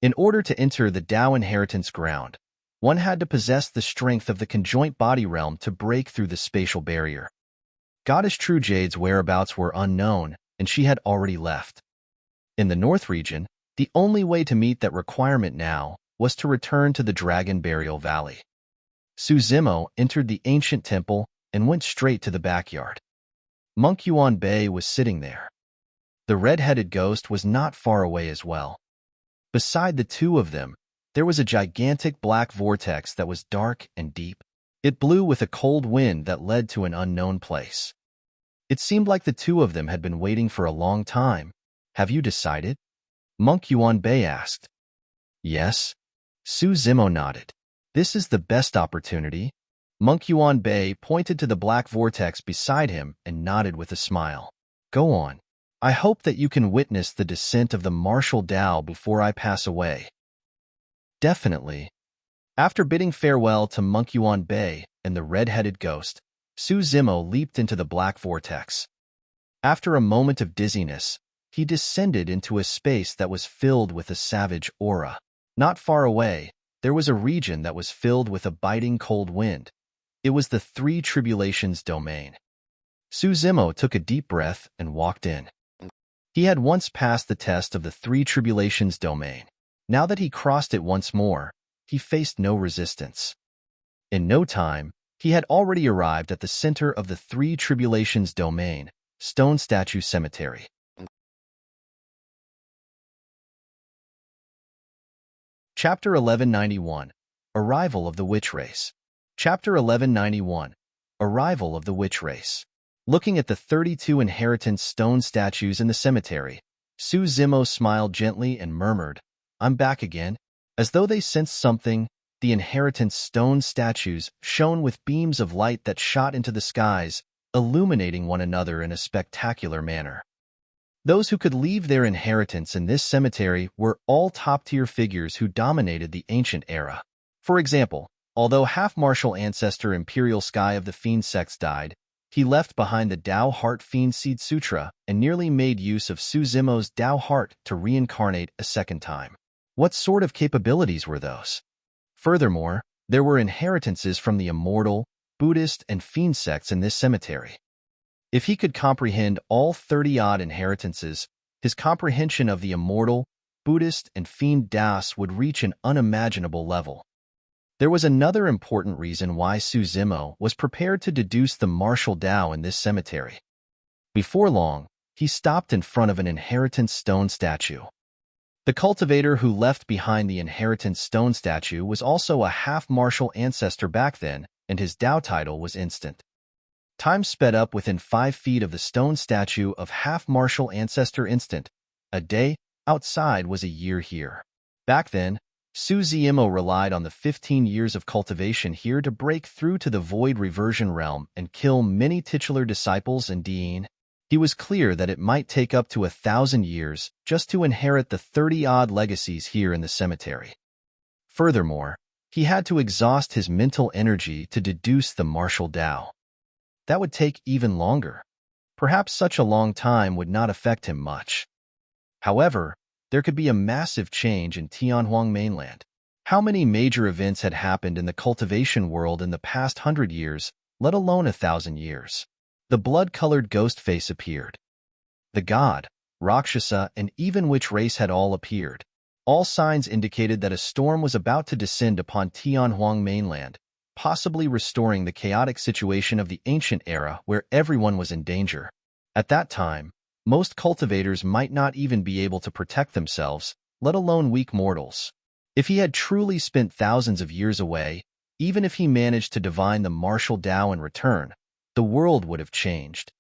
In order to enter the Tao Inheritance ground, one had to possess the strength of the conjoint body realm to break through the spatial barrier. Goddess True Jade's whereabouts were unknown, and she had already left. In the North region, the only way to meet that requirement now was to return to the Dragon Burial Valley. Suzimo entered the ancient temple and went straight to the backyard. Monk Yuan Bei was sitting there. The red-headed ghost was not far away as well. Beside the two of them, there was a gigantic black vortex that was dark and deep. It blew with a cold wind that led to an unknown place. It seemed like the two of them had been waiting for a long time. Have you decided? Monk Yuan Bei asked. Yes. Suzimo nodded. This is the best opportunity. Monk Yuan Bei pointed to the black vortex beside him and nodded with a smile. Go on. I hope that you can witness the descent of the martial Tao before I pass away. Definitely. After bidding farewell to Monk Yuan Bei and the red-headed ghost, Suzimo leaped into the black vortex. After a moment of dizziness, he descended into a space that was filled with a savage aura. Not far away, there was a region that was filled with a biting cold wind. It was the Three Tribulations domain. Suzimo took a deep breath and walked in. He had once passed the test of the Three Tribulations domain. Now that he crossed it once more, he faced no resistance. In no time, he had already arrived at the center of the Three Tribulations domain, Stone Statue Cemetery. Chapter 1191, Arrival of the Witch Race. Chapter 1191, Arrival of the Witch Race. Looking at the 32 inheritance stone statues in the cemetery, Suzimo smiled gently and murmured, I'm back again. As though they sensed something, the inheritance stone statues shone with beams of light that shot into the skies, illuminating one another in a spectacular manner. Those who could leave their inheritance in this cemetery were all top-tier figures who dominated the ancient era. For example, although half-martial ancestor Imperial Sky of the Fiend sects died, he left behind the Tao Heart Fiend Seed Sutra and nearly made use of Suzimo's Tao Heart to reincarnate a second time. What sort of capabilities were those? Furthermore, there were inheritances from the immortal, Buddhist, and Fiend sects in this cemetery. If he could comprehend all 30-odd inheritances, his comprehension of the immortal, Buddhist, and Fiend Das would reach an unimaginable level. There was another important reason why Suzimo was prepared to deduce the martial Tao in this cemetery. Before long, he stopped in front of an inheritance stone statue. The cultivator who left behind the inheritance stone statue was also a half-martial ancestor back then, and his Tao title was instant. Time sped up within 5 feet of the stone statue of half-martial ancestor instant. A day outside was a year here. Back then, Suzimo relied on the 15 years of cultivation here to break through to the void reversion realm and kill many titular disciples and Dean. He was clear that it might take up to 1,000 years just to inherit the 30-odd legacies here in the cemetery. Furthermore, he had to exhaust his mental energy to deduce the martial Tao. That would take even longer. Perhaps such a long time would not affect him much. However, there could be a massive change in Tianhuang mainland. How many major events had happened in the cultivation world in the past 100 years, let alone 1,000 years? The blood-colored ghost face appeared. The god, Rakshasa, and even witch race had all appeared. All signs indicated that a storm was about to descend upon Tianhuang mainland, possibly restoring the chaotic situation of the ancient era where everyone was in danger. At that time, most cultivators might not even be able to protect themselves, let alone weak mortals. If he had truly spent thousands of years away, even if he managed to divine the martial Tao in return, the world would have changed.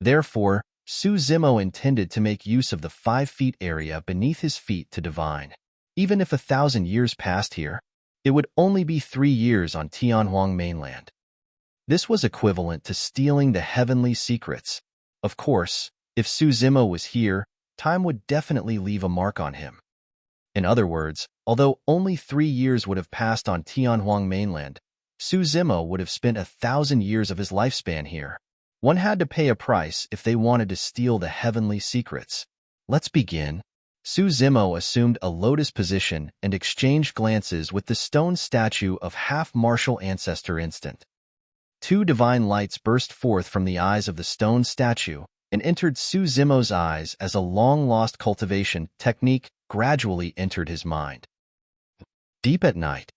Therefore, Suzimo intended to make use of the 5-feet area beneath his feet to divine. Even if 1,000 years passed here, it would only be 3 years on Tianhuang mainland. This was equivalent to stealing the heavenly secrets. Of course, if Suzimo was here, time would definitely leave a mark on him. In other words, although only 3 years would have passed on Tianhuang mainland, Suzimo would have spent 1,000 years of his lifespan here. One had to pay a price if they wanted to steal the heavenly secrets. Let's begin. Suzimo assumed a lotus position and exchanged glances with the stone statue of half-martial ancestor instant. 2 divine lights burst forth from the eyes of the stone statue, and entered Su Zimo's eyes as a long-lost cultivation technique gradually entered his mind. Deep at night,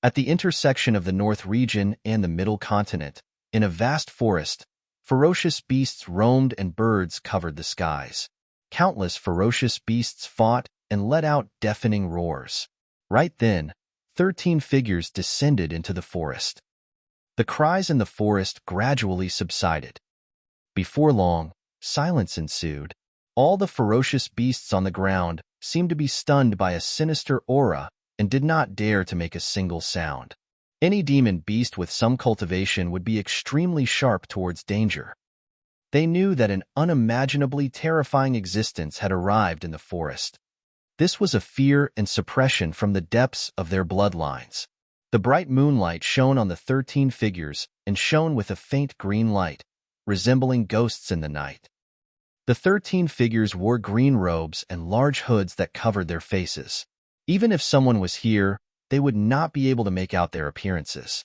at the intersection of the North region and the Middle continent, in a vast forest, ferocious beasts roamed and birds covered the skies. Countless ferocious beasts fought and let out deafening roars. Right then, 13 figures descended into the forest. The cries in the forest gradually subsided. Before long, silence ensued. All the ferocious beasts on the ground seemed to be stunned by a sinister aura and did not dare to make a single sound. Any demon beast with some cultivation would be extremely sharp towards danger. They knew that an unimaginably terrifying existence had arrived in the forest. This was a fear and suppression from the depths of their bloodlines. The bright moonlight shone on the 13 figures and shone with a faint green light, resembling ghosts in the night. The 13 figures wore green robes and large hoods that covered their faces. Even if someone was here, they would not be able to make out their appearances.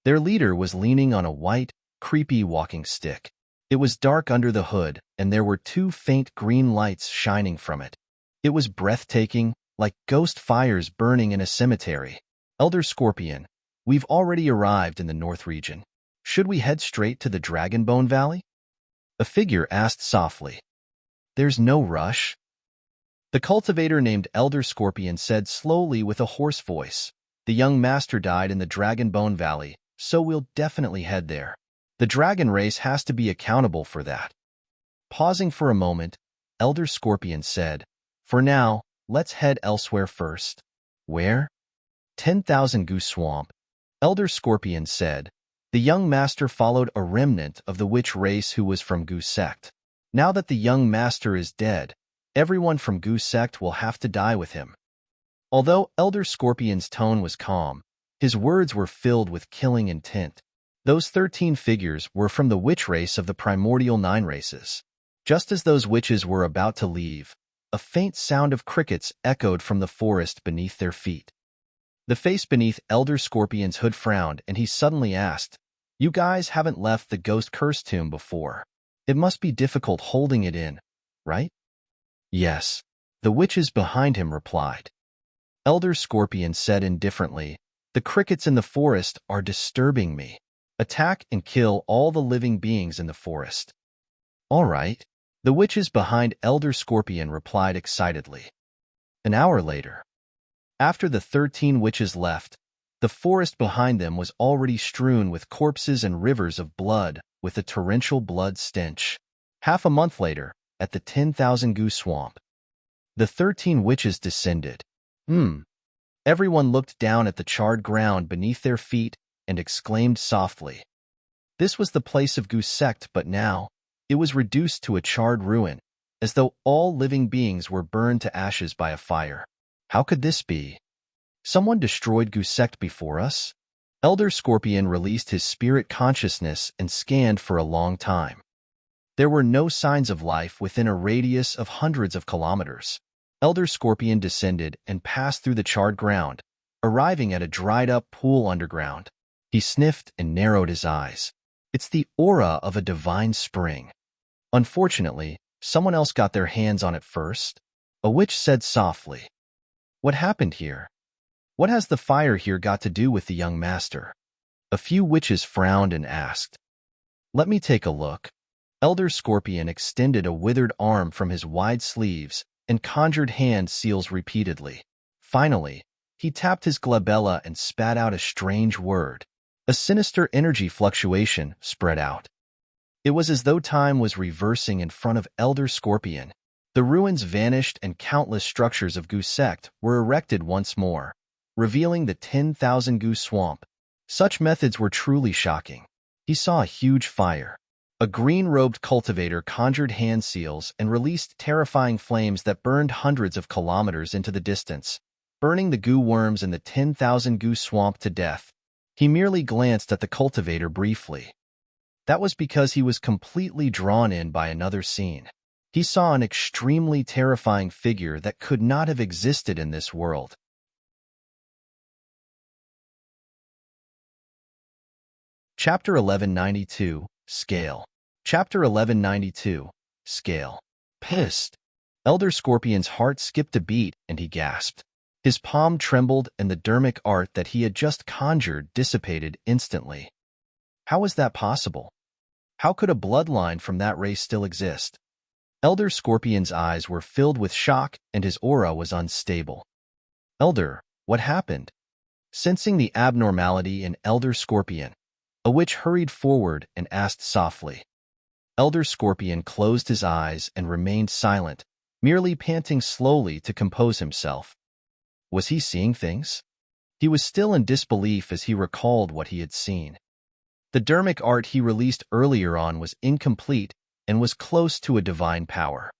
Their leader was leaning on a white, creepy walking stick. It was dark under the hood, and there were 2 faint green lights shining from it. It was breathtaking, like ghost fires burning in a cemetery. Elder Scorpion, we've already arrived in the North region. Should we head straight to the Dragonbone Valley? A figure asked softly. There's no rush. The cultivator named Elder Scorpion said slowly with a hoarse voice. The young master died in the Dragonbone Valley, so we'll definitely head there. The dragon race has to be accountable for that. Pausing for a moment, Elder Scorpion said, for now, let's head elsewhere first. Where? 10,000 Goose Swamp. Elder Scorpion said. The young master followed a remnant of the witch race who was from Goose Sect. Now that the young master is dead, everyone from Goose Sect will have to die with him. Although Elder Scorpion's tone was calm, his words were filled with killing intent. Those 13 figures were from the witch race of the primordial 9 races. Just as those witches were about to leave, a faint sound of crickets echoed from the forest beneath their feet. The face beneath Elder Scorpion's hood frowned, and he suddenly asked, You guys haven't left the Ghost Curse tomb before. It must be difficult holding it in, right? Yes, the witches behind him replied. Elder Scorpion said indifferently, The crickets in the forest are disturbing me. Attack and kill all the living beings in the forest. All right, the witches behind Elder Scorpion replied excitedly. An hour later, after the 13 witches left, the forest behind them was already strewn with corpses and rivers of blood with a torrential blood stench. Half a month later, at the 10,000 Goose Swamp, the 13 witches descended. Everyone looked down at the charred ground beneath their feet and exclaimed softly. This was the place of Goose Sect, but now it was reduced to a charred ruin, as though all living beings were burned to ashes by a fire. How could this be? Someone destroyed Goose Sect before us? Elder Scorpion released his spirit consciousness and scanned for a long time. There were no signs of life within a radius of hundreds of kilometers. Elder Scorpion descended and passed through the charred ground, arriving at a dried-up pool underground. He sniffed and narrowed his eyes. It's the aura of a divine spring. Unfortunately, someone else got their hands on it first. A witch said softly, What happened here? What has the fire here got to do with the young master? A few witches frowned and asked. Let me take a look. Elder Scorpion extended a withered arm from his wide sleeves and conjured hand seals repeatedly. Finally, he tapped his glabella and spat out a strange word. A sinister energy fluctuation spread out. It was as though time was reversing in front of Elder Scorpion. The ruins vanished and countless structures of Goose Sect were erected once more, revealing the 10,000 Goose Swamp. Such methods were truly shocking. He saw a huge fire. A green-robed cultivator conjured hand seals and released terrifying flames that burned hundreds of kilometers into the distance, burning the goo worms in the 10,000 Goose Swamp to death. He merely glanced at the cultivator briefly. That was because he was completely drawn in by another scene. He saw an extremely terrifying figure that could not have existed in this world. Chapter 1192, Scale. Chapter 1192, Scale. Pissed. Elder Scorpion's heart skipped a beat and he gasped. His palm trembled and the Dharmic art that he had just conjured dissipated instantly. How was that possible? How could a bloodline from that race still exist? Elder Scorpion's eyes were filled with shock and his aura was unstable. Elder, what happened? Sensing the abnormality in Elder Scorpion, a witch hurried forward and asked softly. Elder Scorpion closed his eyes and remained silent, merely panting slowly to compose himself. Was he seeing things? He was still in disbelief as he recalled what he had seen. The Dharmic art he released earlier on was incomplete and was close to a divine power.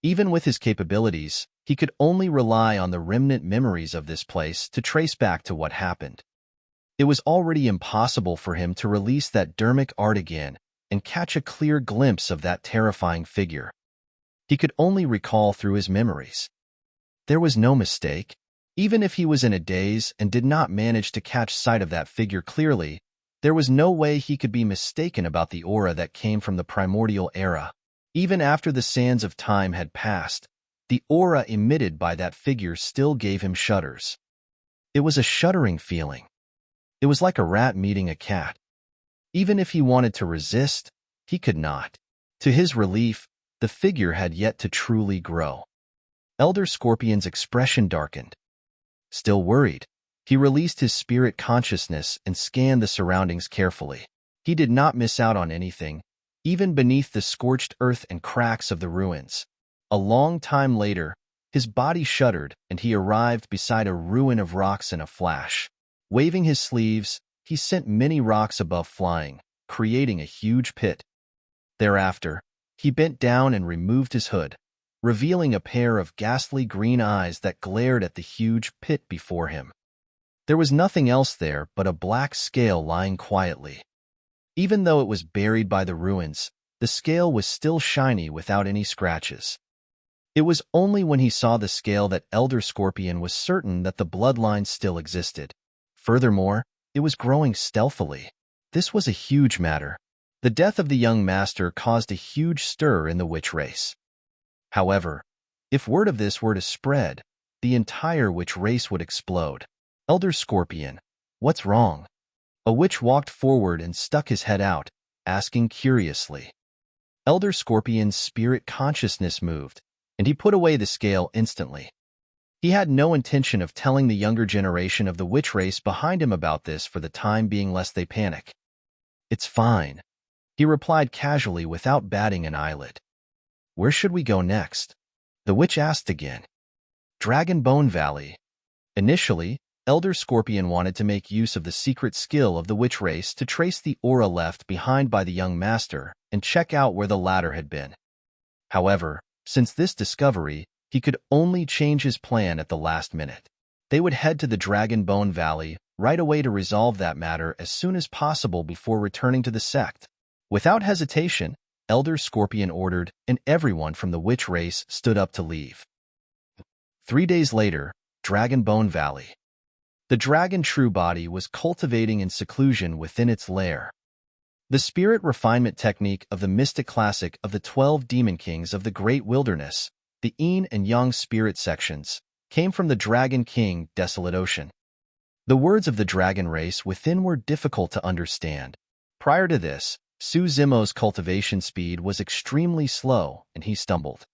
Even with his capabilities, he could only rely on the remnant memories of this place to trace back to what happened. It was already impossible for him to release that Dharmic art again and catch a clear glimpse of that terrifying figure. He could only recall through his memories. There was no mistake. Even if he was in a daze and did not manage to catch sight of that figure clearly, there was no way he could be mistaken about the aura that came from the primordial era. Even after the sands of time had passed, the aura emitted by that figure still gave him shudders. It was a shuddering feeling. It was like a rat meeting a cat. Even if he wanted to resist, he could not. To his relief, the figure had yet to truly grow. Elder Scorpion's expression darkened. Still worried, he released his spirit consciousness and scanned the surroundings carefully. He did not miss out on anything, even beneath the scorched earth and cracks of the ruins. A long time later, his body shuddered and he arrived beside a ruin of rocks in a flash. Waving his sleeves, he sent many rocks above flying, creating a huge pit. Thereafter, he bent down and removed his hood, revealing a pair of ghastly green eyes that glared at the huge pit before him. There was nothing else there but a black scale lying quietly. Even though it was buried by the ruins, the scale was still shiny without any scratches. It was only when he saw the scale that Elder Scorpion was certain that the bloodline still existed. Furthermore, it was growing stealthily. This was a huge matter. The death of the young master caused a huge stir in the witch race. However, if word of this were to spread, the entire witch race would explode. Elder Scorpion, what's wrong? A witch walked forward and stuck his head out, asking curiously. Elder Scorpion's spirit consciousness moved, and he put away the scale instantly. He had no intention of telling the younger generation of the witch race behind him about this for the time being lest they panic. It's fine, he replied casually without batting an eyelid. Where should we go next? The witch asked again. Dragon Bone Valley. Initially, Elder Scorpion wanted to make use of the secret skill of the witch race to trace the aura left behind by the young master and check out where the latter had been. However, since this discovery, he could only change his plan at the last minute. They would head to the Dragon Bone Valley right away to resolve that matter as soon as possible before returning to the sect. Without hesitation, Elder Scorpion ordered, and everyone from the witch race stood up to leave. 3 days later, Dragon Bone Valley. The dragon true body was cultivating in seclusion within its lair. The spirit refinement technique of the mystic classic of the 12 demon kings of the great wilderness, the Yin and Yang spirit sections, came from the Dragon King, Desolate Ocean. The words of the dragon race within were difficult to understand. Prior to this, Su Zimo's cultivation speed was extremely slow, and he stumbled.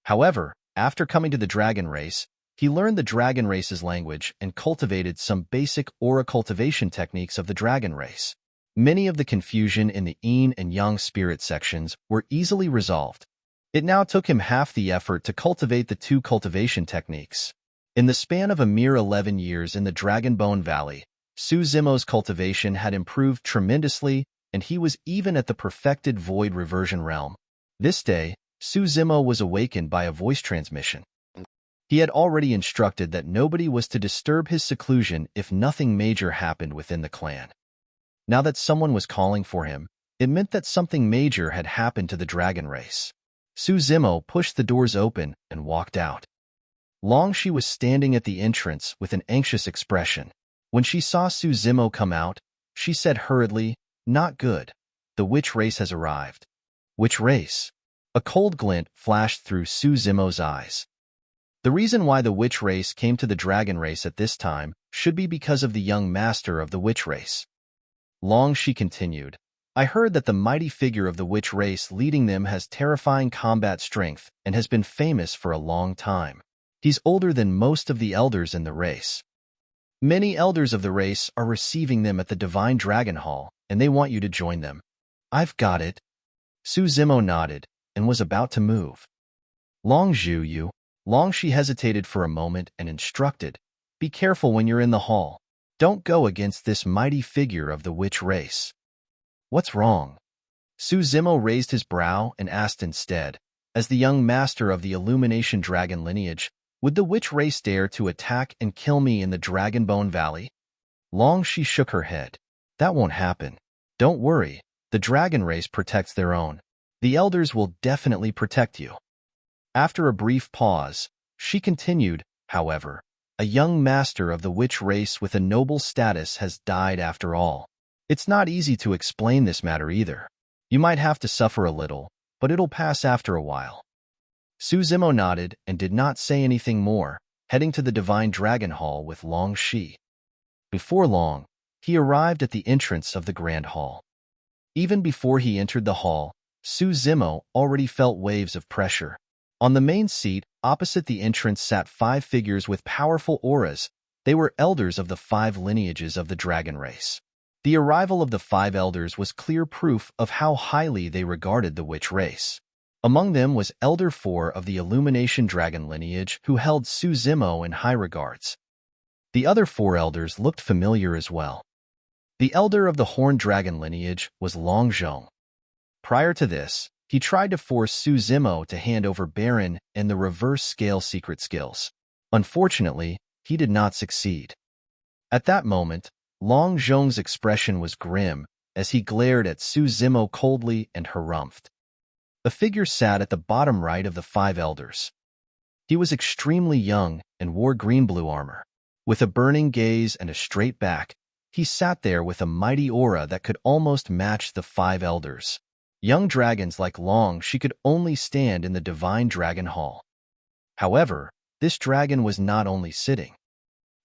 However, after coming to the dragon race, he learned the dragon race's language and cultivated some basic aura cultivation techniques of the dragon race. Many of the confusion in the Yin and Yang spirit sections were easily resolved. It now took him half the effort to cultivate the 2 cultivation techniques. In the span of a mere 11 years in the Dragon Bone Valley, Su Zimo's cultivation had improved tremendously, and he was even at the perfected void reversion realm. This day, Su Zimo was awakened by a voice transmission. He had already instructed that nobody was to disturb his seclusion if nothing major happened within the clan. Now that someone was calling for him, it meant that something major had happened to the dragon race. Su Zimo pushed the doors open and walked out. Long she was standing at the entrance with an anxious expression. When she saw Su Zimo come out, she said hurriedly, "Not good. the witch race has arrived. Which race? A cold glint flashed through Su Zimo's eyes. The reason why the witch race came to the dragon race at this time should be because of the young master of the witch race. Long she continued, I heard that the mighty figure of the witch race leading them has terrifying combat strength and has been famous for a long time. He's older than most of the elders in the race. Many elders of the race are receiving them at the Divine Dragon Hall, and they want you to join them. I've got it. Su Zimo nodded and was about to move. Long Zhu Yu. Long she hesitated for a moment and instructed, be careful when you're in the hall. Don't go against this mighty figure of the witch race. What's wrong? Su Zimo raised his brow and asked instead, as the young master of the Illumination Dragon lineage, would the witch race dare to attack and kill me in the Dragonbone Valley? Long she shook her head. That won't happen. Don't worry, the dragon race protects their own. The elders will definitely protect you. After a brief pause, she continued, however, a young master of the witch race with a noble status has died after all. It's not easy to explain this matter either. You might have to suffer a little, but it'll pass after a while. Su Zimo nodded and did not say anything more, heading to the Divine Dragon Hall with Long Shi. Before long, he arrived at the entrance of the Grand Hall. Even before he entered the hall, Su Zimo already felt waves of pressure. On the main seat, opposite the entrance sat 5 figures with powerful auras. They were elders of the 5 lineages of the dragon race. The arrival of the 5 elders was clear proof of how highly they regarded the witch race. Among them was Elder 4 of the Illumination Dragon lineage, who held Su Zimo in high regards. The other 4 elders looked familiar as well. The elder of the Horned Dragon lineage was Long Zhong. Prior to this, he tried to force Su Zimo to hand over Baron and the reverse scale secret skills. Unfortunately, he did not succeed. At that moment, Long Zhong's expression was grim as he glared at Su Zimo coldly and harumphed. A figure sat at the bottom right of the 5 elders. He was extremely young and wore green-blue armor. With a burning gaze and a straight back, he sat there with a mighty aura that could almost match the 5 elders. Young dragons like Long Shi could only stand in the Divine Dragon Hall. However, this dragon was not only sitting.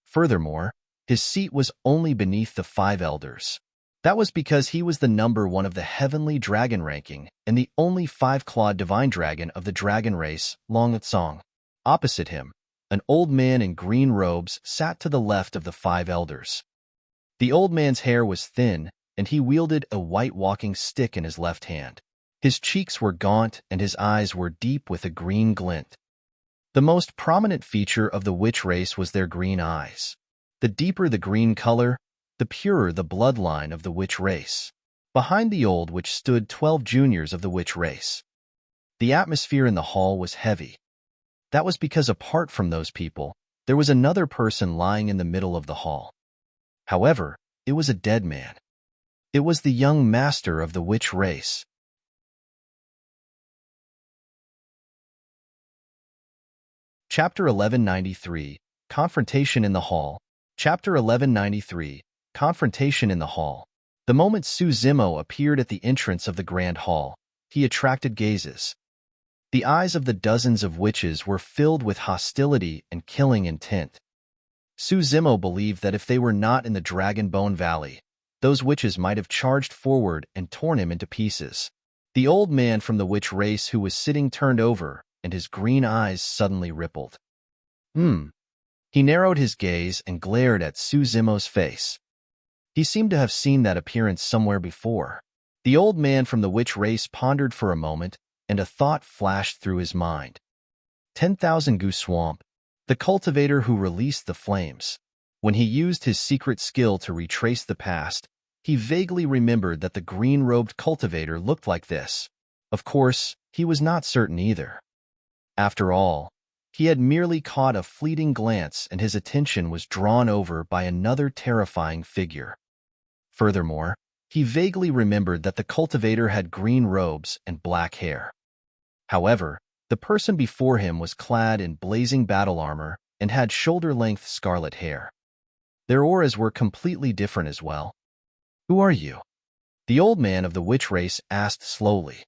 Furthermore, his seat was only beneath the 5 elders. That was because he was the number 1 of the heavenly dragon ranking and the only 5-clawed divine dragon of the dragon race, Long Tsong. Opposite him, an old man in green robes sat to the left of the 5 elders. The old man's hair was thin, and he wielded a white walking stick in his left hand. His cheeks were gaunt, and his eyes were deep with a green glint. The most prominent feature of the witch race was their green eyes. The deeper the green color, the purer the bloodline of the witch race. Behind the old witch stood 12 juniors of the witch race. The atmosphere in the hall was heavy. That was because apart from those people, there was another person lying in the middle of the hall. However, it was a dead man. It was the young master of the witch race. Chapter 1193, Confrontation in the Hall. Chapter 1193, Confrontation in the Hall. The moment Su Zimo appeared at the entrance of the Grand Hall, he attracted gazes. The eyes of the dozens of witches were filled with hostility and killing intent. Su Zimo believed that if they were not in the Dragonbone Valley, those witches might have charged forward and torn him into pieces. The old man from the witch race who was sitting turned over, and his green eyes suddenly rippled. He narrowed his gaze and glared at Su Zimo's face. He seemed to have seen that appearance somewhere before. The old man from the witch race pondered for a moment, and a thought flashed through his mind. 10,000 Goose Swamp, the cultivator who released the flames. When he used his secret skill to retrace the past, he vaguely remembered that the green-robed cultivator looked like this. Of course, he was not certain either. After all, he had merely caught a fleeting glance and his attention was drawn over by another terrifying figure. Furthermore, he vaguely remembered that the cultivator had green robes and black hair. However, the person before him was clad in blazing battle armor and had shoulder-length scarlet hair. Their auras were completely different as well. Who are you? The old man of the witch race asked slowly.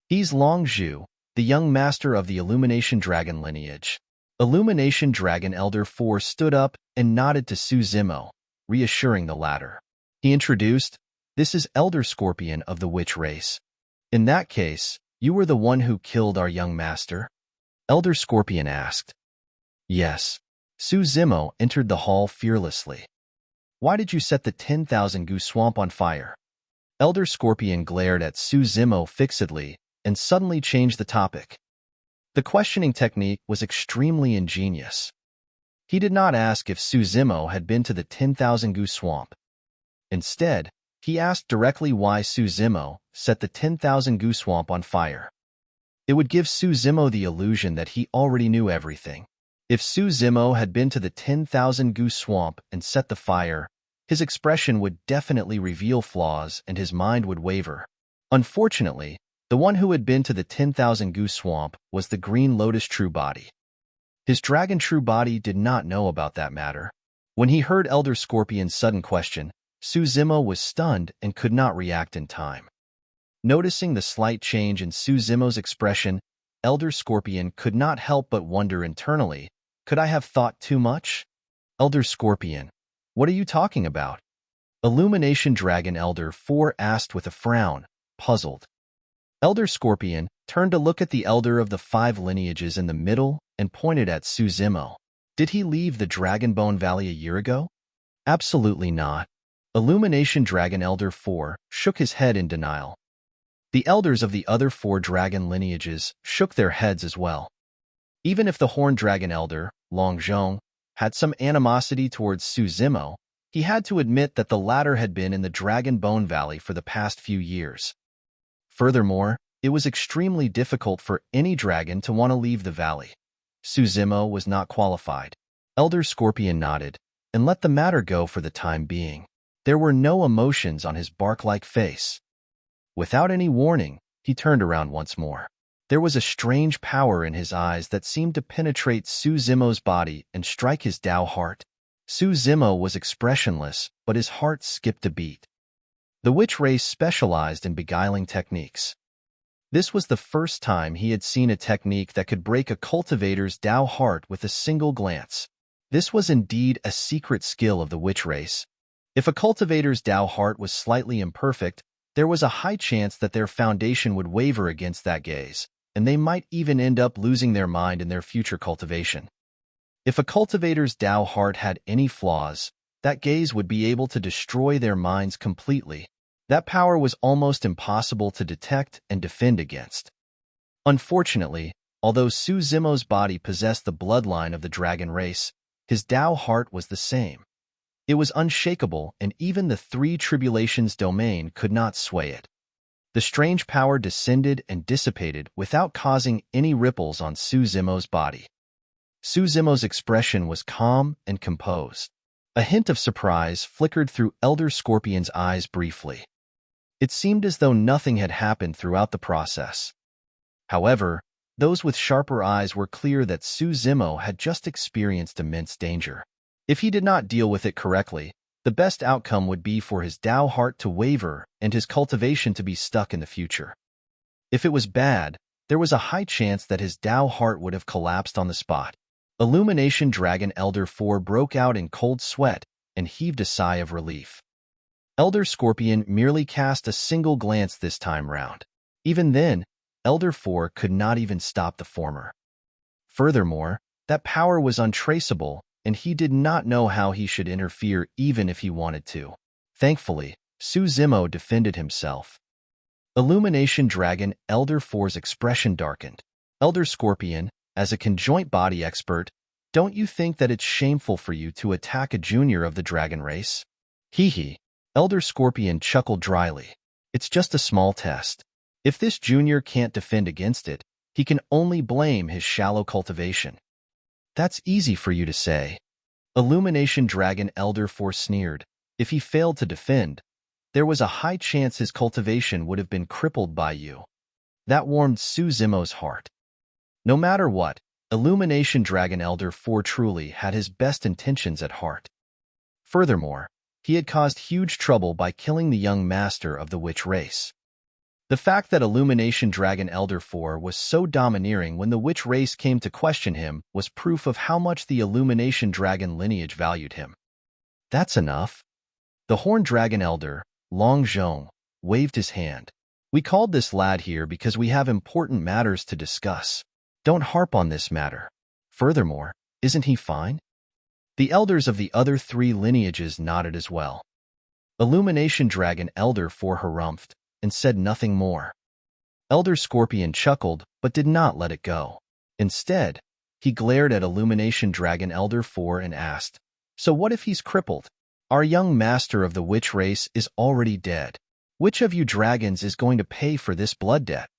He's Long Zhu, the young master of the Illumination Dragon lineage. Illumination Dragon Elder 4 stood up and nodded to Su Zimo, reassuring the latter. He introduced, "This is Elder Scorpion of the witch race. In that case, you were the one who killed our young master?" Elder Scorpion asked. "Yes." Su Zimo entered the hall fearlessly. "Why did you set the 10,000 Gu swamp on fire?" Elder Scorpion glared at Su Zimo fixedly and suddenly changed the topic. The questioning technique was extremely ingenious. He did not ask if Su Zimo had been to the 10,000 Gu swamp. Instead, he asked directly why Su Zimo set the 10,000 Gu swamp on fire. It would give Su Zimo the illusion that he already knew everything. If Su Zimo had been to the 10,000 Gu swamp and set the fire, his expression would definitely reveal flaws and his mind would waver. Unfortunately, the one who had been to the 10,000 Gu swamp was the Green Lotus True Body. His Dragon True Body did not know about that matter. When he heard Elder Scorpion's sudden question, Su Zimo was stunned and could not react in time. Noticing the slight change in Su Zimo's expression, Elder Scorpion could not help but wonder internally, "Could I have thought too much?" "Elder Scorpion, what are you talking about?" Illumination Dragon Elder 4 asked with a frown, puzzled. Elder Scorpion turned to look at the elder of the 5 lineages in the middle and pointed at Su Zimo. "Did he leave the Dragonbone Valley a year ago?" "Absolutely not." Illumination Dragon Elder 4 shook his head in denial. The elders of the other 4 dragon lineages shook their heads as well. Even if the Horned Dragon Elder, Long Zhong, had some animosity towards Su Zimo, he had to admit that the latter had been in the Dragonbone Valley for the past few years. Furthermore, it was extremely difficult for any dragon to want to leave the valley. Su Zimo was not qualified. Elder Scorpion nodded and let the matter go for the time being. There were no emotions on his bark-like face. Without any warning, he turned around once more. There was a strange power in his eyes that seemed to penetrate Su Zimo's body and strike his Dao heart. Su Zimo was expressionless, but his heart skipped a beat. The witch race specialized in beguiling techniques. This was the first time he had seen a technique that could break a cultivator's Dao heart with a single glance. This was indeed a secret skill of the witch race. If a cultivator's Dao heart was slightly imperfect, there was a high chance that their foundation would waver against that gaze, and they might even end up losing their mind in their future cultivation. If a cultivator's Dao heart had any flaws, that gaze would be able to destroy their minds completely. That power was almost impossible to detect and defend against. Unfortunately, although Su Zimo's body possessed the bloodline of the dragon race, his Dao heart was the same. It was unshakable, and even the 3 tribulations domain could not sway it. The strange power descended and dissipated without causing any ripples on Su Zimo's body. Su Zimo's expression was calm and composed. A hint of surprise flickered through Elder Scorpion's eyes briefly. It seemed as though nothing had happened throughout the process. However, those with sharper eyes were clear that Su Zimo had just experienced immense danger. If he did not deal with it correctly, the best outcome would be for his Dao heart to waver and his cultivation to be stuck in the future. If it was bad, there was a high chance that his Dao heart would have collapsed on the spot. Illumination Dragon Elder 4 broke out in cold sweat and heaved a sigh of relief. Elder Scorpion merely cast a single glance this time round. Even then, Elder 4 could not even stop the former. Furthermore, that power was untraceable, and he did not know how he should interfere even if he wanted to. Thankfully, Su Zimo defended himself. Illumination Dragon Elder 4's expression darkened. "Elder Scorpion, as a conjoint body expert, don't you think that it's shameful for you to attack a junior of the dragon race?" "Hee." Elder Scorpion chuckled dryly. "It's just a small test. If this junior can't defend against it, he can only blame his shallow cultivation." "That's easy for you to say." Illumination Dragon Elder 4 sneered. "If he failed to defend, there was a high chance his cultivation would have been crippled by you." That warmed Su Zimo's heart. No matter what, Illumination Dragon Elder 4 truly had his best intentions at heart. Furthermore, He had caused huge trouble by killing the young master of the witch race. The fact that Illumination Dragon Elder 4 was so domineering when the witch race came to question him was proof of how much the Illumination Dragon lineage valued him. That's enough. The Horned Dragon Elder, Long Zhong, waved his hand. We called this lad here because we have important matters to discuss. Don't harp on this matter. Furthermore, isn't he fine? The elders of the other 3 lineages nodded as well. Illumination Dragon Elder 4 harumphed and said nothing more. Elder Scorpion chuckled but did not let it go. Instead, he glared at Illumination Dragon Elder 4 and asked, "So what if he's crippled? Our young master of the witch race is already dead. Which of you dragons is going to pay for this blood debt?"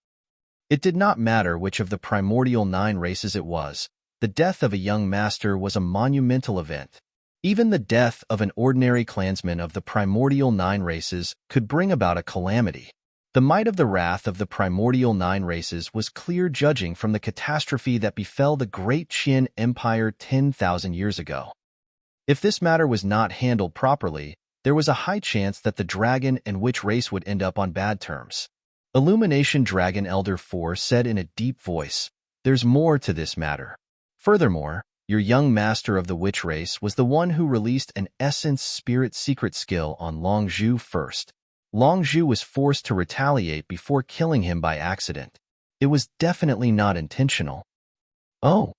It did not matter which of the primordial 9 races it was. The death of a young master was a monumental event. Even the death of an ordinary clansman of the primordial 9 races could bring about a calamity. The might of the wrath of the primordial 9 races was clear judging from the catastrophe that befell the great Qin Empire 10,000 years ago. If this matter was not handled properly, there was a high chance that the dragon and witch race would end up on bad terms. Illumination Dragon Elder 4 said in a deep voice, "There's more to this matter. Furthermore, your young master of the witch race was the one who released an essence spirit secret skill on Long Zhu first. Long Zhu was forced to retaliate before killing him by accident. It was definitely not intentional." "Oh,"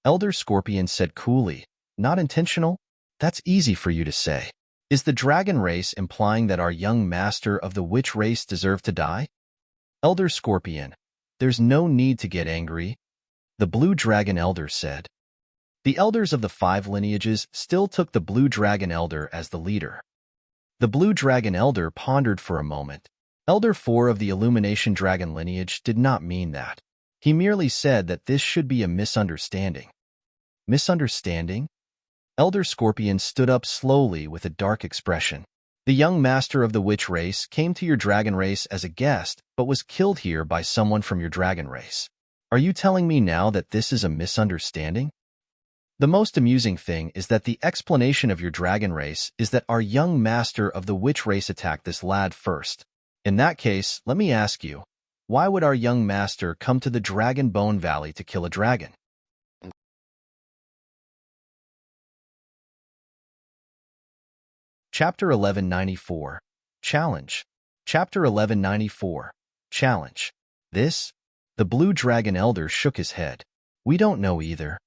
Elder Scorpion said coolly, "not intentional? That's easy for you to say. Is the dragon race implying that our young master of the witch race deserved to die?" Elder Scorpion, "There's no need to get angry," the Blue Dragon Elder said. The elders of the 5 lineages still took the Blue Dragon Elder as the leader. The Blue Dragon Elder pondered for a moment. Elder 4 of the Illumination Dragon lineage did not mean that. He merely said that this should be a misunderstanding. Misunderstanding? Elder Scorpion stood up slowly with a dark expression. "The young master of the witch race came to your dragon race as a guest, but was killed here by someone from your dragon race. Are you telling me now that this is a misunderstanding? The most amusing thing is that the explanation of your dragon race is that our young master of the witch race attacked this lad first. In that case, let me ask you, why would our young master come to the Dragon Bone Valley to kill a dragon?" Chapter 1194, Challenge. Chapter 1194, Challenge. This? The Blue Dragon Elder shook his head. "We don't know either."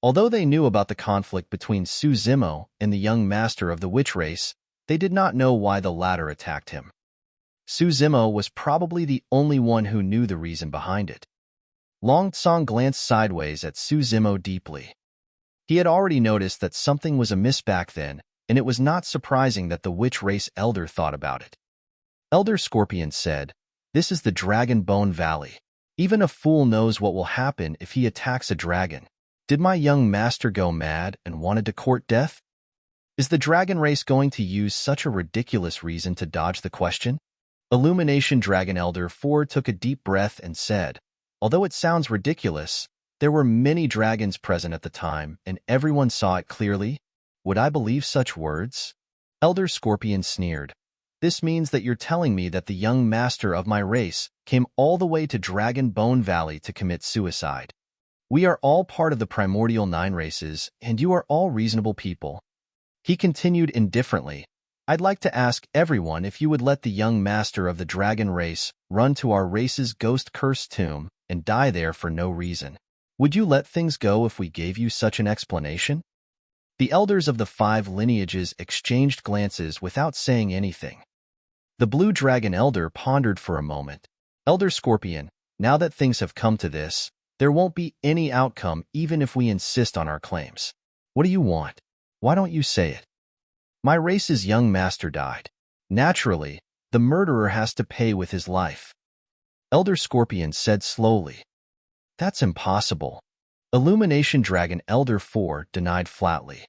Although they knew about the conflict between Su Zimo and the young master of the witch race, they did not know why the latter attacked him. Su Zimo was probably the only one who knew the reason behind it. Long Tsong glanced sideways at Su Zimo deeply. He had already noticed that something was amiss back then, and it was not surprising that the witch race elder thought about it. Elder Scorpion said, "This is the Dragon Bone Valley. Even a fool knows what will happen if he attacks a dragon. Did my young master go mad and wanted to court death? Is the dragon race going to use such a ridiculous reason to dodge the question?" Illumination Dragon Elder 4 took a deep breath and said, "Although it sounds ridiculous, there were many dragons present at the time, and everyone saw it clearly. Would I believe such words?" Elder Scorpion sneered. "This means that you're telling me that the young master of my race came all the way to Dragon Bone Valley to commit suicide. We are all part of the primordial 9 races, and you are all reasonable people." He continued indifferently, "I'd like to ask everyone if you would let the young master of the dragon race run to our race's ghost-cursed tomb and die there for no reason. Would you let things go if we gave you such an explanation?" The elders of the 5 lineages exchanged glances without saying anything. The Blue Dragon Elder pondered for a moment. "Elder Scorpion, now that things have come to this, there won't be any outcome even if we insist on our claims. What do you want? Why don't you say it?" "My race's young master died. Naturally, the murderer has to pay with his life," Elder Scorpion said slowly. "That's impossible," Illumination Dragon Elder 4 denied flatly.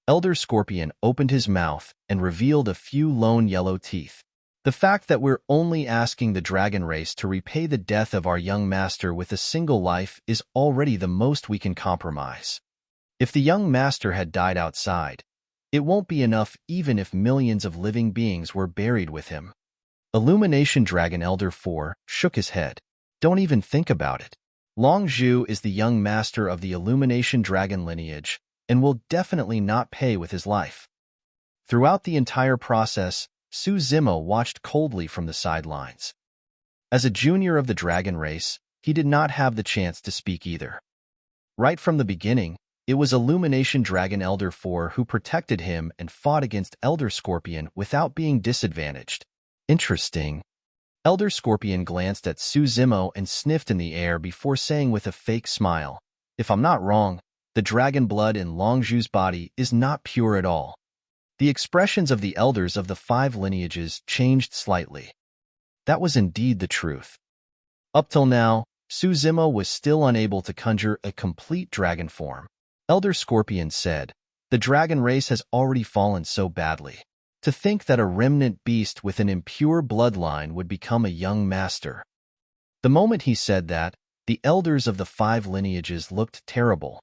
Elder Scorpion opened his mouth and revealed a few lone yellow teeth. "The fact that we're only asking the dragon race to repay the death of our young master with a single life is already the most we can compromise. If the young master had died outside, It won't be enough even if millions of living beings were buried with him. Illumination Dragon Elder 4 shook his head. Don't even think about it. Long Zhu is the young master of the Illumination Dragon lineage and will definitely not pay with his life. Throughout the entire process, Su Zimo watched coldly from the sidelines. As a junior of the dragon race, he did not have the chance to speak either. Right from the beginning, it was Illumination Dragon Elder 4 who protected him and fought against Elder Scorpion without being disadvantaged. Interesting. Elder Scorpion glanced at Su Zimo and sniffed in the air before saying with a fake smile, "If I'm not wrong, the dragon blood in Long Zhu's body is not pure at all." The expressions of the elders of the 5 lineages changed slightly. That was indeed the truth. Up till now, Su Zimo was still unable to conjure a complete dragon form. Elder Scorpion said, "The dragon race has already fallen so badly. To think that a remnant beast with an impure bloodline would become a young master." The moment he said that, the elders of the 5 lineages looked terrible.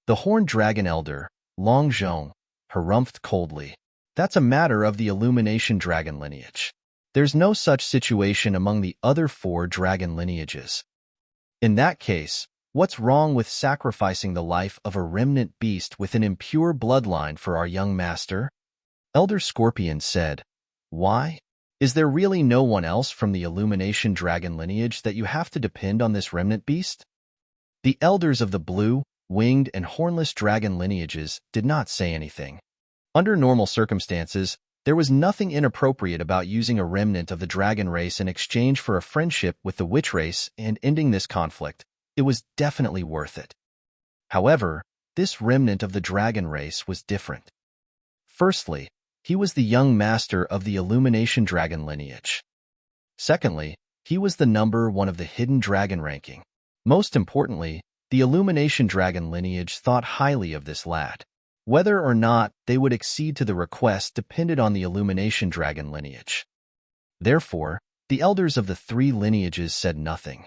The horned dragon elder, Long Zhong, harumphed coldly. "That's a matter of the Illumination Dragon lineage. There's no such situation among the other 4 dragon lineages. In that case, what's wrong with sacrificing the life of a remnant beast with an impure bloodline for our young master?" Elder Scorpion said, "Why? Is there really no one else from the Illumination Dragon lineage that you have to depend on this remnant beast?" The elders of the blue, winged, and hornless dragon lineages did not say anything. Under normal circumstances, there was nothing inappropriate about using a remnant of the dragon race in exchange for a friendship with the witch race and ending this conflict. It was definitely worth it. However, this remnant of the dragon race was different. Firstly, he was the young master of the Illumination Dragon lineage. Secondly, he was the number 1 of the hidden dragon ranking. Most importantly, the Illumination Dragon lineage thought highly of this lad. Whether or not they would accede to the request depended on the Illumination Dragon lineage. Therefore, the elders of the 3 lineages said nothing.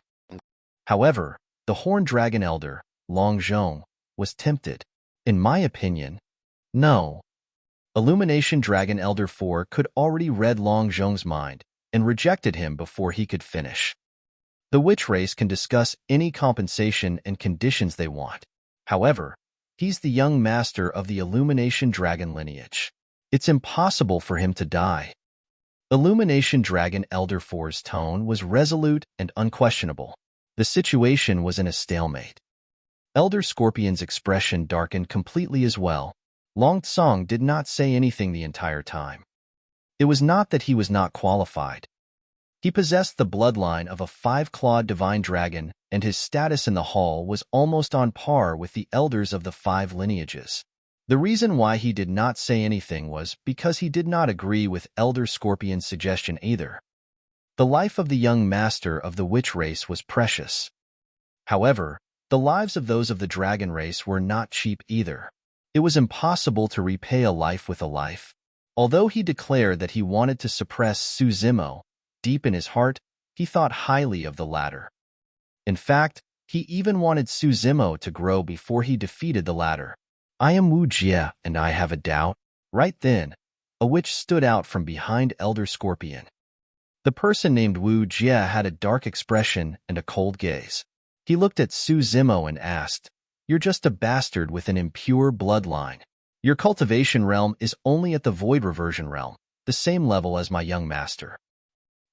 However, the Horned Dragon Elder, Long Zhong, was tempted. In my opinion, no. Illumination Dragon Elder 4 could already read Long Zhong's mind and rejected him before he could finish. The witch race can discuss any compensation and conditions they want. However, he's the young master of the Illumination Dragon lineage. It's impossible for him to die. Illumination Dragon Elder 4's tone was resolute and unquestionable. The situation was in a stalemate. Elder Scorpion's expression darkened completely as well. Long Tsong did not say anything the entire time. It was not that he was not qualified. He possessed the bloodline of a 5-clawed divine dragon, and his status in the hall was almost on par with the elders of the 5 lineages. The reason why he did not say anything was because he did not agree with Elder Scorpion's suggestion either. The life of the young master of the witch race was precious. However, the lives of those of the dragon race were not cheap either. It was impossible to repay a life with a life. Although he declared that he wanted to suppress Su Zimo, deep in his heart, he thought highly of the latter. In fact, he even wanted Su Zimo to grow before he defeated the latter. "I am Wu Jie, and I have a doubt." Right then, a witch stood out from behind Elder Scorpion. The person named Wu Jie had a dark expression and a cold gaze. He looked at Su Zimo and asked, "You're just a bastard with an impure bloodline. Your cultivation realm is only at the void reversion realm, the same level as my young master.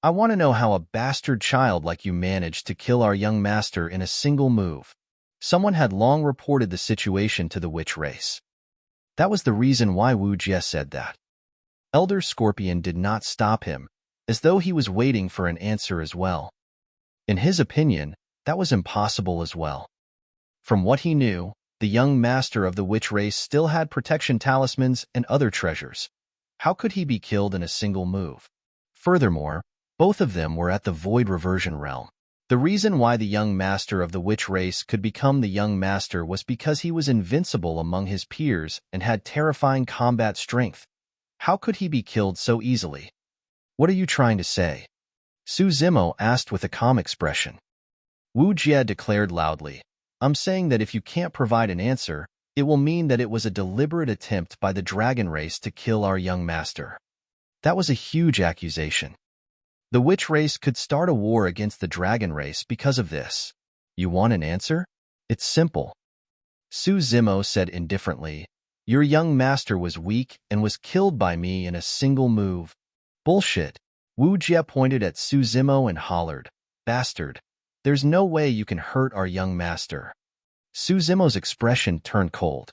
I want to know how a bastard child like you managed to kill our young master in a single move." Someone had long reported the situation to the witch race. That was the reason why Wu Jie said that. Elder Scorpion did not stop him, as though he was waiting for an answer as well. In his opinion, that was impossible as well. From what he knew, the young master of the witch race still had protection talismans and other treasures. How could he be killed in a single move? Furthermore, both of them were at the void reversion realm. The reason why the young master of the witch race could become the young master was because he was invincible among his peers and had terrifying combat strength. How could he be killed so easily? "What are you trying to say?" Su Zimo asked with a calm expression. Wu Jie declared loudly, "I'm saying that if you can't provide an answer, it will mean that it was a deliberate attempt by the dragon race to kill our young master. That was a huge accusation. The witch race could start a war against the dragon race because of this. You want an answer? It's simple. Su Zimo said indifferently, your young master was weak and was killed by me in a single move. Bullshit. Wu Jie pointed at Su Zimo and hollered, bastard. There's no way you can hurt our young master. Su Zimo's expression turned cold.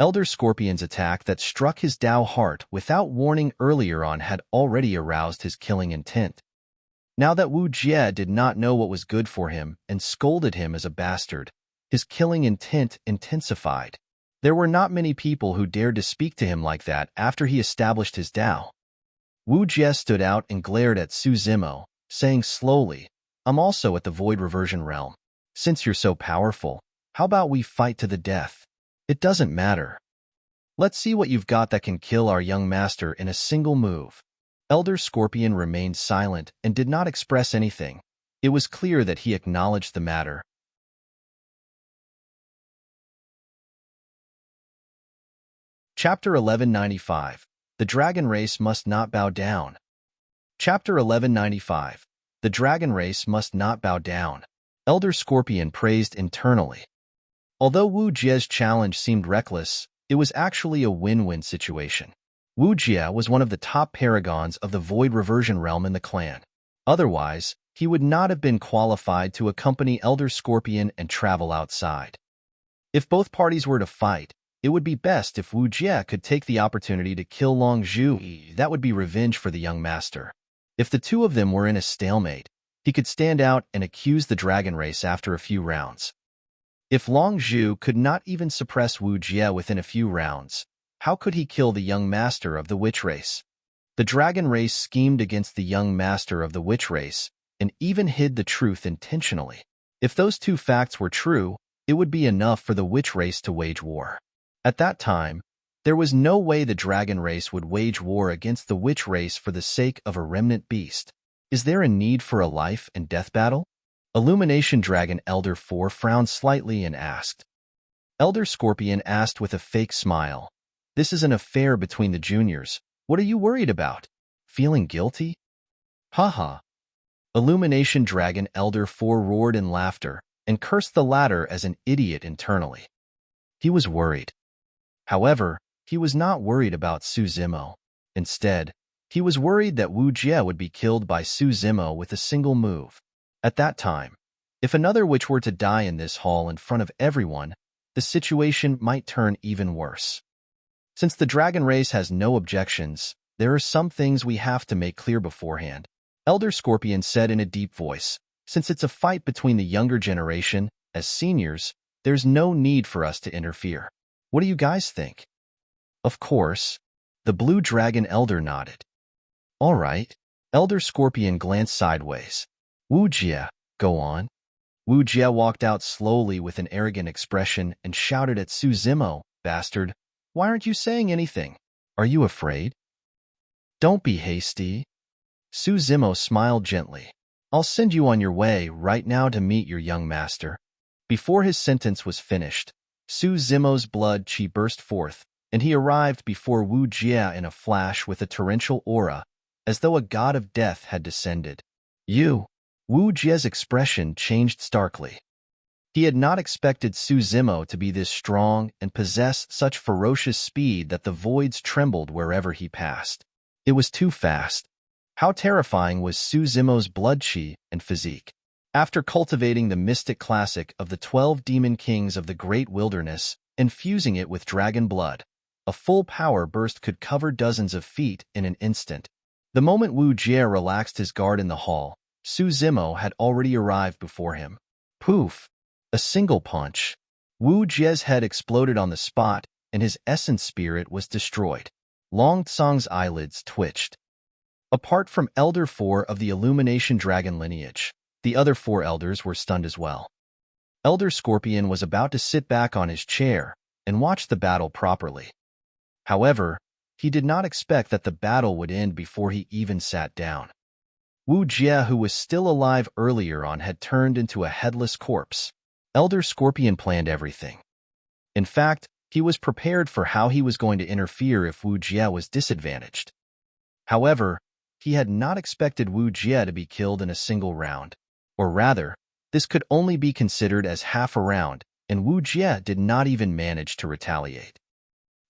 Elder Scorpion's attack that struck his Dao heart without warning earlier on had already aroused his killing intent. Now that Wu Jie did not know what was good for him and scolded him as a bastard, his killing intent intensified. There were not many people who dared to speak to him like that after he established his Dao. Wu Jie stood out and glared at Su Zimo, saying slowly, I'm also at the Void Reversion Realm. Since you're so powerful, how about we fight to the death? It doesn't matter. Let's see what you've got that can kill our young master in a single move. Elder Scorpion remained silent and did not express anything. It was clear that he acknowledged the matter. Chapter 1195. The Dragon Race Must Not Bow Down. Chapter 1195. The Dragon Race Must Not Bow Down. Elder Scorpion praised internally. Although Wu Jie's challenge seemed reckless, it was actually a win-win situation. Wu Jie was one of the top paragons of the Void Reversion Realm in the clan. Otherwise, he would not have been qualified to accompany Elder Scorpion and travel outside. If both parties were to fight, it would be best if Wu Jie could take the opportunity to kill Long Zhu. That would be revenge for the young master. If the two of them were in a stalemate, he could stand out and accuse the dragon race after a few rounds. If Long Zhu could not even suppress Wu Jie within a few rounds, how could he kill the young master of the witch race? The dragon race schemed against the young master of the witch race and even hid the truth intentionally. If those two facts were true, it would be enough for the witch race to wage war. At that time, there was no way the dragon race would wage war against the witch race for the sake of a remnant beast. Is there a need for a life and death battle? Illumination Dragon Elder 4 frowned slightly and asked. Elder Scorpion asked with a fake smile, this is an affair between the juniors. What are you worried about? Feeling guilty? Haha. Illumination Dragon Elder 4 roared in laughter and cursed the latter as an idiot internally. He was worried. However, he was not worried about Su Zimo. Instead, he was worried that Wu Jie would be killed by Su Zimo with a single move. At that time, if another witch were to die in this hall in front of everyone, the situation might turn even worse. Since the dragon race has no objections, there are some things we have to make clear beforehand. Elder Scorpion said in a deep voice, since it's a fight between the younger generation, as seniors, there's no need for us to interfere. What do you guys think? Of course. The blue dragon elder nodded. All right. Elder Scorpion glanced sideways. Wu Jie, go on. Wu Jie walked out slowly with an arrogant expression and shouted at Su Zimo, bastard, why aren't you saying anything? Are you afraid? Don't be hasty. Su Zimo smiled gently. I'll send you on your way right now to meet your young master. Before his sentence was finished, Su Zimo's blood chi burst forth, and he arrived before Wu Jie in a flash with a torrential aura, as though a god of death had descended. Wu Jie's expression changed starkly. He had not expected Su Zimo to be this strong and possess such ferocious speed that the voids trembled wherever he passed. It was too fast. How terrifying was Su Zimo's blood chi and physique. After cultivating the mystic classic of the 12 demon kings of the great wilderness and fusing it with dragon blood, a full power burst could cover dozens of feet in an instant. The moment Wu Jie relaxed his guard in the hall, Su Zimo had already arrived before him. Poof! A single punch. Wu Jie's head exploded on the spot, and his essence spirit was destroyed. Long Tsang's eyelids twitched. Apart from Elder 4 of the Illumination Dragon lineage, the other 4 elders were stunned as well. Elder Scorpion was about to sit back on his chair and watch the battle properly. However, he did not expect that the battle would end before he even sat down. Wu Jie, who was still alive earlier on, had turned into a headless corpse. Elder Scorpion planned everything. In fact, He was prepared for how he was going to interfere if Wu Jie was disadvantaged. However, he had not expected Wu Jie to be killed in a single round. Or rather, this could only be considered as half a round, and Wu Jie did not even manage to retaliate.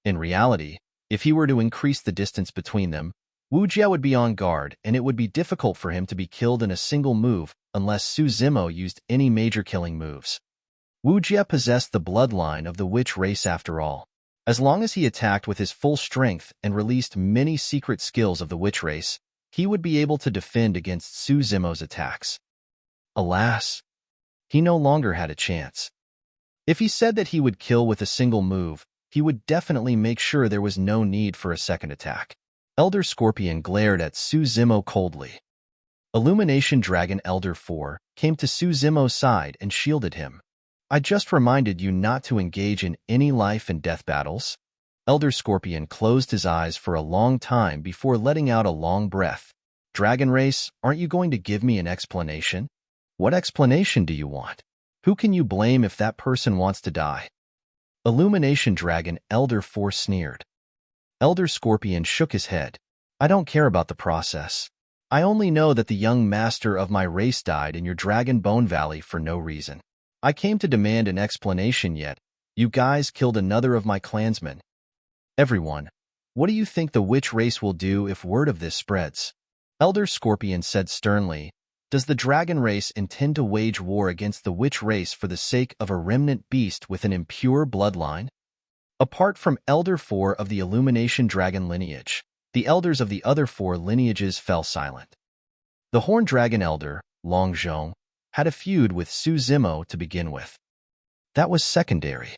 In reality, if he were to increase the distance between them, Wu Jie would be on guard, and it would be difficult for him to be killed in a single move unless Su Zimo used any major killing moves. Wu Jie possessed the bloodline of the witch race after all. As long as he attacked with his full strength and released many secret skills of the witch race, he would be able to defend against Su Zimo's attacks. Alas, he no longer had a chance. If he said that he would kill with a single move, he would definitely make sure there was no need for a second attack. Elder Scorpion glared at Su Zimo coldly. Illumination Dragon Elder 4 came to Su Zimo's side and shielded him. I just reminded you not to engage in any life and death battles. Elder Scorpion closed his eyes for a long time before letting out a long breath. Dragon Race, aren't you going to give me an explanation? What explanation do you want? Who can you blame if that person wants to die? Illumination Dragon Elder 4 sneered. Elder Scorpion shook his head. I don't care about the process. I only know that the young master of my race died in your Dragon Bone Valley for no reason. I came to demand an explanation yet. You guys killed another of my clansmen. Everyone, what do you think the witch race will do if word of this spreads? Elder Scorpion said sternly, does the dragon race intend to wage war against the witch race for the sake of a remnant beast with an impure bloodline? Apart from Elder 4 of the Illumination Dragon lineage, the elders of the other 4 lineages fell silent. The Horn Dragon Elder, Long Zhong, had a feud with Su Zimo to begin with. That was secondary.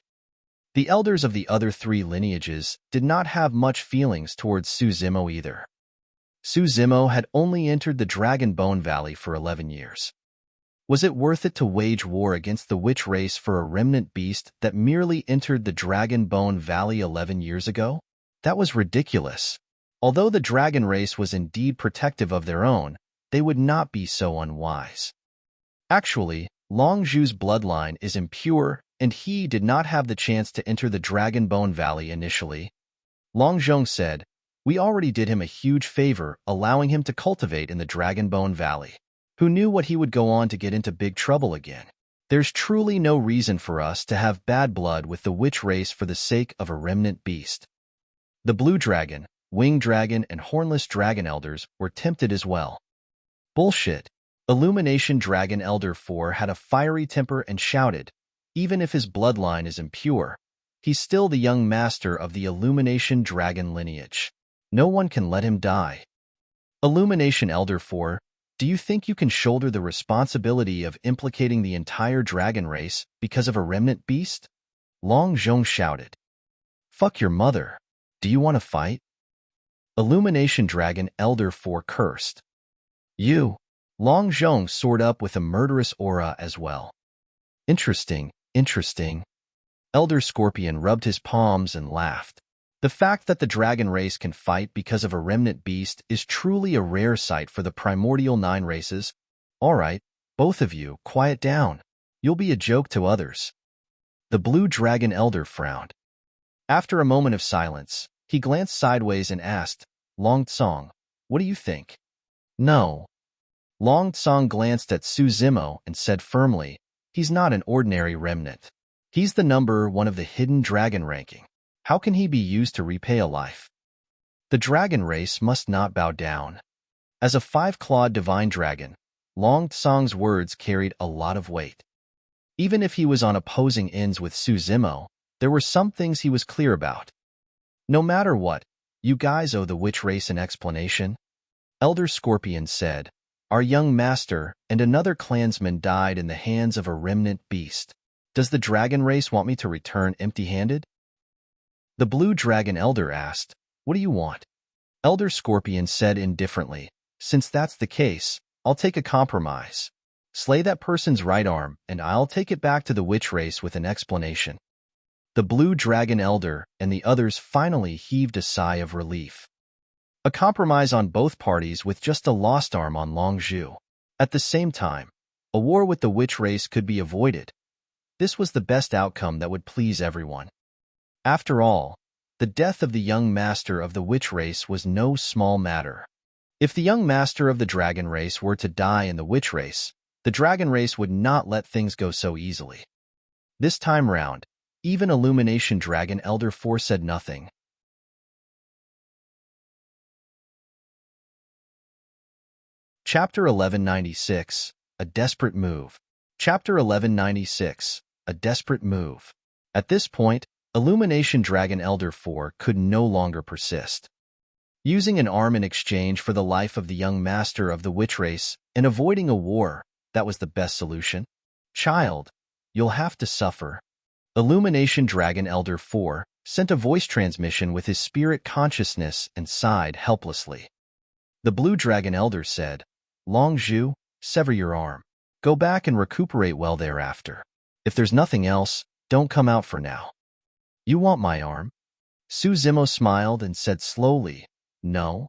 The elders of the other 3 lineages did not have much feelings towards Su Zimo either. Su Zimo had only entered the Dragon Bone Valley for 11 years. Was it worth it to wage war against the witch race for a remnant beast that merely entered the Dragon Bone Valley 11 years ago? That was ridiculous. Although the dragon race was indeed protective of their own, they would not be so unwise. Actually, Long Zhu's bloodline is impure, and he did not have the chance to enter the Dragon Bone Valley initially. Long Zhong said, we already did him a huge favor allowing him to cultivate in the Dragon Bone Valley. Who knew what he would go on to get into big trouble again? There's truly no reason for us to have bad blood with the witch race for the sake of a remnant beast. The Blue Dragon, Winged Dragon, and Hornless Dragon Elders were tempted as well. Bullshit. Illumination Dragon Elder 4 had a fiery temper and shouted, even if his bloodline is impure, he's still the young master of the Illumination Dragon lineage. No one can let him die. Illumination Elder 4, do you think you can shoulder the responsibility of implicating the entire dragon race because of a remnant beast? Long Zhong shouted. Fuck your mother. Do you want to fight? Illumination Dragon Elder 4 cursed. You. Long Zhong soared up with a murderous aura as well. Interesting, interesting. Elder Scorpion rubbed his palms and laughed. The fact that the dragon race can fight because of a remnant beast is truly a rare sight for the primordial 9 races. All right, both of you, quiet down. You'll be a joke to others. The Blue Dragon Elder frowned. After a moment of silence, he glanced sideways and asked, Long Tsong, what do you think? No. Long Tsong glanced at Su Zimo and said firmly, he's not an ordinary remnant. He's the number 1 of the hidden dragon ranking. How can he be used to repay a life? The dragon race must not bow down. As a 5-clawed divine dragon, Long Tsong's words carried a lot of weight. Even if he was on opposing ends with Su Zimo, there were some things he was clear about. No matter what, you guys owe the witch race an explanation. Elder Scorpion said, our young master and another clansman died in the hands of a remnant beast. Does the dragon race want me to return empty-handed? The Blue Dragon Elder asked, what do you want? Elder Scorpion said indifferently, since that's the case, I'll take a compromise. Slay that person's right arm, and I'll take it back to the witch race with an explanation. The Blue Dragon Elder and the others finally heaved a sigh of relief. A compromise on both parties with just a lost arm on Long Zhu. At the same time, a war with the witch race could be avoided. This was the best outcome that would please everyone. After all, the death of the young master of the witch race was no small matter. If the young master of the dragon race were to die in the witch race, the dragon race would not let things go so easily. This time round, even Illumination Dragon Elder 4 said nothing. Chapter 1196, A Desperate Move. Chapter 1196, A Desperate Move. At this point, Illumination Dragon Elder 4 could no longer persist. Using an arm in exchange for the life of the young master of the witch race and avoiding a war, that was the best solution. Child, you'll have to suffer. Illumination Dragon Elder 4 sent a voice transmission with his spirit consciousness and sighed helplessly. The Blue Dragon Elder said, Long Zhu, sever your arm. Go back and recuperate well thereafter. If there's nothing else, don't come out for now. You want my arm? Su Zimo smiled and said slowly, No.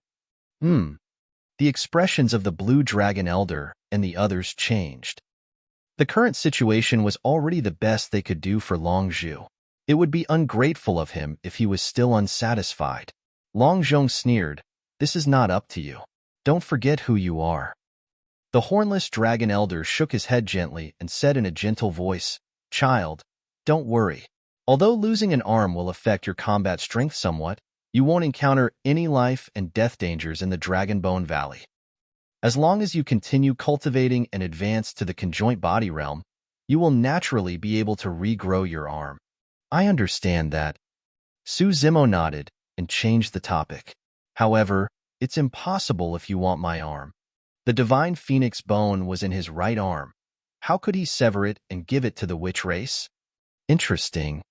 The expressions of the Blue Dragon Elder and the others changed. The current situation was already the best they could do for Long Zhu. It would be ungrateful of him if he was still unsatisfied. Long Zhong sneered, This is not up to you. Don't forget who you are. The hornless Dragon Elder shook his head gently and said in a gentle voice, Child, don't worry. Although losing an arm will affect your combat strength somewhat, you won't encounter any life and death dangers in the Dragonbone Valley. As long as you continue cultivating and advance to the conjoint body realm, you will naturally be able to regrow your arm. I understand that. Su Zimo nodded and changed the topic. However, it's impossible if you want my arm. The divine phoenix bone was in his right arm. How could he sever it and give it to the witch race? Interesting.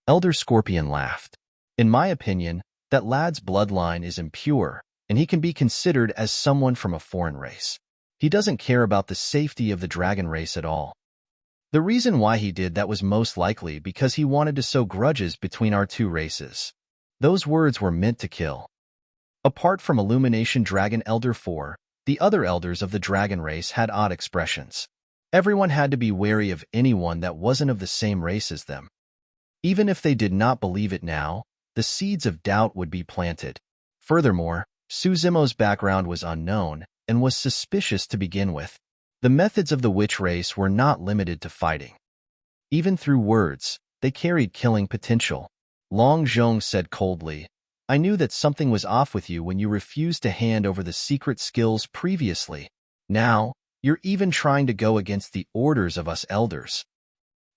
Elder Scorpion laughed. In my opinion, that lad's bloodline is impure, and he can be considered as someone from a foreign race. He doesn't care about the safety of the dragon race at all. The reason why he did that was most likely because he wanted to sow grudges between our two races. Those words were meant to kill. Apart from Illumination Dragon Elder 4, the other elders of the dragon race had odd expressions. Everyone had to be wary of anyone that wasn't of the same race as them. Even if they did not believe it now, the seeds of doubt would be planted. Furthermore, Su Zimo's background was unknown and was suspicious to begin with. The methods of the witch race were not limited to fighting. Even through words, they carried killing potential. Long Zhong said coldly, I knew that something was off with you when you refused to hand over the secret skills previously. Now, you're even trying to go against the orders of us elders.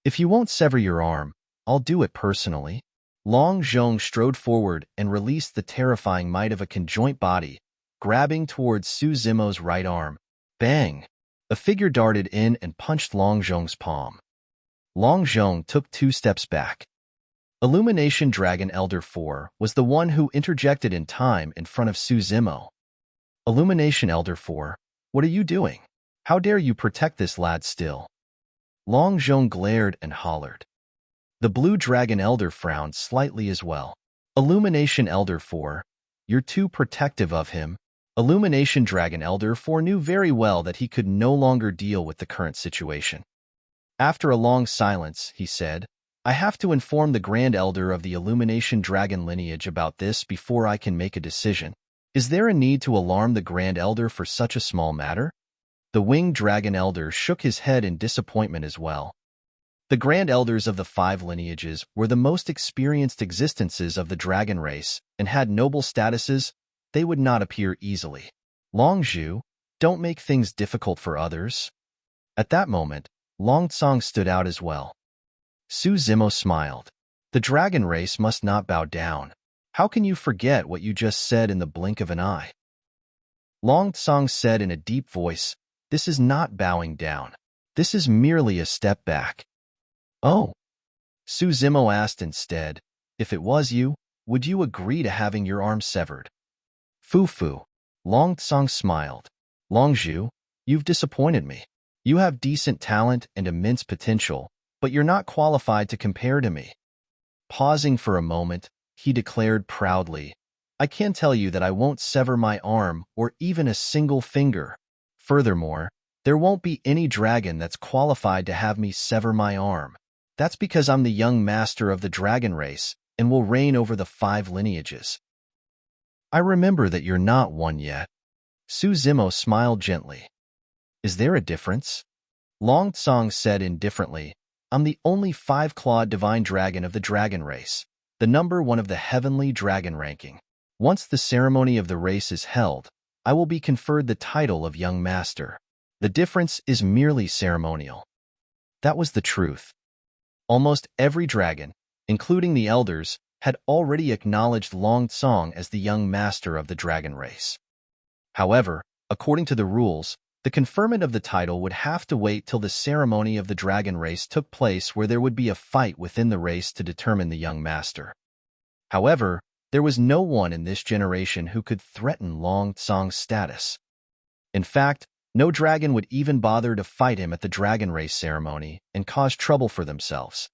If you won't sever your arm, I'll do it personally. Long Zhong strode forward and released the terrifying might of a conjoint body, grabbing towards Su Zimo's right arm. Bang! A figure darted in and punched Long Zhong's palm. Long Zhong took 2 steps back. Illumination Dragon Elder 4 was the one who interjected in time in front of Su Zimo. Illumination Elder 4, what are you doing? How dare you protect this lad still? Long Zhong glared and hollered. The Blue Dragon Elder frowned slightly as well. Illumination Elder 4, you're too protective of him. Illumination Dragon Elder 4 knew very well that he could no longer deal with the current situation. After a long silence, he said, I have to inform the Grand Elder of the Illumination Dragon lineage about this before I can make a decision. Is there a need to alarm the Grand Elder for such a small matter? The Winged Dragon Elder shook his head in disappointment as well. The Grand Elders of the 5 lineages were the most experienced existences of the dragon race and had noble statuses. They would not appear easily. Long Zhu, don't make things difficult for others. At that moment, Long Tsong stood out as well. Su Zimo smiled. The dragon race must not bow down. How can you forget what you just said in the blink of an eye? Long Tsong said in a deep voice, This is not bowing down. This is merely a step back. Oh. Su Zimo asked instead, if it was you, would you agree to having your arm severed? Fu. Long Tsong smiled. Long Zhu, you've disappointed me. You have decent talent and immense potential, but you're not qualified to compare to me. Pausing for a moment, he declared proudly, I can tell you that I won't sever my arm or even a single finger. Furthermore, there won't be any dragon that's qualified to have me sever my arm. That's because I'm the young master of the dragon race, and will reign over the 5 lineages. I remember that you're not one yet. Su Zimo smiled gently. Is there a difference? Long Tsong said indifferently, I'm the only 5-clawed divine dragon of the dragon race, the number 1 of the heavenly dragon ranking. Once the ceremony of the race is held, I will be conferred the title of Young Master. The difference is merely ceremonial. That was the truth. Almost every dragon, including the elders, had already acknowledged Long Tsong as the young master of the dragon race. However, according to the rules, the conferment of the title would have to wait till the ceremony of the dragon race took place, where there would be a fight within the race to determine the young master. However, there was no one in this generation who could threaten Long Tsong's status. In fact, no dragon would even bother to fight him at the dragon race ceremony and cause trouble for themselves.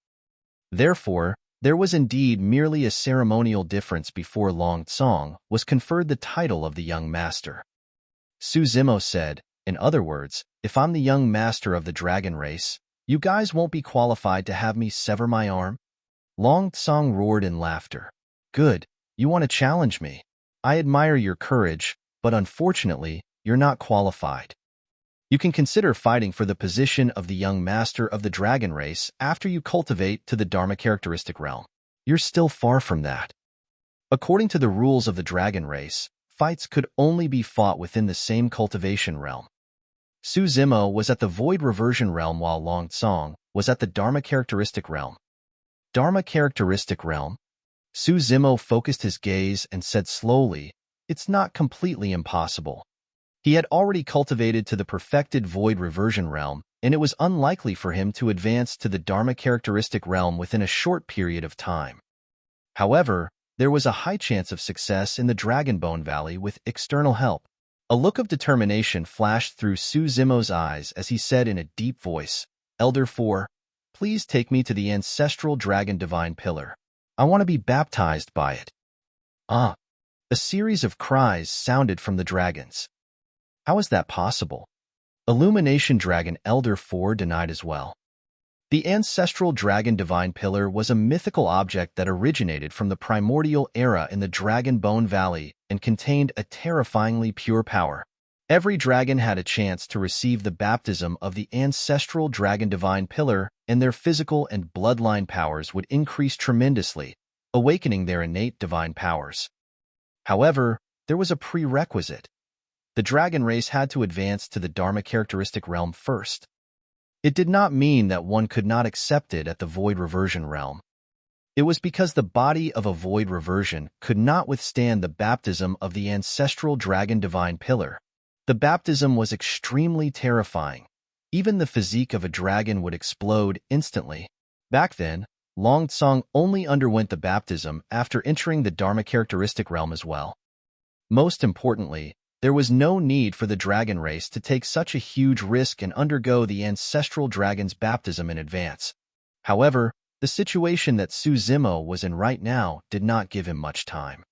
Therefore, there was indeed merely a ceremonial difference before Long Tsong was conferred the title of the young master. Su Zimo said, in other words, if I'm the young master of the dragon race, you guys won't be qualified to have me sever my arm? Long Tsong roared in laughter. Good, you want to challenge me. I admire your courage, but unfortunately, you're not qualified. You can consider fighting for the position of the young master of the dragon race after you cultivate to the Dharma characteristic realm. You're still far from that. According to the rules of the dragon race, fights could only be fought within the same cultivation realm. Su Zimo was at the void reversion realm while Long Tsong was at the Dharma characteristic realm. Dharma characteristic realm? Su Zimo focused his gaze and said slowly, it's not completely impossible. He had already cultivated to the perfected void reversion realm, and it was unlikely for him to advance to the Dharma characteristic realm within a short period of time. However, there was a high chance of success in the Dragonbone Valley with external help. A look of determination flashed through Su Zimo's eyes as he said in a deep voice, Elder 4, please take me to the ancestral dragon divine pillar. I want to be baptized by it. Ah! A series of cries sounded from the dragons. How is that possible? Illumination Dragon Elder 4 denied as well. The ancestral dragon divine pillar was a mythical object that originated from the primordial era in the Dragonbone Valley and contained a terrifyingly pure power. Every dragon had a chance to receive the baptism of the ancestral dragon divine pillar, and their physical and bloodline powers would increase tremendously, awakening their innate divine powers. However, there was a prerequisite. The dragon race had to advance to the Dharma characteristic realm first. It did not mean that one could not accept it at the void reversion realm. It was because the body of a void reversion could not withstand the baptism of the ancestral dragon divine pillar. The baptism was extremely terrifying. Even the physique of a dragon would explode instantly. Back then, Long Tsong only underwent the baptism after entering the Dharma characteristic realm as well. Most importantly, there was no need for the dragon race to take such a huge risk and undergo the ancestral dragon's baptism in advance. However, the situation that Su Zimo was in right now did not give him much time.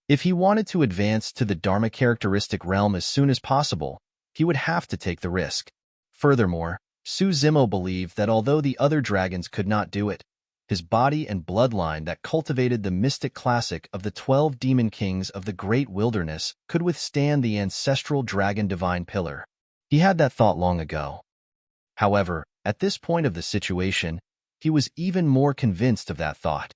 If he wanted to advance to the Dharma characteristic realm as soon as possible, he would have to take the risk. Furthermore, Su Zimo believed that although the other dragons could not do it, his body and bloodline that cultivated the mystic classic of the 12 demon kings of the great wilderness could withstand the ancestral dragon divine pillar. He had that thought long ago. However, at this point of the situation, he was even more convinced of that thought.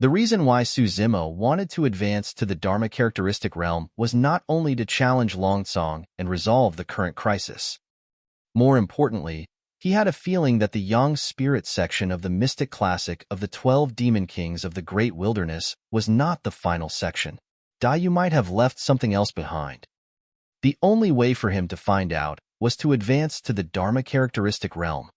The reason why Su Zimo wanted to advance to the Dharma characteristic realm was not only to challenge Long Tsong and resolve the current crisis. More importantly, he had a feeling that the Yang Spirit section of the mystic classic of the 12 demon kings of the great wilderness was not the final section. You might have left something else behind. The only way for him to find out was to advance to the Dharma characteristic realm.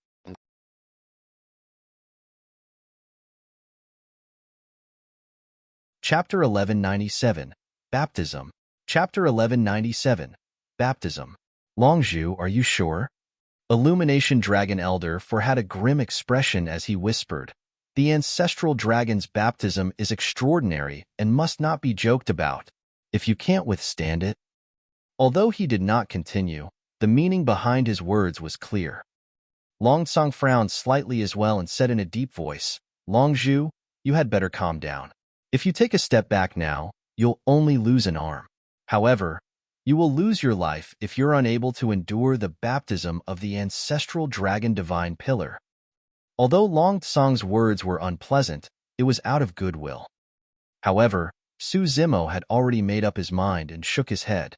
Chapter 1197, Baptism. Chapter 1197, Baptism. Longzhu, are you sure? Illumination Dragon Elder 4 had a grim expression as he whispered, the ancestral dragon's baptism is extraordinary and must not be joked about. If you can't withstand it. Although he did not continue, the meaning behind his words was clear. Long Tsong frowned slightly as well and said in a deep voice, Longzhu, you had better calm down. If you take a step back now, you'll only lose an arm. However, you will lose your life if you're unable to endure the baptism of the ancestral dragon divine pillar. Although Long Tsang's words were unpleasant, it was out of goodwill. However, Su Zimo had already made up his mind and shook his head.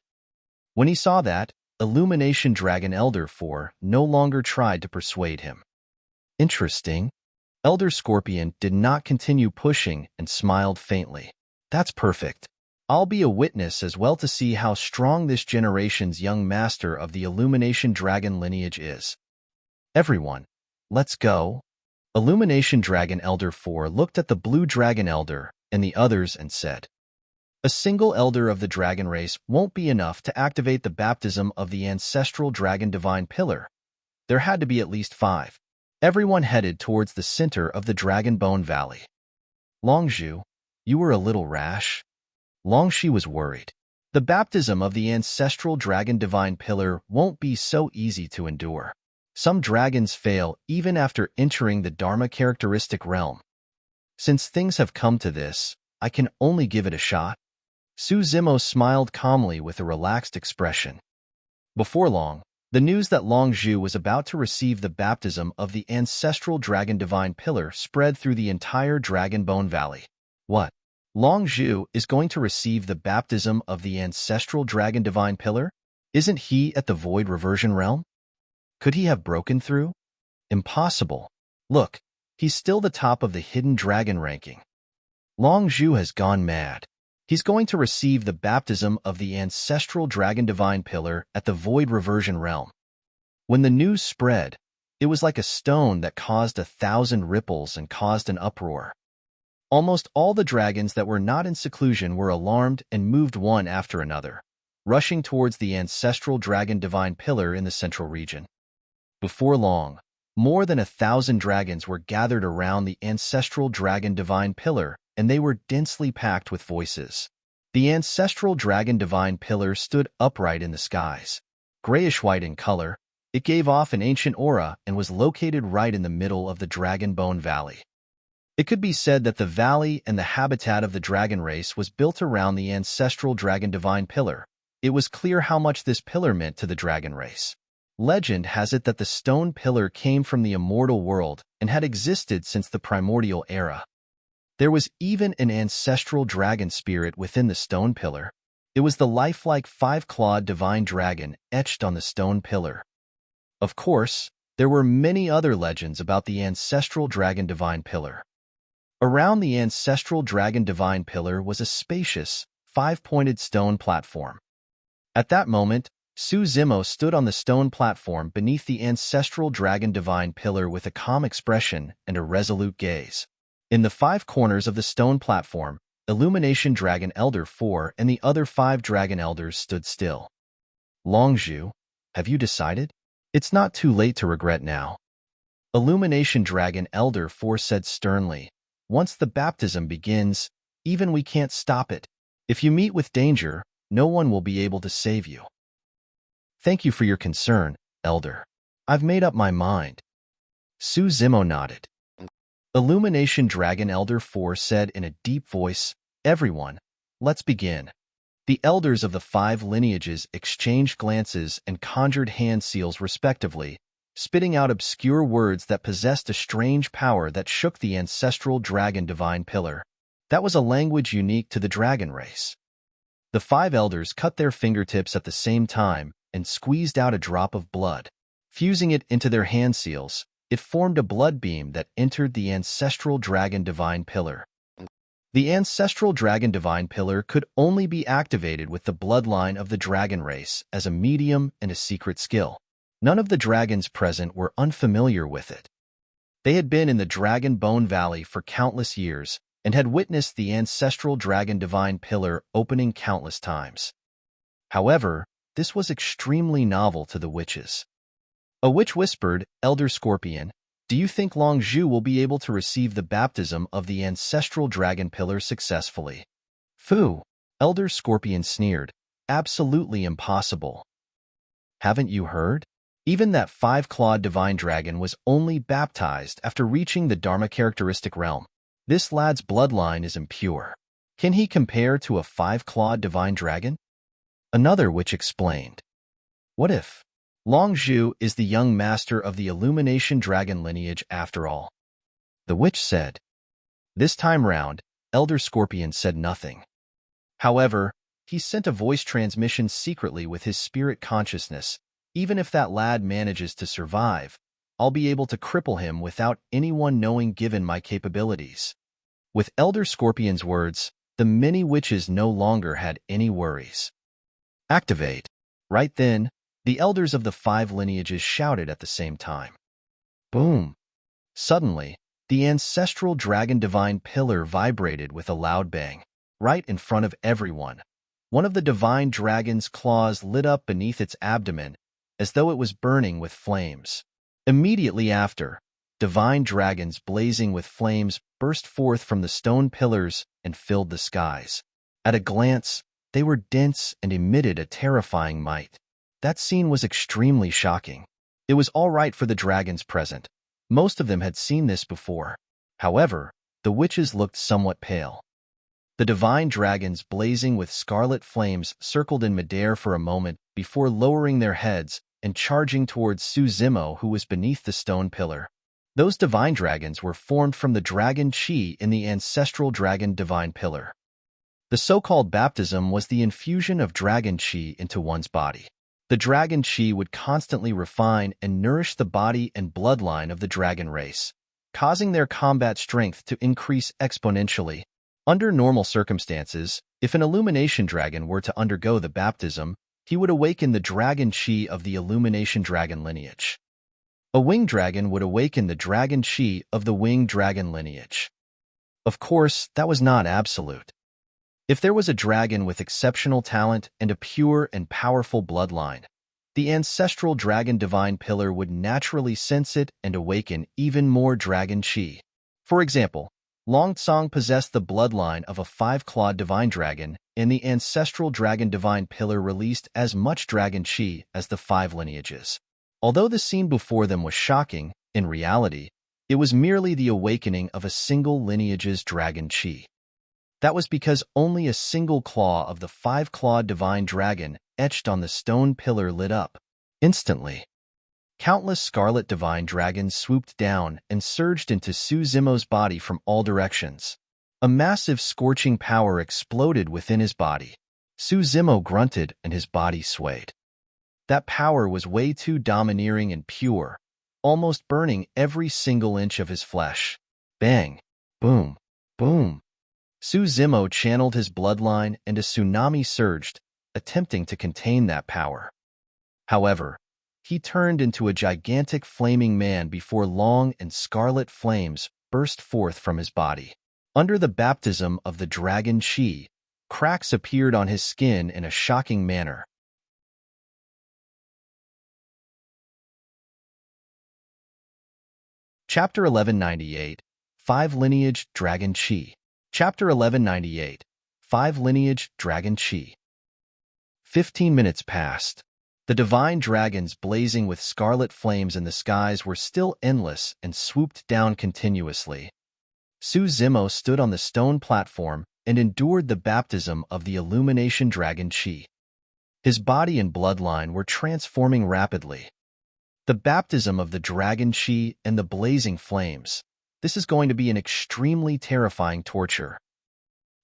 When he saw that, Illumination Dragon Elder 4 no longer tried to persuade him. Interesting. Elder Scorpion did not continue pushing and smiled faintly. That's perfect. I'll be a witness as well to see how strong this generation's young master of the Illumination Dragon lineage is. Everyone, let's go. Illumination Dragon Elder 4 looked at the Blue Dragon Elder and the others and said, "A single elder of the dragon race won't be enough to activate the baptism of the ancestral dragon divine pillar. There had to be at least 5. Everyone headed towards the center of the Dragon Bone Valley. Longzhu, you were a little rash. Longxi was worried. The baptism of the ancestral dragon divine pillar won't be so easy to endure. Some dragons fail even after entering the Dharma characteristic realm. Since things have come to this, I can only give it a shot." Su Zimo smiled calmly with a relaxed expression. Before long, the news that Longzhu was about to receive the baptism of the ancestral dragon divine pillar spread through the entire Dragon Bone Valley. What? Longzhu is going to receive the baptism of the ancestral dragon divine pillar? Isn't he at the void reversion realm? Could he have broken through? Impossible. Look, he's still the top of the hidden dragon ranking. Longzhu has gone mad. He's going to receive the baptism of the ancestral dragon divine pillar at the void reversion realm. When the news spread, it was like a stone that caused 1,000 ripples and caused an uproar. Almost all the dragons that were not in seclusion were alarmed and moved one after another, rushing towards the ancestral dragon divine pillar in the central region. Before long, more than 1,000 dragons were gathered around the ancestral dragon divine pillar, and they were densely packed with voices. The ancestral dragon divine pillar stood upright in the skies. Grayish-white in color, it gave off an ancient aura and was located right in the middle of the Dragon Bone Valley. It could be said that the valley and the habitat of the dragon race was built around the ancestral dragon divine pillar. It was clear how much this pillar meant to the dragon race. Legend has it that the stone pillar came from the immortal world and had existed since the primordial era. There was even an ancestral dragon spirit within the stone pillar. It was the lifelike 5-clawed divine dragon etched on the stone pillar. Of course, there were many other legends about the ancestral dragon divine pillar. Around the ancestral dragon divine pillar was a spacious, 5-pointed stone platform. At that moment, Su Zimo stood on the stone platform beneath the ancestral dragon divine pillar with a calm expression and a resolute gaze. In the 5 corners of the stone platform, Illumination Dragon Elder 4 and the other 5 dragon elders stood still. Longzhu, have you decided? It's not too late to regret now. Illumination Dragon Elder 4 said sternly, "Once the baptism begins, even we can't stop it. If you meet with danger, no one will be able to save you." "Thank you for your concern, Elder. I've made up my mind." Su Zimo nodded. Illumination Dragon Elder 4 said in a deep voice, "Everyone, let's begin." The elders of the 5 lineages exchanged glances and conjured hand seals respectively, spitting out obscure words that possessed a strange power that shook the ancestral dragon divine pillar. That was a language unique to the dragon race. The 5 elders cut their fingertips at the same time and squeezed out a drop of blood. Fusing it into their hand seals, it formed a blood beam that entered the ancestral dragon divine pillar. The ancestral dragon divine pillar could only be activated with the bloodline of the dragon race as a medium and a secret skill. None of the dragons present were unfamiliar with it. They had been in the Dragon Bone Valley for countless years and had witnessed the ancestral dragon divine pillar opening countless times. However, this was extremely novel to the witches. A witch whispered, "Elder Scorpion, do you think Longzhu will be able to receive the baptism of the ancestral dragon pillar successfully?" "Phew," Elder Scorpion sneered, "absolutely impossible. Haven't you heard? Even that 5-clawed divine dragon was only baptized after reaching the Dharma characteristic realm. This lad's bloodline is impure. Can he compare to a five-clawed divine dragon? Another witch explained. What if Long Zhu is the young master of the Illumination Dragon lineage after all? The witch said. This time round, Elder Scorpion said nothing. However, he sent a voice transmission secretly with his spirit consciousness. Even if that lad manages to survive, I'll be able to cripple him without anyone knowing given my capabilities. With Elder Scorpion's words, the many witches no longer had any worries. Activate. Right then, the elders of the 5 lineages shouted at the same time. Boom! Suddenly, the ancestral dragon divine pillar vibrated with a loud bang, right in front of everyone. One of the divine dragon's claws lit up beneath its abdomen, as though it was burning with flames. Immediately after, divine dragons blazing with flames burst forth from the stone pillars and filled the skies. At a glance, they were dense and emitted a terrifying might. That scene was extremely shocking. It was all right for the dragons present. Most of them had seen this before. However, the witches looked somewhat pale. The divine dragons blazing with scarlet flames circled in midair for a moment before lowering their heads and charging towards Su Zimo, who was beneath the stone pillar. Those divine dragons were formed from the dragon chi in the ancestral dragon divine pillar. The so-called baptism was the infusion of dragon chi into one's body. The dragon chi would constantly refine and nourish the body and bloodline of the dragon race, causing their combat strength to increase exponentially. Under normal circumstances, if an illumination dragon were to undergo the baptism, he would awaken the dragon chi of the illumination dragon lineage. A winged dragon would awaken the dragon chi of the winged dragon lineage. Of course, that was not absolute. If there was a dragon with exceptional talent and a pure and powerful bloodline, the ancestral dragon divine pillar would naturally sense it and awaken even more dragon chi. For example, Long Tsong possessed the bloodline of a 5-clawed divine dragon, and the ancestral dragon divine pillar released as much dragon chi as the 5 lineages. Although the scene before them was shocking, in reality, it was merely the awakening of a single lineage's dragon chi. That was because only a single claw of the 5-clawed divine dragon etched on the stone pillar lit up. Instantly, countless scarlet divine dragons swooped down and surged into Su Zimo's body from all directions. A massive scorching power exploded within his body. Su Zimo grunted and his body swayed. That power was way too domineering and pure, almost burning every single inch of his flesh. Bang! Boom! Boom! Su Zimo channeled his bloodline and a tsunami surged, attempting to contain that power. However, he turned into a gigantic flaming man before long and scarlet flames burst forth from his body. Under the baptism of the dragon chi, cracks appeared on his skin in a shocking manner. Chapter 1198, 5 Lineage Dragon Chi. Chapter 1198, 5 Lineage Dragon Chi. 15 minutes passed. The divine dragons blazing with scarlet flames in the skies were still endless and swooped down continuously. Su Zimo stood on the stone platform and endured the baptism of the illumination dragon chi. His body and bloodline were transforming rapidly. The baptism of the dragon chi and the blazing flames. This is going to be an extremely terrifying torture.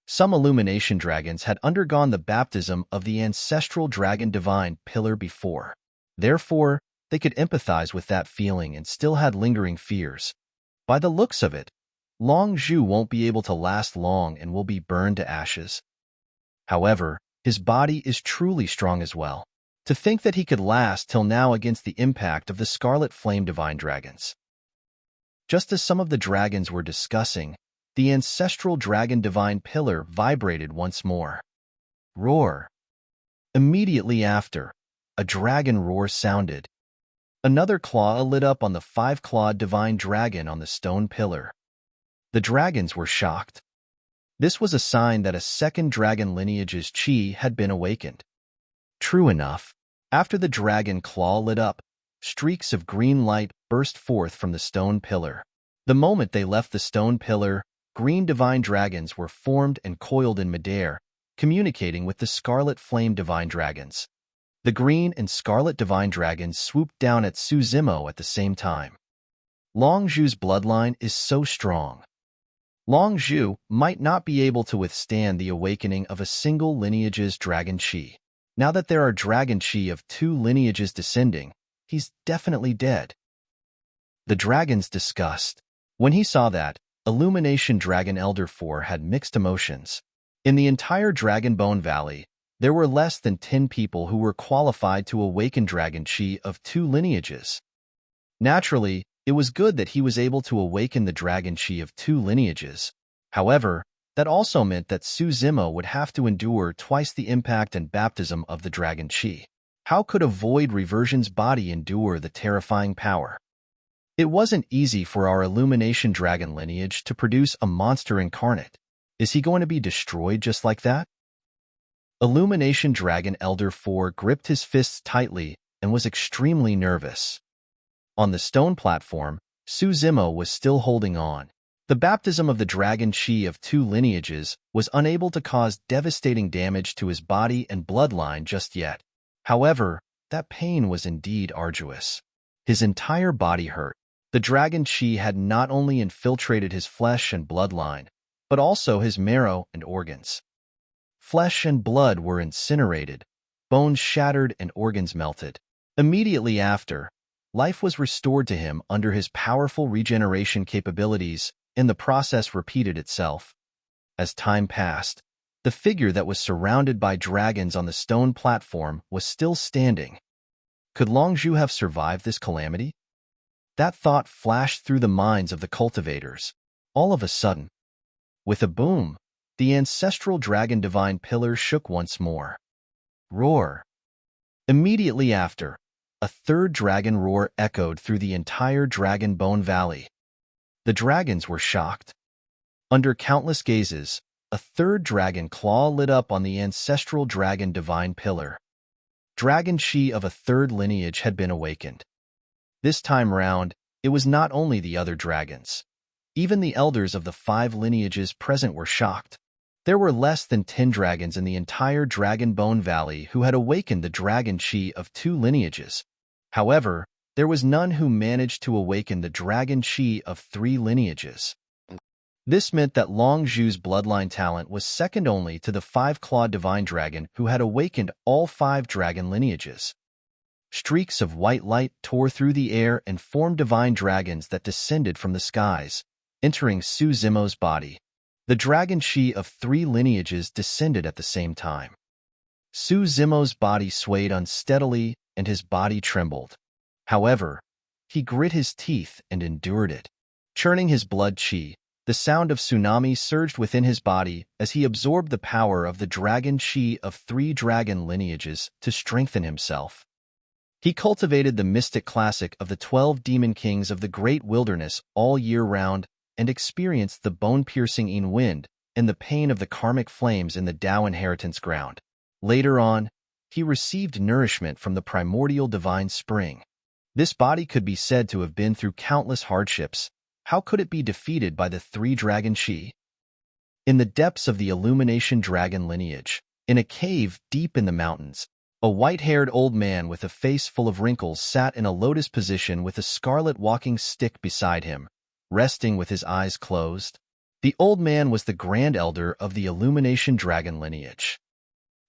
Some illumination dragons had undergone the baptism of the ancestral dragon divine pillar before. Therefore, they could empathize with that feeling and still had lingering fears. By the looks of it, Long Zhu won't be able to last long and will be burned to ashes. However, his body is truly strong as well. To think that he could last till now against the impact of the Scarlet Flame Divine Dragons. Just as some of the dragons were discussing, the ancestral dragon divine pillar vibrated once more. Roar! Immediately after, a dragon roar sounded. Another claw lit up on the 5-clawed divine dragon on the stone pillar. The dragons were shocked. This was a sign that a second dragon lineage's chi had been awakened. True enough, after the dragon claw lit up, streaks of green light burst forth from the stone pillar. The moment they left the stone pillar, green divine dragons were formed and coiled in midair, communicating with the scarlet flame divine dragons. The green and scarlet divine dragons swooped down at Su Zimo at the same time. Long Zhu's bloodline is so strong. Long Zhu might not be able to withstand the awakening of a single lineage's dragon chi. Now that there are dragon chi of 2 lineages descending, he's definitely dead. The dragon's disgust. When he saw that, Illumination Dragon Elder 4 had mixed emotions. In the entire Dragon Bone Valley, there were less than 10 people who were qualified to awaken dragon chi of 2 lineages. Naturally, it was good that he was able to awaken the dragon chi of 2 lineages. However, that also meant that Su Zimo would have to endure twice the impact and baptism of the dragon chi. How could a void reversion's body endure the terrifying power? It wasn't easy for our Illumination Dragon lineage to produce a monster incarnate. Is he going to be destroyed just like that? Illumination Dragon Elder 4 gripped his fists tightly and was extremely nervous. On the stone platform, Su Zimo was still holding on. The baptism of the dragon chi of 2 lineages was unable to cause devastating damage to his body and bloodline just yet. However, that pain was indeed arduous. His entire body hurt. The dragon chi had not only infiltrated his flesh and bloodline, but also his marrow and organs. Flesh and blood were incinerated, bones shattered and organs melted. Immediately after, life was restored to him under his powerful regeneration capabilities, and the process repeated itself. As time passed, the figure that was surrounded by dragons on the stone platform was still standing. Could Long Zhu have survived this calamity? That thought flashed through the minds of the cultivators. All of a sudden, with a boom, the ancestral dragon divine pillar shook once more. Roar! Immediately after, a third dragon roar echoed through the entire Dragon Bone Valley. The dragons were shocked. Under countless gazes, a third dragon claw lit up on the ancestral dragon divine pillar. Dragon chi of a third lineage had been awakened. This time round, it was not only the other dragons. Even the elders of the 5 lineages present were shocked. There were less than 10 dragons in the entire Dragon Bone Valley who had awakened the dragon chi of 2 lineages. However, there was none who managed to awaken the dragon chi of 3 lineages. This meant that Long Zhu's bloodline talent was second only to the 5-clawed divine dragon who had awakened all 5 dragon lineages. Streaks of white light tore through the air and formed divine dragons that descended from the skies, entering Su Zimo's body. The dragon chi of 3 lineages descended at the same time. Su Zimo's body swayed unsteadily and his body trembled. However, he grit his teeth and endured it. Churning his blood chi, the sound of tsunami surged within his body as he absorbed the power of the dragon chi of 3 dragon lineages to strengthen himself. He cultivated the mystic classic of the 12 demon kings of the great wilderness all year round and experienced the bone-piercing Yin wind and the pain of the karmic flames in the Tao inheritance ground. Later on, he received nourishment from the primordial divine spring. This body could be said to have been through countless hardships. How could it be defeated by the 3 dragon chi? In the depths of the Illumination Dragon lineage, in a cave deep in the mountains, a white-haired old man with a face full of wrinkles sat in a lotus position with a scarlet walking stick beside him, resting with his eyes closed. The old man was the Grand Elder of the Illumination Dragon lineage.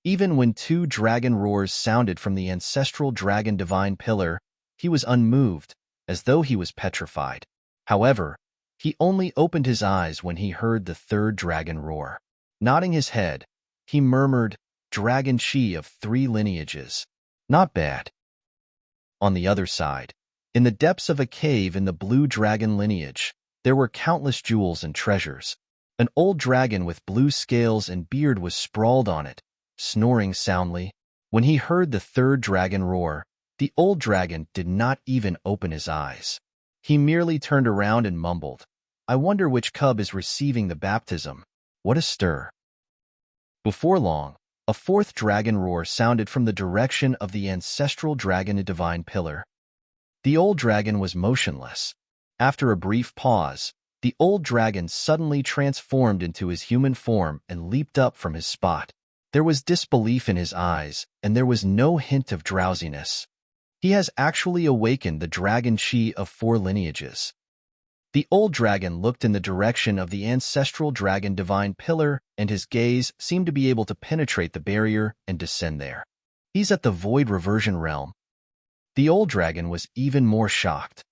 Even when 2 dragon roars sounded from the ancestral dragon divine pillar, he was unmoved, as though he was petrified. However, he only opened his eyes when he heard the 3rd dragon roar. Nodding his head, he murmured, "Dragon chi of 3 lineages. Not bad." On the other side, in the depths of a cave in the blue dragon lineage, there were countless jewels and treasures. An old dragon with blue scales and beard was sprawled on it, snoring soundly. When he heard the 3rd dragon roar, the old dragon did not even open his eyes. He merely turned around and mumbled, "I wonder which cub is receiving the baptism. What a stir." Before long, a 4th dragon roar sounded from the direction of the ancestral dragon divine pillar. The old dragon was motionless. After a brief pause, The old dragon suddenly transformed into his human form and leaped up from his spot. There was disbelief in his eyes, and there was no hint of drowsiness. He has actually awakened the dragon chi of 4 lineages. The old dragon looked in the direction of the ancestral dragon divine pillar, and his gaze seemed to be able to penetrate the barrier and descend there. He's at the void reversion realm. The old dragon was even more shocked.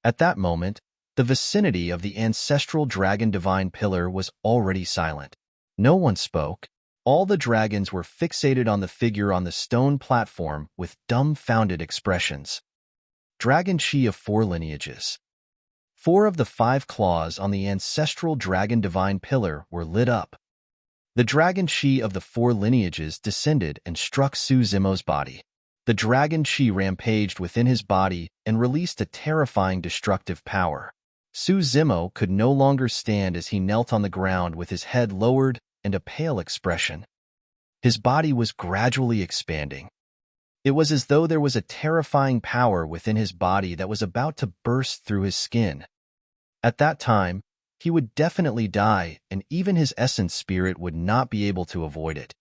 At that moment, the vicinity of the ancestral dragon divine pillar was already silent. No one spoke. All the dragons were fixated on the figure on the stone platform with dumbfounded expressions. Dragon chi of 4 lineages. 4 of the 5 claws on the ancestral dragon divine pillar were lit up. The dragon chi of the 4 lineages descended and struck Su Zimo's body. The dragon chi rampaged within his body and released a terrifying destructive power. Su Zimo could no longer stand as he knelt on the ground with his head lowered and a pale expression. His body was gradually expanding. It was as though there was a terrifying power within his body that was about to burst through his skin. At that time, he would definitely die, and even his essence spirit would not be able to avoid it.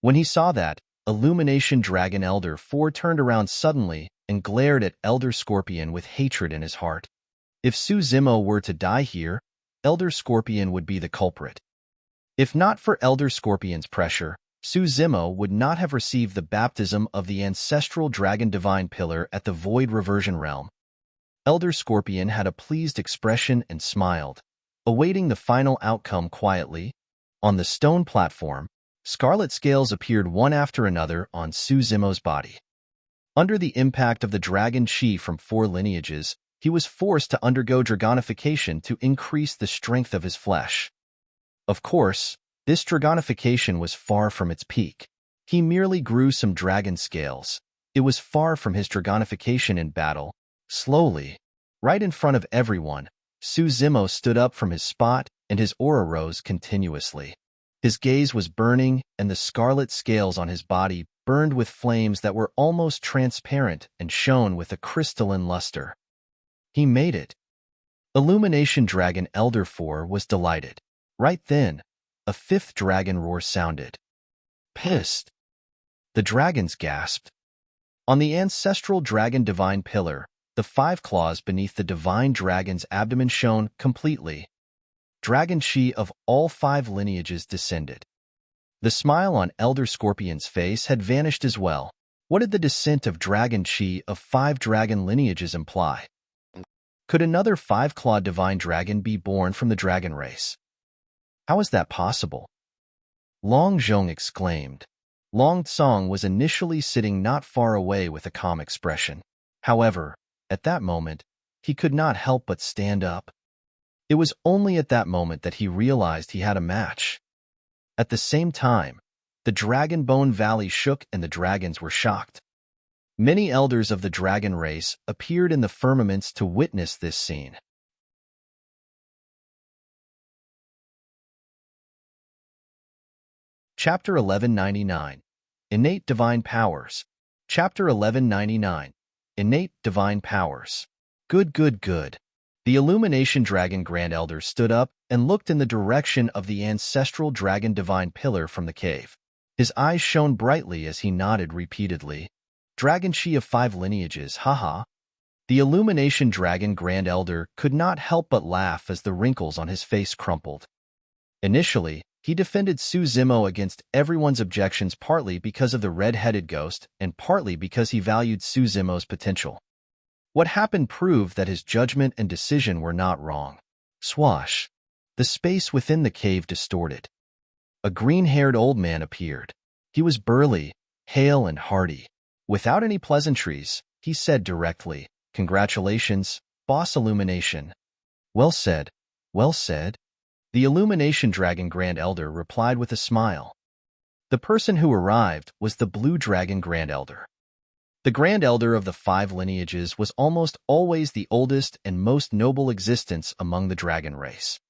When he saw that, Illumination Dragon Elder 4 turned around suddenly and glared at Elder Scorpion with hatred in his heart. If Su Zimo were to die here, Elder Scorpion would be the culprit. If not for Elder Scorpion's pressure, Su Zimo would not have received the baptism of the ancestral dragon divine pillar at the void reversion realm. Elder Scorpion had a pleased expression and smiled, awaiting the final outcome quietly. On the stone platform, scarlet scales appeared one after another on Su Zimo's body. Under the impact of the dragon chi from 4 lineages, he was forced to undergo dragonification to increase the strength of his flesh. Of course, this dragonification was far from its peak. He merely grew some dragon scales. It was far from his dragonification in battle. Slowly, right in front of everyone, Su Zimo stood up from his spot, and his aura rose continuously. His gaze was burning, and the scarlet scales on his body burned with flames that were almost transparent and shone with a crystalline luster. He made it. Illumination Dragon Elder 4 was delighted. Right then, a 5th dragon roar sounded. Pissed. The dragons gasped. On the ancestral dragon divine pillar, the 5 claws beneath the divine dragon's abdomen shone completely. Dragon chi of all 5 lineages descended. The smile on Elder Scorpion's face had vanished as well. What did the descent of dragon chi of 5 dragon lineages imply? Could another 5-clawed divine dragon be born from the dragon race? How is that possible? Long Zhong exclaimed. Long Tsong was initially sitting not far away with a calm expression. However, at that moment, he could not help but stand up. It was only at that moment that he realized he had a match. At the same time, the Dragon Bone Valley shook and the dragons were shocked. Many elders of the dragon race appeared in the firmaments to witness this scene. Chapter 1199, Innate Divine Powers. Chapter 1199, Innate Divine Powers. Good. The Illumination Dragon Grand Elder stood up and looked in the direction of the ancestral dragon divine pillar from the cave. His eyes shone brightly as he nodded repeatedly. Dragon chi of 5 lineages, haha. The Illumination Dragon Grand Elder could not help but laugh as the wrinkles on his face crumpled. Initially, he defended Su Zimo against everyone's objections partly because of the red-headed ghost and partly because he valued Su Zimo's potential. What happened proved that his judgment and decision were not wrong. Swash. The space within the cave distorted. A green-haired old man appeared. He was burly, hale, and hearty. Without any pleasantries, he said directly, "Congratulations, Boss Illumination." Well said, well said. The Illumination Dragon Grand Elder replied with a smile. The person who arrived was the Blue Dragon Grand Elder. The Grand Elder of the 5 lineages was almost always the oldest and most noble existence among the dragon race.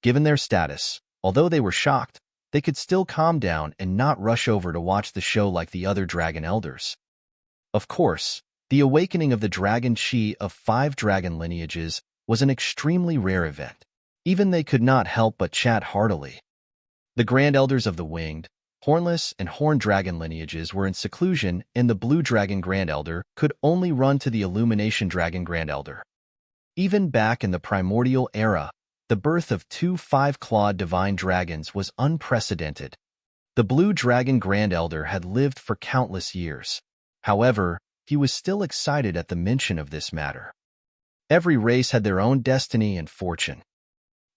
Given their status, although they were shocked, they could still calm down and not rush over to watch the show like the other dragon elders. Of course, the awakening of the dragon chi of 5 dragon lineages was an extremely rare event. Even they could not help but chat heartily. The Grand Elders of the Winged, Hornless, and Horned Dragon lineages were in seclusion, and the Blue Dragon Grand Elder could only run to the Illumination Dragon Grand Elder. Even back in the primordial era, the birth of two five-clawed divine dragons was unprecedented. The Blue Dragon Grand Elder had lived for countless years. However, he was still excited at the mention of this matter. Every race had their own destiny and fortune.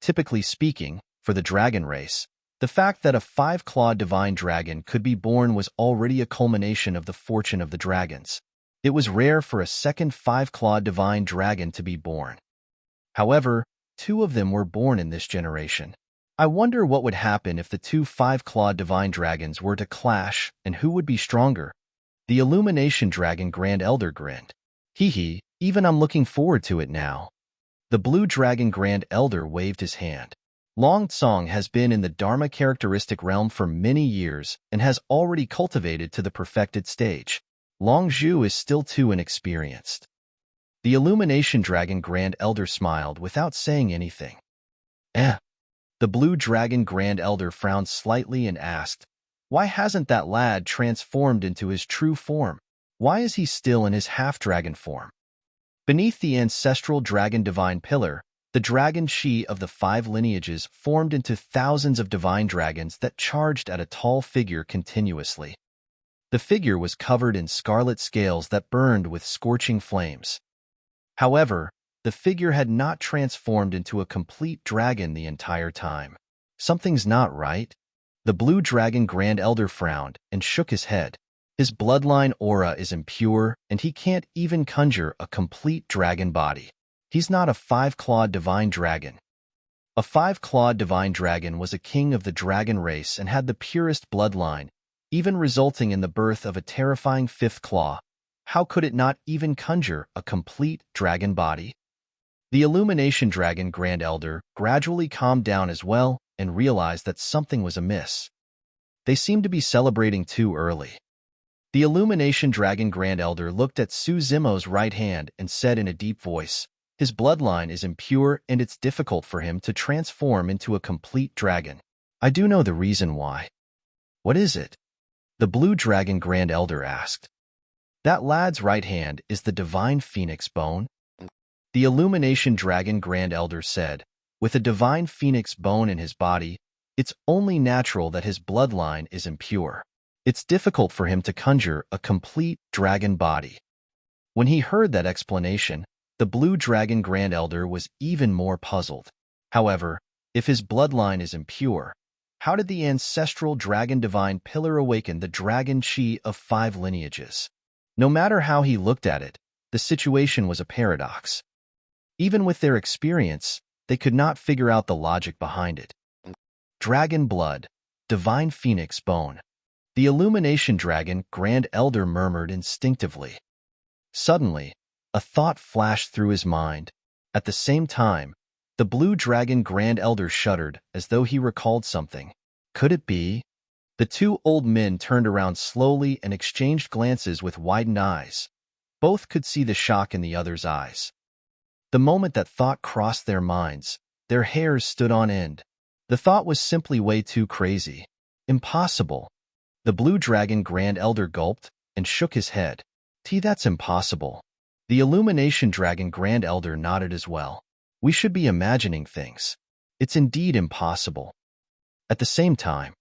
Typically speaking, for the dragon race, the fact that a five-clawed divine dragon could be born was already a culmination of the fortune of the dragons. It was rare for a second five-clawed divine dragon to be born. However, two of them were born in this generation. I wonder what would happen if the two five-clawed divine dragons were to clash, and who would be stronger? The Illumination Dragon Grand Elder grinned. Hee, even I'm looking forward to it now. The Blue Dragon Grand Elder waved his hand. Long Tsong has been in the Dharma characteristic realm for many years and has already cultivated to the perfected stage. Long Zhu is still too inexperienced. The Illumination Dragon Grand Elder smiled without saying anything. The Blue Dragon Grand Elder frowned slightly and asked, "Why hasn't that lad transformed into his true form? Why is he still in his half-dragon form?" Beneath the ancestral dragon divine pillar, the dragon chi of the five lineages formed into thousands of divine dragons that charged at a tall figure continuously. The figure was covered in scarlet scales that burned with scorching flames. However, the figure had not transformed into a complete dragon the entire time. Something's not right. The Blue Dragon Grand Elder frowned and shook his head. His bloodline aura is impure, and he can't even conjure a complete dragon body. He's not a five-clawed divine dragon. A five-clawed divine dragon was a king of the dragon race and had the purest bloodline, even resulting in the birth of a terrifying fifth claw. How could it not even conjure a complete dragon body? The Illumination Dragon Grand Elder gradually calmed down as well and realized that something was amiss. They seemed to be celebrating too early. The Illumination Dragon Grand Elder looked at Su Zimo's right hand and said in a deep voice, "His bloodline is impure and it's difficult for him to transform into a complete dragon. I do know the reason why." "What is it?" the Blue Dragon Grand Elder asked. "That lad's right hand is the divine phoenix bone," the Illumination Dragon Grand Elder said. "With a divine phoenix bone in his body, it's only natural that his bloodline is impure. It's difficult for him to conjure a complete dragon body." When he heard that explanation, the Blue Dragon Grand Elder was even more puzzled. However, if his bloodline is impure, how did the ancestral dragon divine pillar awaken the dragon chi of five lineages? No matter how he looked at it, the situation was a paradox. Even with their experience, they could not figure out the logic behind it. Dragon blood, divine phoenix bone. The Illumination Dragon Grand Elder murmured instinctively. Suddenly, a thought flashed through his mind. At the same time, the Blue Dragon Grand Elder shuddered as though he recalled something. Could it be? The two old men turned around slowly and exchanged glances with widened eyes. Both could see the shock in the other's eyes. The moment that thought crossed their minds, their hairs stood on end. The thought was simply way too crazy. Impossible. The Blue Dragon Grand Elder gulped and shook his head. That's impossible. The Illumination Dragon Grand Elder nodded as well. We should be imagining things. It's indeed impossible. At the same time,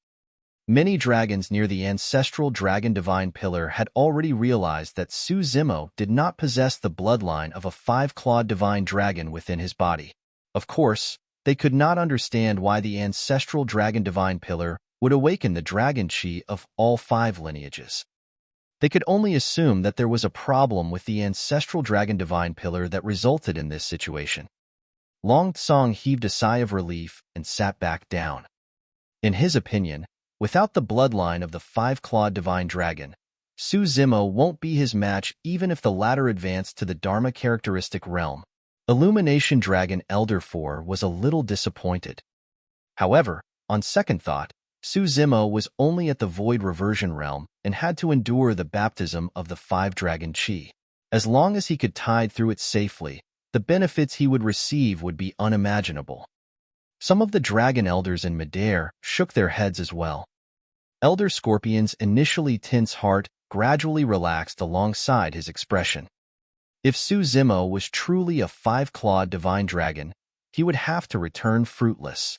many dragons near the ancestral dragon divine pillar had already realized that Su Zimo did not possess the bloodline of a five-clawed divine dragon within his body. Of course, they could not understand why the ancestral dragon divine pillar would awaken the dragon chi of all five lineages. They could only assume that there was a problem with the ancestral dragon divine pillar that resulted in this situation. Long Tsong heaved a sigh of relief and sat back down. In his opinion, without the bloodline of the five-clawed divine dragon, Su Zimo won't be his match even if the latter advanced to the Dharma characteristic realm. Illumination Dragon Elder 4 was a little disappointed. However, on second thought, Su Zimo was only at the Void Reversion realm and had to endure the baptism of the five dragon chi. As long as he could tide through it safely, the the benefits he would receive would be unimaginable. Some of the dragon elders in midair shook their heads as well. Elder Scorpion's initially tense heart gradually relaxed alongside his expression. If Su Zimo was truly a five-clawed divine dragon, he would have to return fruitless.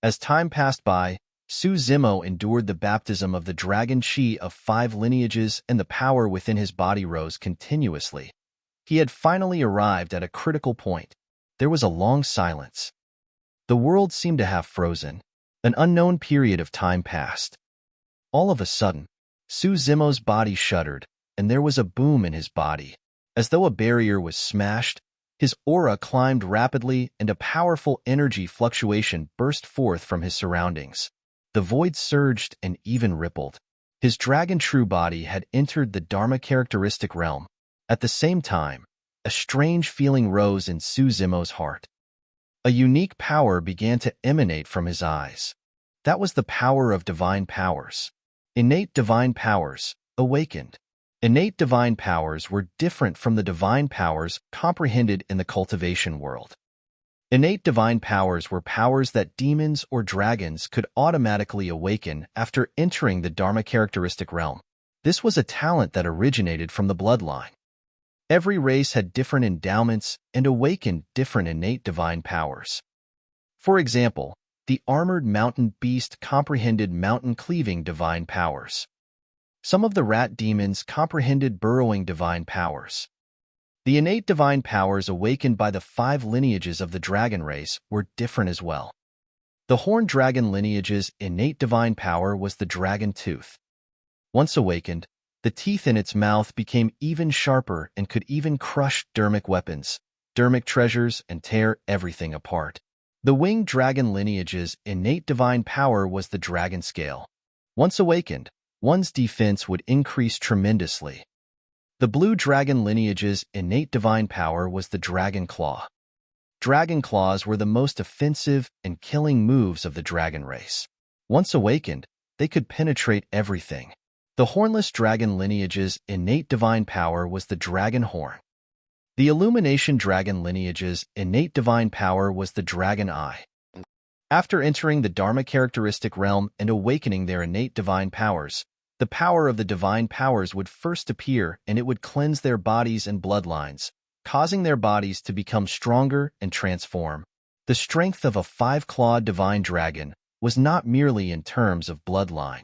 As time passed by, Su Zimo endured the baptism of the dragon chi of 5 lineages, and the power within his body rose continuously. He had finally arrived at a critical point. There was a long silence. The world seemed to have frozen. An unknown period of time passed. All of a sudden, Su Zimo's body shuddered, and there was a boom in his body. As though a barrier was smashed, his aura climbed rapidly and a powerful energy fluctuation burst forth from his surroundings. The void surged and even rippled. His dragon true body had entered the Dharma characteristic realm. At the same time, a strange feeling rose in Su Zimo's heart. A unique power began to emanate from his eyes. That was the power of divine powers. Innate divine powers awakened. Innate divine powers were different from the divine powers comprehended in the cultivation world. Innate divine powers were powers that demons or dragons could automatically awaken after entering the Dharma characteristic realm. This was a talent that originated from the bloodline. Every race had different endowments and awakened different innate divine powers. For example, the armored mountain beast comprehended mountain-cleaving divine powers. Some of the rat demons comprehended burrowing divine powers. The innate divine powers awakened by the 5 lineages of the dragon race were different as well. The horned dragon lineage's innate divine power was the dragon tooth. Once awakened, the teeth in its mouth became even sharper and could even crush dermic weapons, dermic treasures, and tear everything apart. The winged dragon lineage's innate divine power was the dragon scale. Once awakened, one's defense would increase tremendously. The blue dragon lineage's innate divine power was the dragon claw. Dragon claws were the most offensive and killing moves of the dragon race. Once awakened, they could penetrate everything. The hornless dragon lineage's innate divine power was the dragon horn. The illumination dragon lineage's innate divine power was the dragon eye. After entering the Dharma characteristic realm and awakening their innate divine powers, the power of the divine powers would first appear and it would cleanse their bodies and bloodlines, causing their bodies to become stronger and transform. The strength of a 5-clawed divine dragon was not merely in terms of bloodline.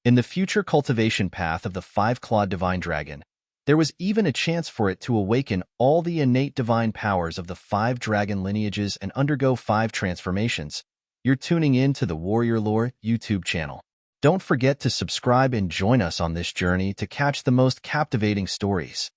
In the future cultivation path of the 5-clawed divine dragon, there was even a chance for it to awaken all the innate divine powers of the 5 dragon lineages and undergo 5 transformations. You're tuning in to the Warrior Lore YouTube channel. Don't forget to subscribe and join us on this journey to catch the most captivating stories.